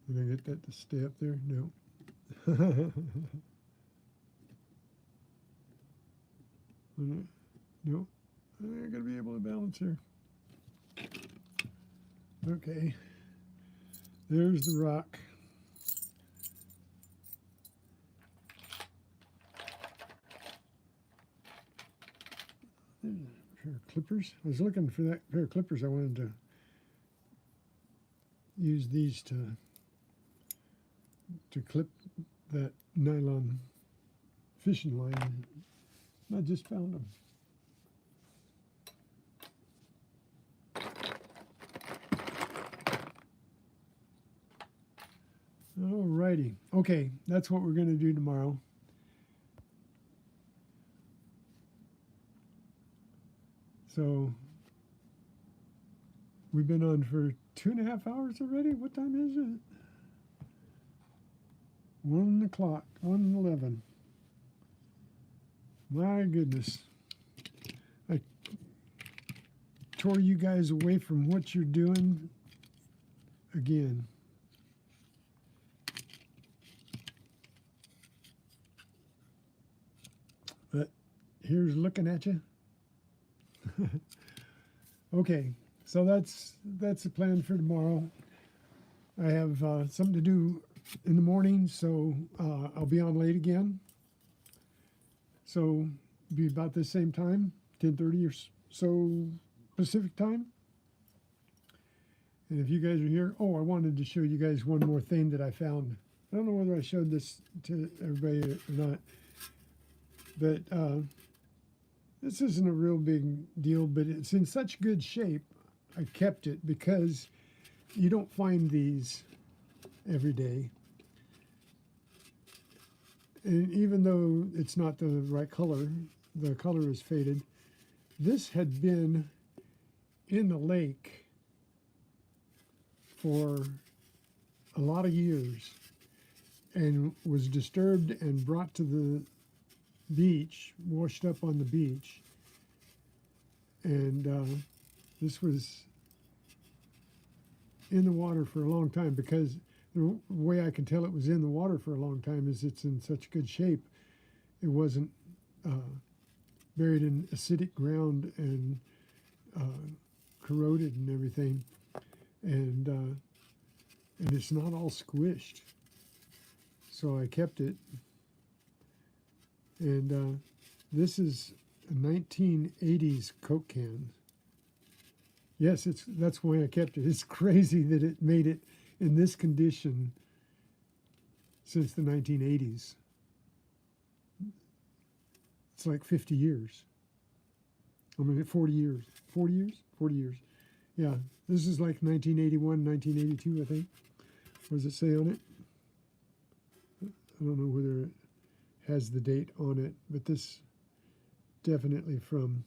Did I get that to stay up there? No. No. I gotta be able to balance here. Okay. There's the rock. There's a pair of clippers. I was looking for that pair of clippers. I wanted to use these to clip that nylon fishing line. I just found them. Alrighty. Okay, that's what we're going to do tomorrow. So we've been on for 2.5 hours already. What time is it? 1 o'clock, 1:11. My goodness. I tore you guys away from what you're doing again. But here's looking at you. Okay, so that's the plan for tomorrow. I have something to do in the morning, so I'll be on late again. So be about the same time, 10:30 or so Pacific time. And if you guys are here, oh, I wanted to show you guys one more thing that I found. I don't know whether I showed this to everybody or not, but this isn't a real big deal, but it's in such good shape. I kept it because you don't find these every day. And even though it's not the right color, the color is faded. This had been in the lake for a lot of years and was disturbed and brought to the beach, washed up on the beach. And this was in the water for a long time, because the way I can tell it was in the water for a long time is it's in such good shape. It wasn't buried in acidic ground and corroded and everything. And it's not all squished. So I kept it. And this is a 1980s Coke can. Yes, that's why I kept it. It's crazy that it made it in this condition since the 1980s. It's like 50 years. I mean, 40 years. 40 years? 40 years. Yeah, this is like 1981, 1982, I think. What does it say on it? I don't know whether it has the date on it, but this definitely from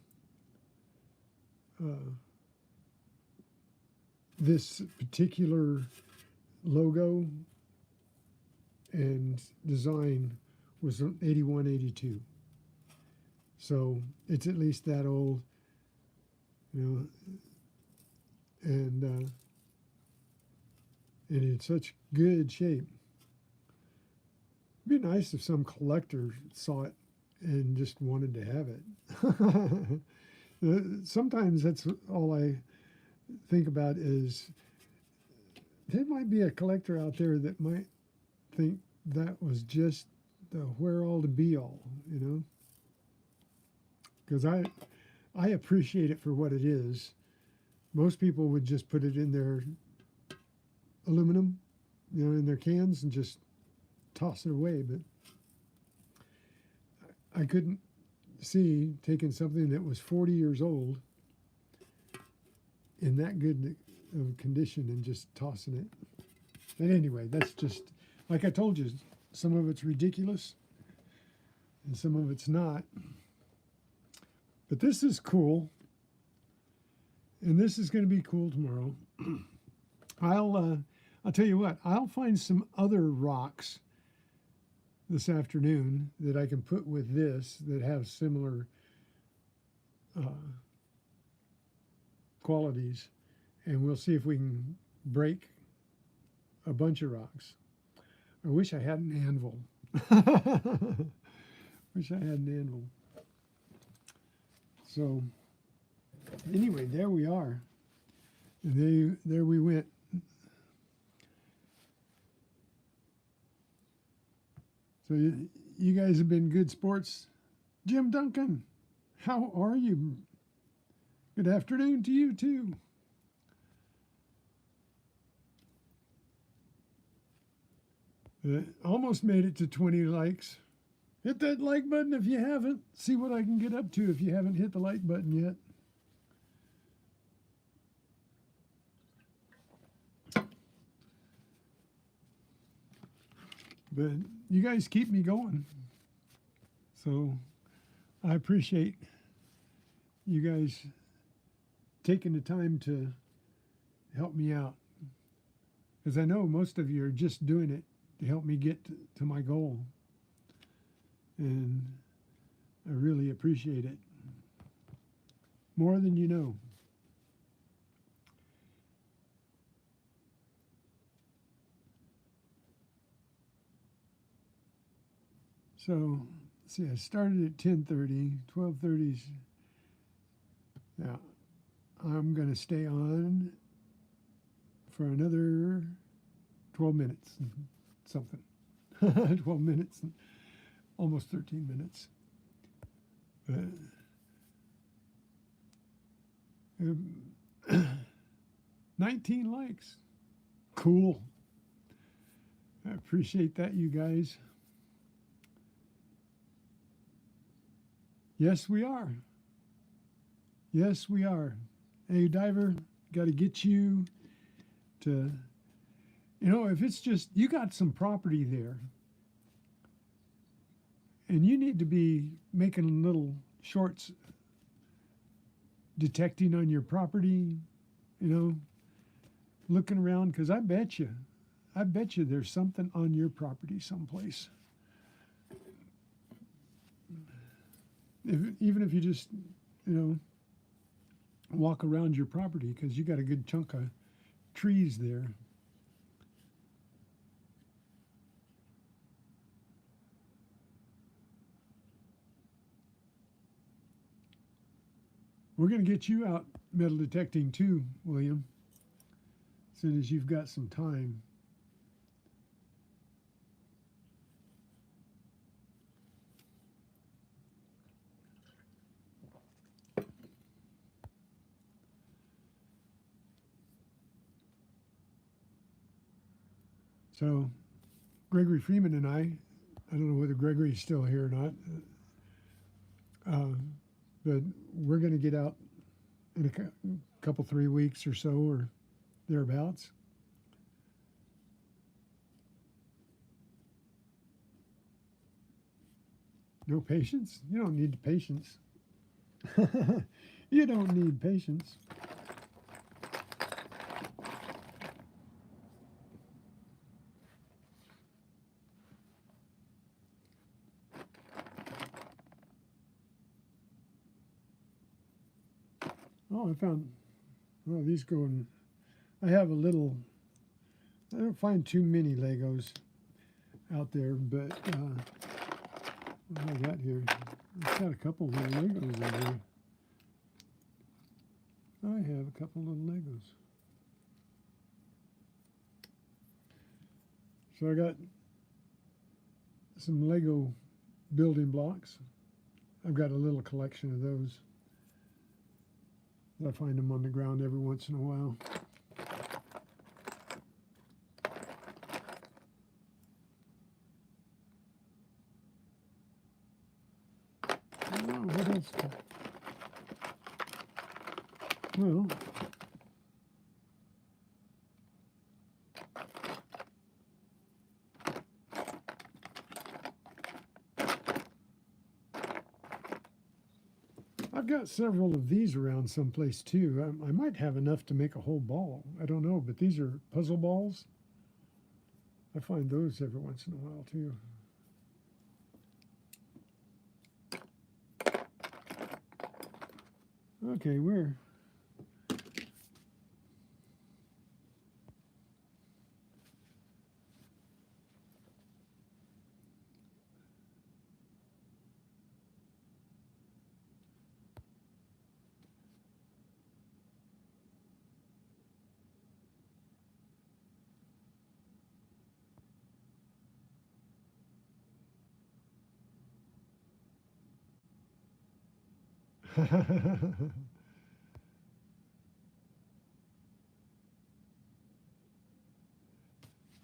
this particular logo and design was 81, 82. So it's at least that old, you know, and in such good shape. It'd be nice if some collector saw it and just wanted to have it. Sometimes that's all I think about is there might be a collector out there that might think that was just the where all to be all, you know? Because I appreciate it for what it is. Most people would just put it in their aluminum, you know, in their cans and just toss it away. But I couldn't see taking something that was 40 years old in that good of condition and just tossing it. And anyway, that's just, like I told you, some of it's ridiculous and some of it's not. But this is cool. And this is going to be cool tomorrow. I'll tell you what, I'll find some other rocks this afternoon that I can put with this that have similar qualities, and we'll see if we can break a bunch of rocks. I wish I had an anvil. Wish I had an anvil. So anyway, there we are. And there we went. So you guys have been good sports. Jim Duncan, how are you? Good afternoon to you too. Almost made it to 20 likes. Hit that like button if you haven't. See what I can get up to if you haven't hit the like button yet. But you guys keep me going. So I appreciate you guys taking the time to help me out. Because I know most of you are just doing it to help me get to my goal. And I really appreciate it. More than you know. So, see, I started at 10:30, 12:30. Now, I'm going to stay on for another 12 minutes, something. 12 minutes, almost 13 minutes. 19 likes. Cool. I appreciate that, you guys. Yes, we are. Yes, we are. Hey, Diver, got to get you to, if it's just, you got some property there and you need to be making little shorts detecting on your property, looking around, because I bet you there's something on your property someplace. Even if you just, walk around your property, because you got a good chunk of trees there. We're going to get you out metal detecting too, William, as soon as you've got some time. So, Gregory Freeman and I don't know whether Gregory's still here or not, but we're going to get out in a couple, 3 weeks or so, or thereabouts. No patience? You don't need patience. You don't need patience. Oh, I found, these go in, I have a little, I don't find too many Legos out there, but what do I got here? I've got a couple little Legos in here. I have a couple little Legos. So I got some Lego building blocks. I've got a little collection of those. I find them on the ground every once in a while. Oh, what else? Well, I've got several of these around someplace too. I might have enough to make a whole ball. I don't know, but these are puzzle balls. I find those every once in a while too. Okay, where?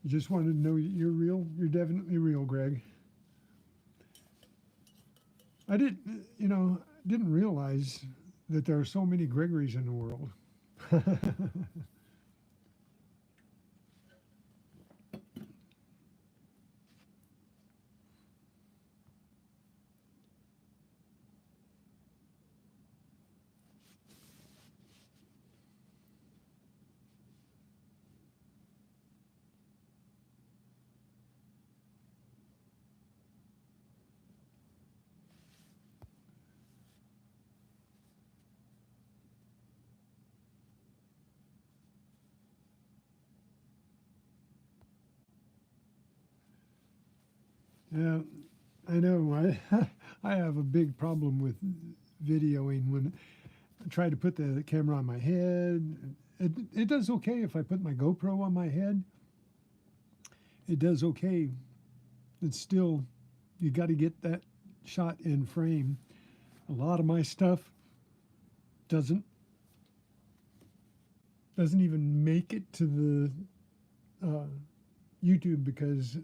I just wanted to know you're real. You're definitely real, Greg. I didn't realize that there are so many Gregorys in the world. Yeah, I know. I have a big problem with videoing when I try to put the camera on my head. It does okay if I put my GoPro on my head. It does okay. It's still, you got to get that shot in frame. A lot of my stuff doesn't even make it to the YouTube because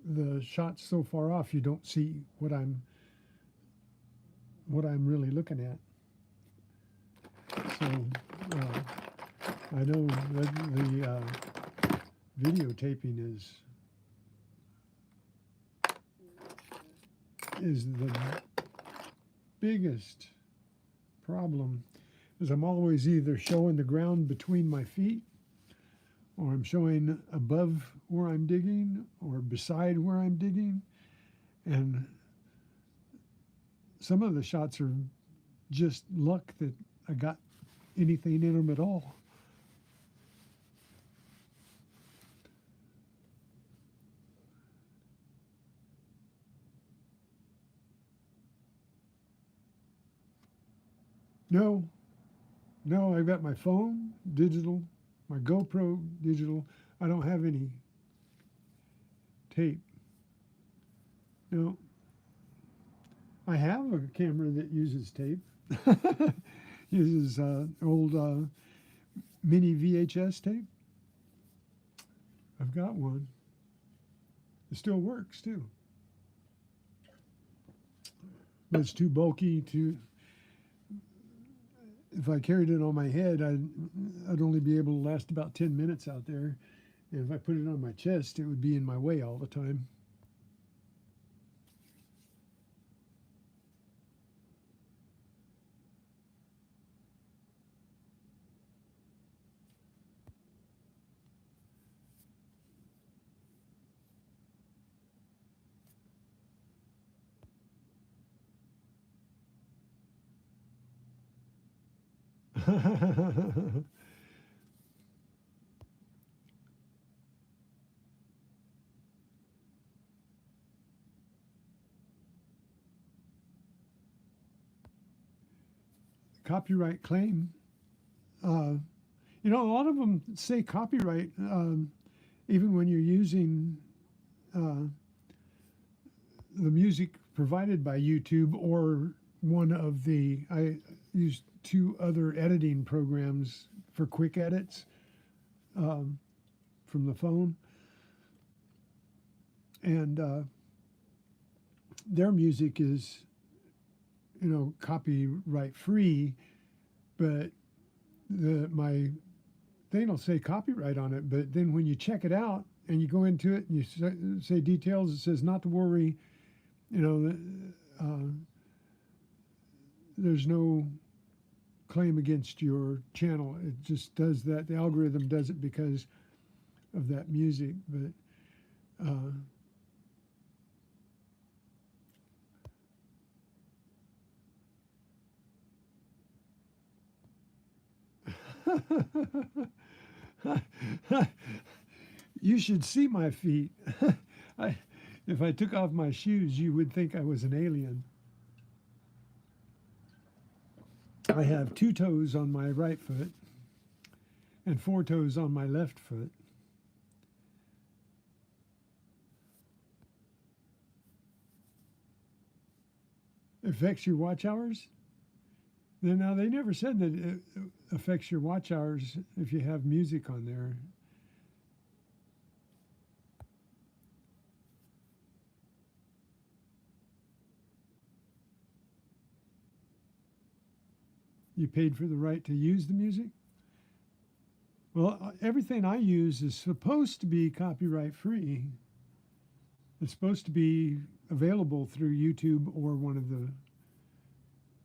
the shot's so far off you don't see what I'm really looking at. So I know that the videotaping is the biggest problem, is I'm always either showing the ground between my feet, or I'm showing above where I'm digging, or beside where I'm digging. And some of the shots are just luck that I got anything in them at all. No, I've got my phone, digital, my GoPro, digital. I don't have any tape. No. I have a camera that uses tape. Uses old mini VHS tape. I've got one. It still works too. But it's too bulky to, if I carried it on my head, I'd only be able to last about 10 minutes out there. And if I put it on my chest, it would be in my way all the time. Copyright claim. A lot of them say copyright, even when you're using the music provided by YouTube or one of the, I use 2 other editing programs for quick edits from the phone. And their music is, copyright free, but my thing will say copyright on it. But then when you check it out and you go into it and you say details, it says not to worry, there's no claim against your channel. It just does that. The algorithm does it because of that music. But you should see my feet. If I took off my shoes, you would think I was an alien. I have 2 toes on my right foot and 4 toes on my left foot. Affects your watch hours? Now, they never said that it affects your watch hours if you have music on there. You paid for the right to use the music? Well, everything I use is supposed to be copyright free. It's supposed to be available through YouTube or one of the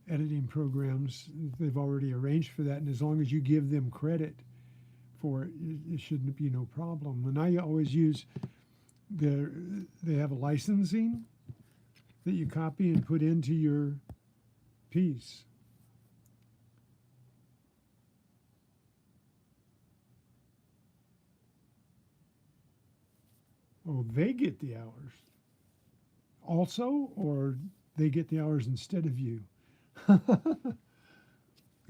editing programs. They've already arranged for that, and as long as you give them credit for it, it shouldn't be no problem. And I always use they have a licensing that you copy and put into your piece. Oh, they get the hours also, or they get the hours instead of you? Because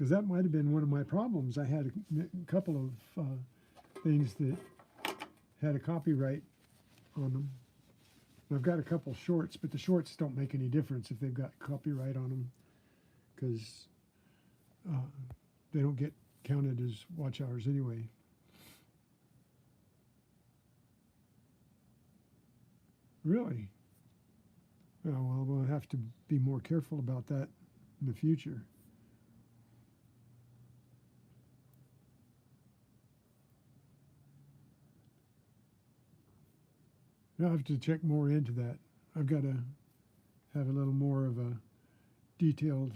that might have been one of my problems. I had a couple of things that had a copyright on them. I've got a couple shorts, but the shorts don't make any difference if they've got copyright on them, because they don't get counted as watch hours anyway. Really? Oh, well, we'll have to be more careful about that in the future. I'll have to check more into that. I've got to have a little more of a detailed,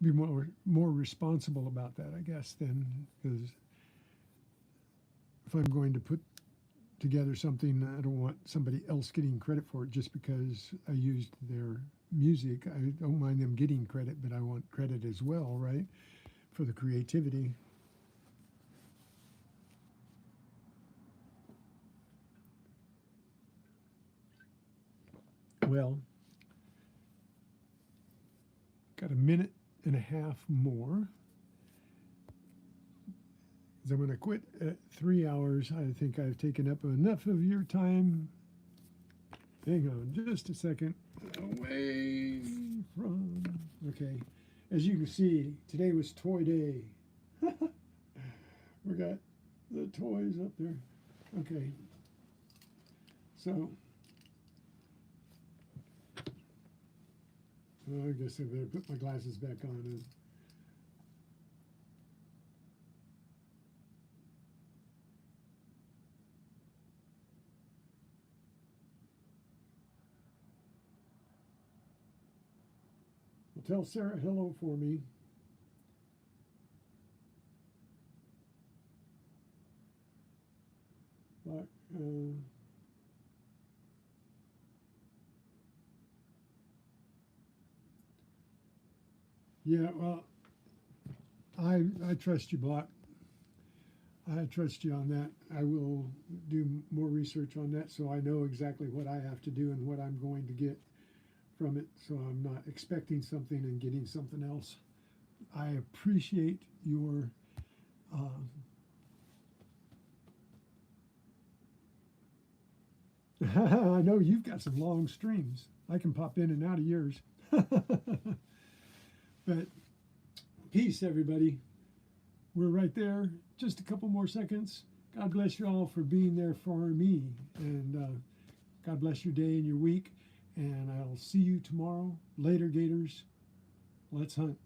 be more responsible about that, I guess, then, because if I'm going to put together something, I don't want somebody else getting credit for it just because I used their music. I don't mind them getting credit, but I want credit as well, right, for the creativity. Well, got a minute and a half more. I'm going to quit at 3 hours. I think I've taken up enough of your time. Hang on just a second. Away from. Okay. As you can see, today was toy day. We got the toys up there. Okay. So, well, I guess I better put my glasses back on. Tell Sarah hello for me. But, yeah, well, I trust you, Block. I trust you on that. I will do more research on that so I know exactly what I have to do and what I'm going to get from it, so I'm not expecting something and getting something else. I appreciate your I know you've got some long streams. I can pop in and out of yours. But peace, everybody. We're right there. Just a couple more seconds. God bless you all for being there for me, and God bless your day and your week. And I'll see you tomorrow. Later, Gators. Let's hunt.